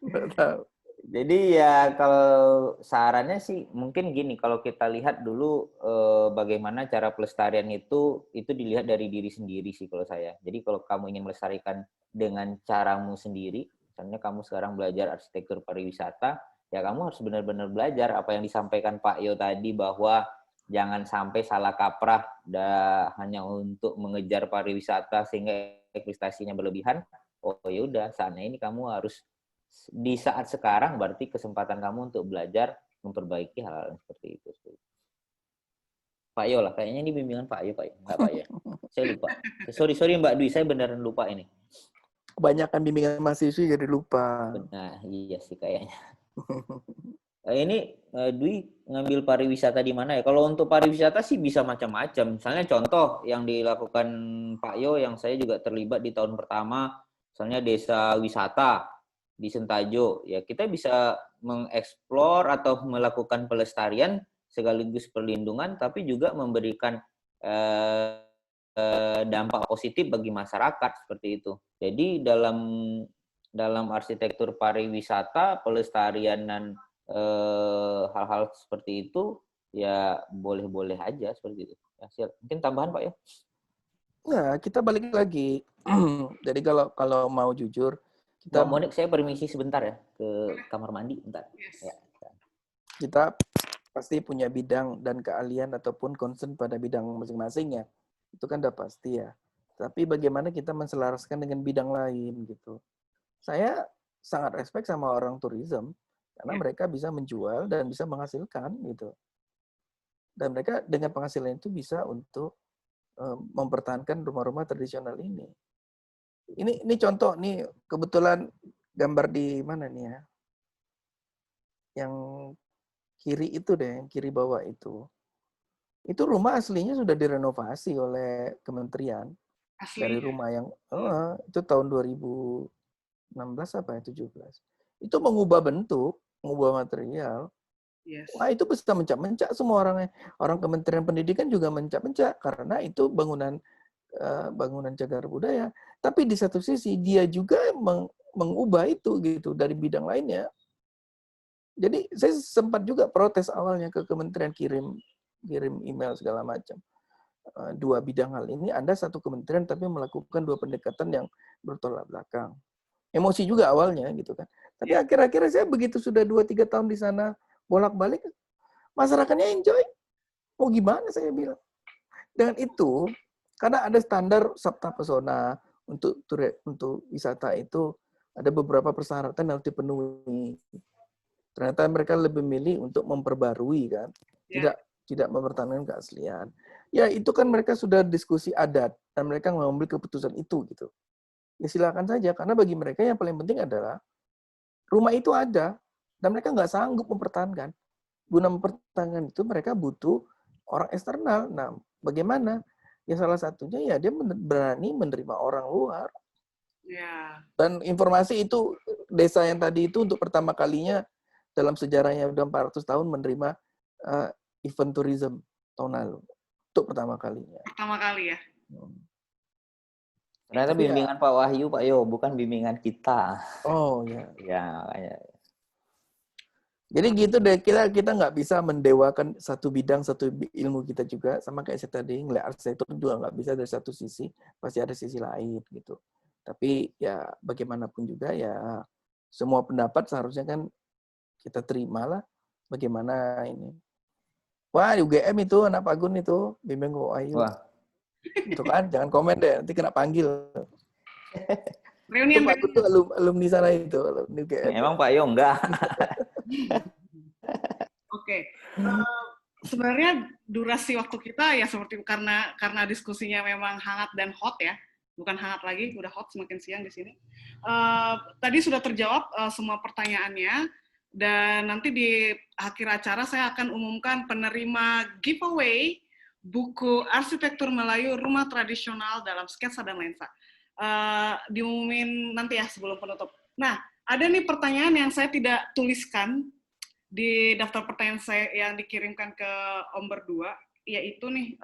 Speaker 3: Nggak tahu.
Speaker 2: Jadi ya kalau sarannya sih mungkin gini, kalau kita lihat dulu bagaimana cara pelestarian itu dilihat dari diri sendiri sih kalau saya. Jadi kalau kamu ingin melestarikan dengan caramu sendiri, misalnya kamu sekarang belajar arsitektur pariwisata, ya kamu harus benar-benar belajar apa yang disampaikan Pak Yo tadi, bahwa jangan sampai salah kaprah hanya untuk mengejar pariwisata sehingga prestasinya berlebihan. Oh ya udah, saatnya ini kamu harus di saat sekarang berarti kesempatan kamu untuk belajar memperbaiki hal-hal seperti itu. Pak Yo lah, kayaknya ini bimbingan Pak Yo, enggak Pak Yo. Saya lupa. Sorry Mbak Dwi, saya beneran lupa ini.
Speaker 3: Kebanyakan bimbingan mahasiswa jadi lupa.
Speaker 2: Nah, iya sih kayaknya. Ini Dwi ngambil pariwisata di mana ya? Kalau untuk pariwisata sih bisa macam-macam. Misalnya contoh yang dilakukan Pak Yo, yang saya juga terlibat di tahun pertama, misalnya desa wisata di Sentajo. Ya kita bisa mengeksplor atau melakukan pelestarian sekaligus perlindungan, tapi juga memberikan dampak positif bagi masyarakat seperti itu. Jadi dalam arsitektur pariwisata, pelestarian dan hal-hal seperti itu ya boleh-boleh aja seperti itu. Ya, siap. Mungkin tambahan Pak ya?
Speaker 3: Nah, kita balik lagi. Jadi kalau mau jujur, kita
Speaker 2: Mbak Monik, saya permisi sebentar ya ke kamar mandi, bentar. Ya.
Speaker 3: Kita pasti punya bidang dan keahlian ataupun concern pada bidang masing-masing ya. Itu kan udah pasti ya. Tapi bagaimana kita menselaraskan dengan bidang lain gitu. Saya sangat respect sama orang tourism karena mereka bisa menjual dan bisa menghasilkan gitu. Dan mereka dengan penghasilan itu bisa untuk mempertahankan rumah-rumah tradisional ini. Ini contoh nih, kebetulan gambar di mana nih ya? Yang kiri itu deh, yang kiri bawah itu. Itu rumah aslinya sudah direnovasi oleh kementerian. Dari rumah yang itu tahun 2016 apa ya, 17. Itu mengubah bentuk, mengubah material. Wah, itu bisa mencak-mencak semua orangnya. Orang Kementerian Pendidikan juga mencak-mencak karena itu bangunan cagar budaya. Tapi di satu sisi dia juga mengubah itu gitu dari bidang lainnya. Jadi saya sempat juga protes awalnya ke kementerian, kirim email segala macam. Dua bidang hal ini, Anda satu kementerian tapi melakukan dua pendekatan yang bertolak belakang. Emosi juga awalnya gitu kan. Tapi akhir-akhirnya saya begitu sudah 2-3 tahun di sana bolak-balik, masyarakatnya enjoy. Mau gimana saya bilang. Dengan itu, karena ada standar Sabta Pesona untuk wisata itu ada beberapa persyaratan yang harus dipenuhi. Ternyata mereka lebih milih untuk memperbarui kan, tidak mempertahankan keaslian. Ya itu kan mereka sudah diskusi adat dan mereka mengambil keputusan itu gitu. Ya silakan saja karena bagi mereka yang paling penting adalah rumah itu ada dan mereka nggak sanggup mempertahankan. Guna mempertahankan itu mereka butuh orang eksternal. Nah, bagaimana? Ya salah satunya ya dia berani menerima orang luar. Dan informasi itu desa yang tadi itu untuk pertama kalinya dalam sejarahnya udah 400 tahun menerima event tourism tahun lalu. Untuk pertama kalinya.
Speaker 1: Pertama kali ya?
Speaker 2: Ternyata bimbingan Pak Wahyu, Pak Yo, bukan bimbingan kita.
Speaker 3: Oh ya.
Speaker 2: Ya, makanya.
Speaker 3: Jadi gitu deh, kita nggak bisa mendewakan satu bidang, satu ilmu kita juga. Sama kayak saya tadi, ngeliat arsitektur juga nggak bisa dari satu sisi, pasti ada sisi lain gitu. Tapi ya bagaimanapun juga ya semua pendapat seharusnya kan kita terima lah. Bagaimana ini. Wah, UGM itu anak Pak Gun itu, bimbing Pak Wahyu.
Speaker 2: Wah.
Speaker 3: Itu kan, jangan komen deh, nanti kena panggil.
Speaker 1: Reunian
Speaker 3: Pak Gun tuh alumni sana itu, alumni UGM.
Speaker 2: Emang Pak Yo enggak?
Speaker 1: Oke. Sebenarnya durasi waktu kita ya seperti karena diskusinya memang hangat dan hot ya. Bukan hangat lagi, udah hot semakin siang di sini. Tadi sudah terjawab semua pertanyaannya. Dan nanti di akhir acara saya akan umumkan penerima giveaway buku Arsitektur Melayu Rumah Tradisional dalam Sketsa dan Lensa. Diumumin nanti ya sebelum penutup. Nah, ada nih pertanyaan yang saya tidak tuliskan di daftar pertanyaan saya yang dikirimkan ke Om Berdua, yaitu nih,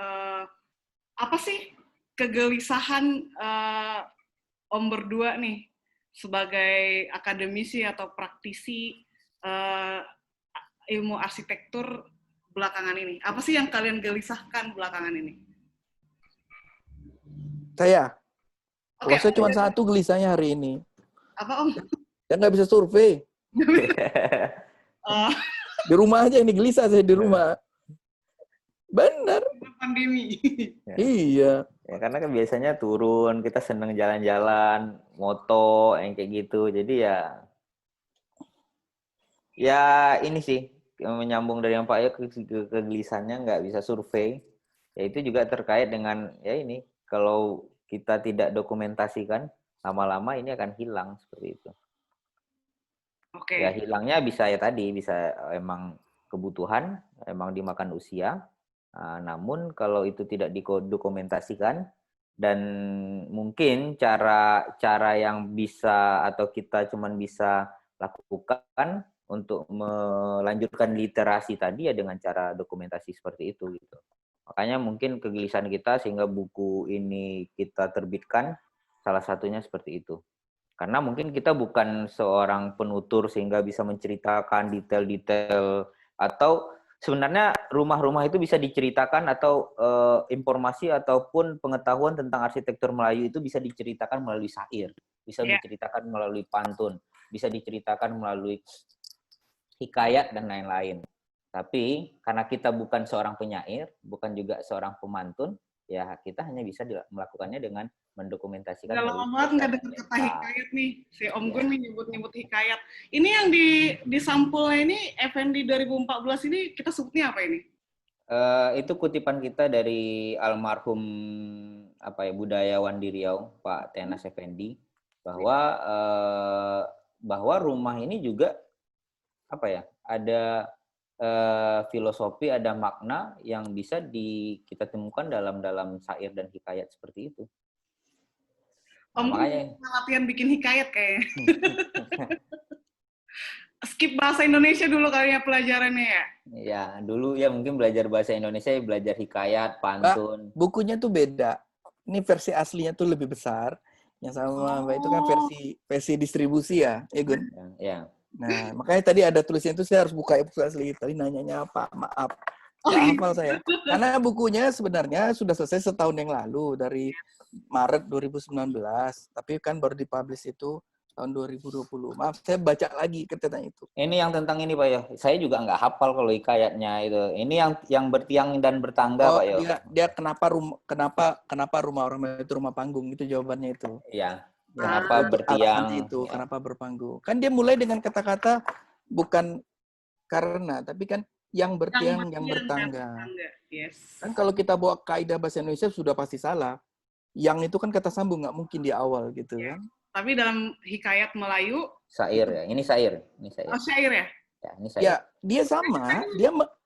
Speaker 1: apa sih kegelisahan Om Berdua nih sebagai akademisi atau praktisi eh, ilmu arsitektur belakangan ini? Apa sih yang kalian gelisahkan belakangan ini?
Speaker 3: Saya,
Speaker 1: Oke,
Speaker 3: kalau saya cuma satu gelisahnya hari ini.
Speaker 1: apa Om?
Speaker 3: Saya nggak bisa survei.
Speaker 1: Oh,
Speaker 3: Di rumah aja ini gelisah saya di rumah. Benar.
Speaker 1: pandemi.
Speaker 3: Iya.
Speaker 2: Ya, karena kan biasanya turun, kita seneng jalan-jalan, moto, yang kayak gitu. Jadi ya ini sih, menyambung dari yang Pak Yo, kegelisahannya nggak bisa survei. Ya itu juga terkait dengan, ya ini, kalau kita tidak dokumentasikan, lama-lama ini akan hilang, seperti itu.
Speaker 1: Oke.
Speaker 2: Ya hilangnya bisa ya tadi, bisa emang kebutuhan, emang dimakan usia. Namun kalau itu tidak didokumentasikan, dan mungkin cara yang bisa atau kita cuman bisa lakukan untuk melanjutkan literasi tadi ya dengan cara dokumentasi seperti itu gitu. Makanya mungkin kegelisahan kita sehingga buku ini kita terbitkan, salah satunya seperti itu. Karena mungkin kita bukan seorang penutur sehingga bisa menceritakan detail-detail, atau sebenarnya rumah-rumah itu bisa diceritakan, atau informasi ataupun pengetahuan tentang arsitektur Melayu itu bisa diceritakan melalui syair, bisa diceritakan melalui pantun, bisa diceritakan melalui hikayat dan lain-lain. Tapi karena kita bukan seorang penyair, bukan juga seorang pemantun, ya kita hanya bisa melakukannya dengan mendokumentasikan
Speaker 1: Udah lama
Speaker 2: melalui
Speaker 1: banget nggak dengar kata
Speaker 2: cerita.
Speaker 1: hikayat nih. Si Om
Speaker 2: Ya.
Speaker 1: Gun nih nyebut-nyebut hikayat. Ini yang di sampulnya ini, Effendi 2014 ini, kita sebutnya apa ini?
Speaker 2: Itu kutipan kita dari almarhum budayawan di Riau, Pak Tenas Effendi, bahwa rumah ini juga ada filosofi, ada makna yang bisa kita temukan dalam syair dan hikayat seperti itu.
Speaker 1: Om Gun
Speaker 2: Makanya
Speaker 1: latihan bikin hikayat kayaknya. Skip bahasa Indonesia dulu kali ya pelajarannya ya.
Speaker 2: ya dulu ya mungkin belajar bahasa Indonesia, belajar hikayat, pantun.
Speaker 3: Bukunya tuh beda. Ini versi aslinya tuh lebih besar. Yang sama Mbak itu kan versi distribusi ya, Gun?
Speaker 2: Ya.
Speaker 3: Nah, makanya tadi ada tulisnya itu saya harus buka buku asli. Tadi nanyanya apa? Maaf. Nggak hafal saya. Karena bukunya sebenarnya sudah selesai setahun yang lalu, dari Maret 2019. Tapi kan baru dipublish itu tahun 2020. Maaf, saya baca lagi katanya itu.
Speaker 2: Ini yang tentang ini Pak Yo. Saya juga nggak hafal kalau hikayatnya itu. Ini yang bertiang dan bertangga Pak Yo.
Speaker 3: Dia kenapa rumah orang itu rumah panggung, itu jawabannya itu.
Speaker 2: Iya.
Speaker 3: Ya,
Speaker 2: Kenapa
Speaker 3: itu
Speaker 2: bertiang?
Speaker 3: itu
Speaker 2: Ya.
Speaker 3: kenapa berpanggung? Kan dia mulai dengan kata-kata bukan karena, tapi kan yang bertiang, yang bertangga.
Speaker 1: Yes.
Speaker 3: Kan kalau kita bawa kaidah bahasa Indonesia sudah pasti salah. Yang itu kan kata sambung, nggak mungkin di awal gitu kan.
Speaker 1: Tapi dalam hikayat Melayu,
Speaker 2: Syair ya. Ini syair.
Speaker 1: oh, syair ya?
Speaker 2: Ya, ini syair.
Speaker 3: Ya, dia sama.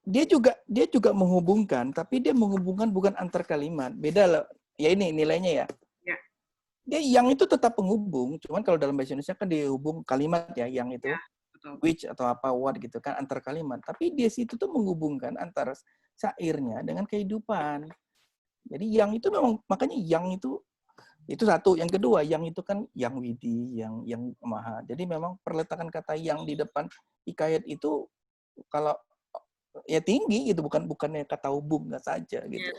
Speaker 3: Dia juga menghubungkan, tapi dia menghubungkan bukan antar kalimat. Beda lah. Ya ini nilainya ya.
Speaker 1: Ya.
Speaker 3: Dia yang itu tetap penghubung, cuman kalau dalam bahasa Indonesia kan dihubung kalimat ya, yang itu.
Speaker 1: Ya, betul.
Speaker 3: Which atau apa what gitu kan antar kalimat. Tapi di situ tuh menghubungkan antara syairnya dengan kehidupan. Jadi yang itu memang, makanya yang itu satu. Yang kedua, yang itu kan yang widi, yang maha. Jadi memang perletakan kata yang di depan hikayat itu kalau ya tinggi gitu, bukannya kata hubungnya saja gitu.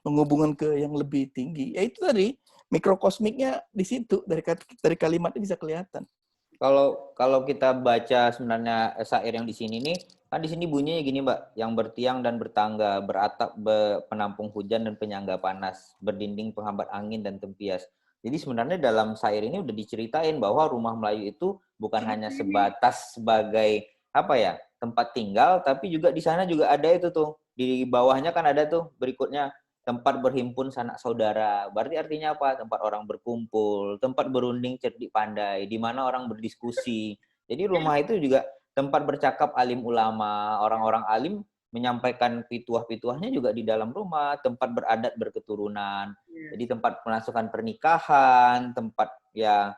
Speaker 3: Menghubungkan ke yang lebih tinggi. Ya itu tadi mikrokosmiknya di situ, dari kalimatnya bisa kelihatan.
Speaker 2: Kalau kita baca sebenarnya syair yang di sini nih, kan di sini bunyinya gini Mbak, yang bertiang dan bertangga, beratap penampung hujan dan penyangga panas, berdinding penghambat angin dan tempias. Jadi sebenarnya dalam syair ini udah diceritain bahwa rumah Melayu itu bukan hanya sebatas sebagai tempat tinggal, tapi juga di sana juga ada itu tuh, di bawahnya kan ada tuh berikutnya, tempat berhimpun sanak saudara. Berarti artinya apa? Tempat orang berkumpul, tempat berunding cerdik pandai, di mana orang berdiskusi. Jadi rumah itu juga tempat bercakap alim ulama, orang-orang alim menyampaikan pituah-pituahnya juga di dalam rumah, tempat beradat berketurunan. Jadi tempat melasukan pernikahan, tempat ya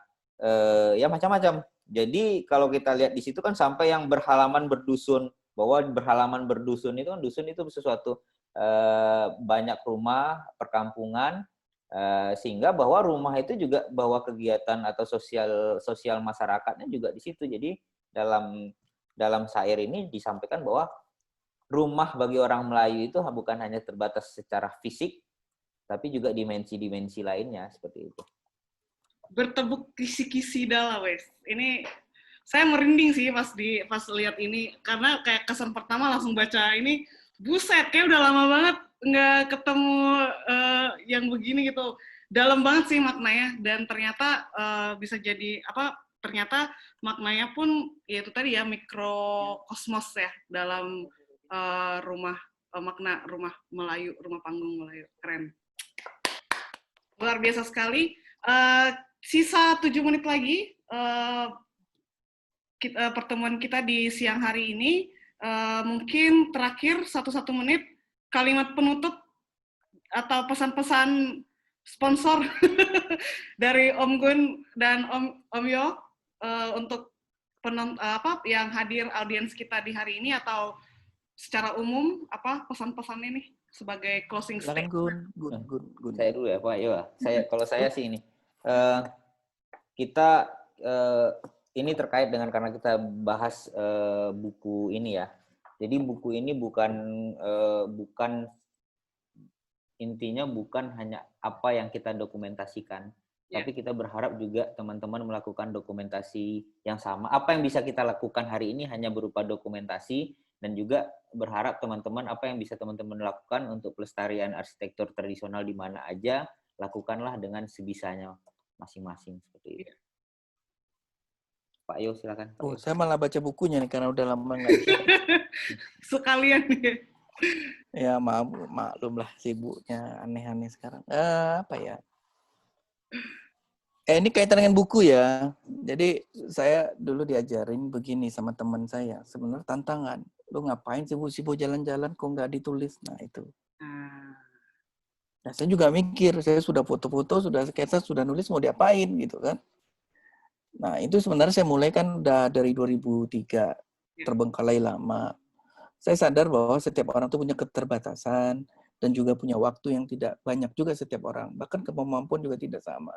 Speaker 2: macam-macam. Jadi kalau kita lihat di situ kan sampai yang berhalaman berdusun, bahwa berhalaman berdusun itu kan, dusun itu sesuatu banyak rumah perkampungan, sehingga bahwa rumah itu juga bahwa kegiatan atau sosial masyarakatnya juga di situ. Jadi dalam dalam syair ini disampaikan bahwa rumah bagi orang Melayu itu bukan hanya terbatas secara fisik, tapi juga dimensi-dimensi lainnya seperti itu.
Speaker 1: Bertepuk kisi-kisi dah wes. Ini saya merinding sih pas lihat ini karena kayak kesan pertama langsung baca ini, buset kayak udah lama banget nggak ketemu yang begini gitu. Dalam banget sih maknanya dan ternyata bisa jadi ternyata maknanya pun ya itu tadi ya mikrokosmos ya dalam makna rumah Melayu, rumah panggung Melayu. Keren. Luar biasa sekali. Sisa 7 menit lagi pertemuan kita di siang hari ini. Mungkin terakhir 1 menit kalimat penutup atau pesan-pesan sponsor dari Om Gun dan Om Yo untuk yang hadir audiens kita di hari ini atau secara umum pesan-pesannya nih sebagai closing statement.
Speaker 3: Gun.
Speaker 2: Saya dulu ya Pak Yo. Kalau saya sih ini kita ini terkait dengan karena kita bahas buku ini ya. Jadi buku ini bukan intinya bukan hanya apa yang kita dokumentasikan, tapi kita berharap juga teman-teman melakukan dokumentasi yang sama. Apa yang bisa kita lakukan hari ini hanya berupa dokumentasi, dan juga berharap teman-teman apa yang bisa teman-teman lakukan untuk pelestarian arsitektur tradisional di mana aja, lakukanlah dengan sebisanya masing-masing seperti itu. Pak Yo silakan. Pak Yo.
Speaker 3: Saya malah baca bukunya nih karena udah lama nggak.
Speaker 1: Sekalian nih.
Speaker 3: Ya maklum lah sibuknya aneh-aneh sekarang. Apa ya? Ini kaitan dengan buku ya. Jadi saya dulu diajarin begini sama teman saya. Sebenarnya tantangan. Lu ngapain sibuk-sibuk jalan-jalan kok nggak ditulis? Nah itu. Nah saya juga mikir, saya sudah foto-foto, sudah sketsa, sudah nulis, mau diapain gitu kan. Nah itu sebenarnya saya mulai kan udah dari 2003. Terbengkalai lama. Saya sadar bahwa setiap orang tuh punya keterbatasan dan juga punya waktu yang tidak banyak juga setiap orang. Bahkan kemampuan juga tidak sama.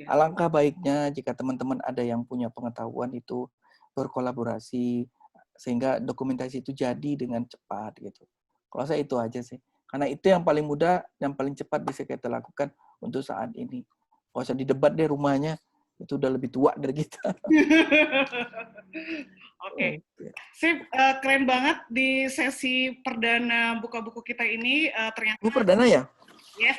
Speaker 3: Alangkah baiknya jika teman-teman ada yang punya pengetahuan itu berkolaborasi sehingga dokumentasi itu jadi dengan cepat gitu. Kalau saya itu aja sih. Karena itu yang paling mudah, yang paling cepat bisa kita lakukan untuk saat ini. Kalau usah didebat deh rumahnya, itu udah lebih tua dari kita.
Speaker 1: Oke. Sip, keren banget di sesi perdana buka buku kita ini ternyata.
Speaker 3: Ini perdana ya?
Speaker 1: Yes.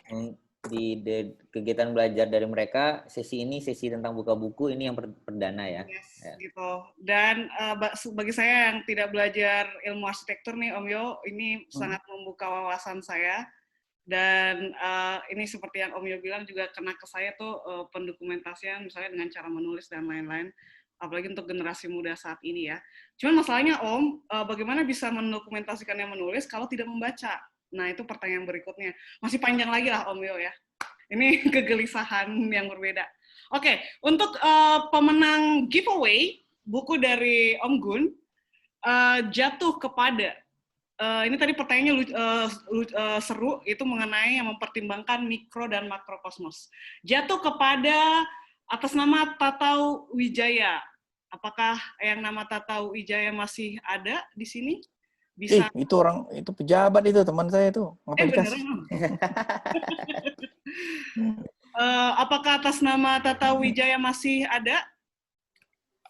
Speaker 2: Di kegiatan belajar dari mereka, sesi ini sesi tentang buka buku ini yang perdana ya.
Speaker 1: Yes, ya. Gitu. Dan bagi saya yang tidak belajar ilmu arsitektur nih Om Yo, ini sangat membuka wawasan saya. Dan ini seperti yang Om Yo bilang juga kena ke saya tuh pendokumentasian misalnya dengan cara menulis dan lain-lain. Apalagi untuk generasi muda saat ini ya. Cuman masalahnya Om, bagaimana bisa mendokumentasikan yang menulis kalau tidak membaca? Nah, itu pertanyaan berikutnya. Masih panjang lagi lah Om Yo ya. Ini kegelisahan yang berbeda. Oke, untuk pemenang giveaway, buku dari Om Gun, jatuh kepada, ini tadi pertanyaannya seru, itu mengenai yang mempertimbangkan mikro dan makrokosmos. Jatuh kepada atas nama Tatau Wijaya. Apakah yang nama Tatau Wijaya masih ada di sini? Bisa.
Speaker 3: Itu orang, itu pejabat itu, teman saya itu. Ngapain dikasih?
Speaker 1: Apakah atas nama Tatau Wijaya masih ada?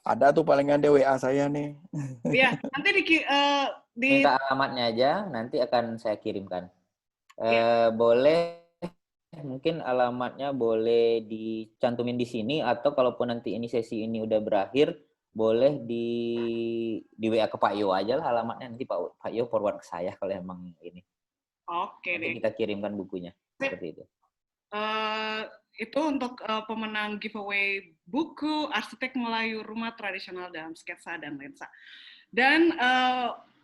Speaker 3: Ada tuh paling ada WA saya nih.
Speaker 1: Iya, nanti
Speaker 2: minta alamatnya aja, nanti akan saya kirimkan. Boleh, mungkin alamatnya boleh dicantumin di sini, atau kalaupun nanti ini sesi ini udah berakhir, boleh di WA ke Pak Yo aja lah alamatnya, nanti Pak Yo forward ke saya kalau emang ini.
Speaker 1: Oke
Speaker 2: nanti
Speaker 1: deh.
Speaker 2: kita kirimkan bukunya. Seperti itu.
Speaker 1: Itu untuk pemenang giveaway buku Arsitek Melayu Rumah Tradisional dalam Sketsa dan Lensa. Dan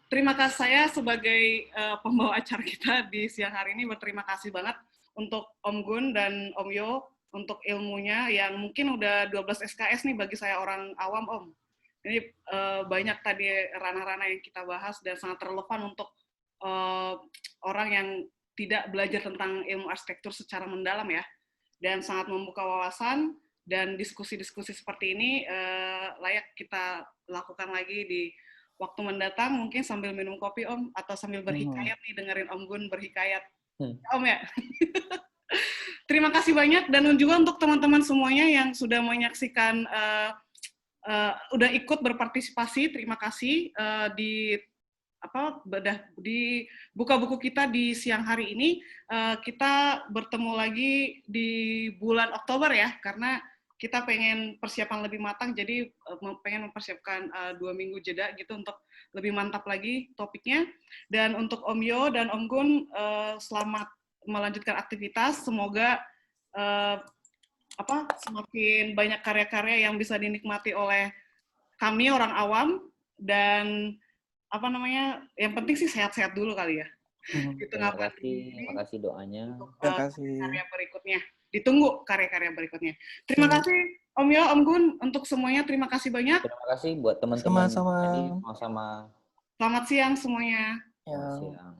Speaker 1: terima kasih saya sebagai pembawa acara kita di siang hari ini, berterima kasih banget untuk Om Gun dan Om Yo untuk ilmunya yang mungkin udah 12 SKS nih bagi saya orang awam Om. Ini banyak tadi ranah-ranah yang kita bahas dan sangat relevan untuk orang yang tidak belajar tentang ilmu arsitektur secara mendalam ya. Dan sangat membuka wawasan, dan diskusi-diskusi seperti ini layak kita lakukan lagi di waktu mendatang mungkin sambil minum kopi Om, atau sambil berhikayat nih, dengerin Om Gun berhikayat. Om ya? Terima kasih banyak, dan juga untuk teman-teman semuanya yang sudah menyaksikan, udah ikut berpartisipasi, terima kasih di buka buku kita di siang hari ini. Kita bertemu lagi di bulan Oktober ya, karena kita pengen persiapan lebih matang, jadi pengen mempersiapkan 2 minggu jeda gitu untuk lebih mantap lagi topiknya. Dan untuk Om Yo dan Om Gun, selamat melanjutkan aktivitas. Semoga semakin banyak karya-karya yang bisa dinikmati oleh kami orang awam, dan yang penting sih sehat-sehat dulu kali ya.
Speaker 2: Terima kasih doanya.
Speaker 1: Terima kasih. Karya berikutnya. Ditunggu karya-karya berikutnya. Terima kasih Om Yo, Om Gun, untuk semuanya. Terima kasih banyak.
Speaker 2: Terima kasih buat teman-teman.
Speaker 3: Sama-sama.
Speaker 2: Sama-sama.
Speaker 1: Selamat siang semuanya.
Speaker 2: Selamat siang.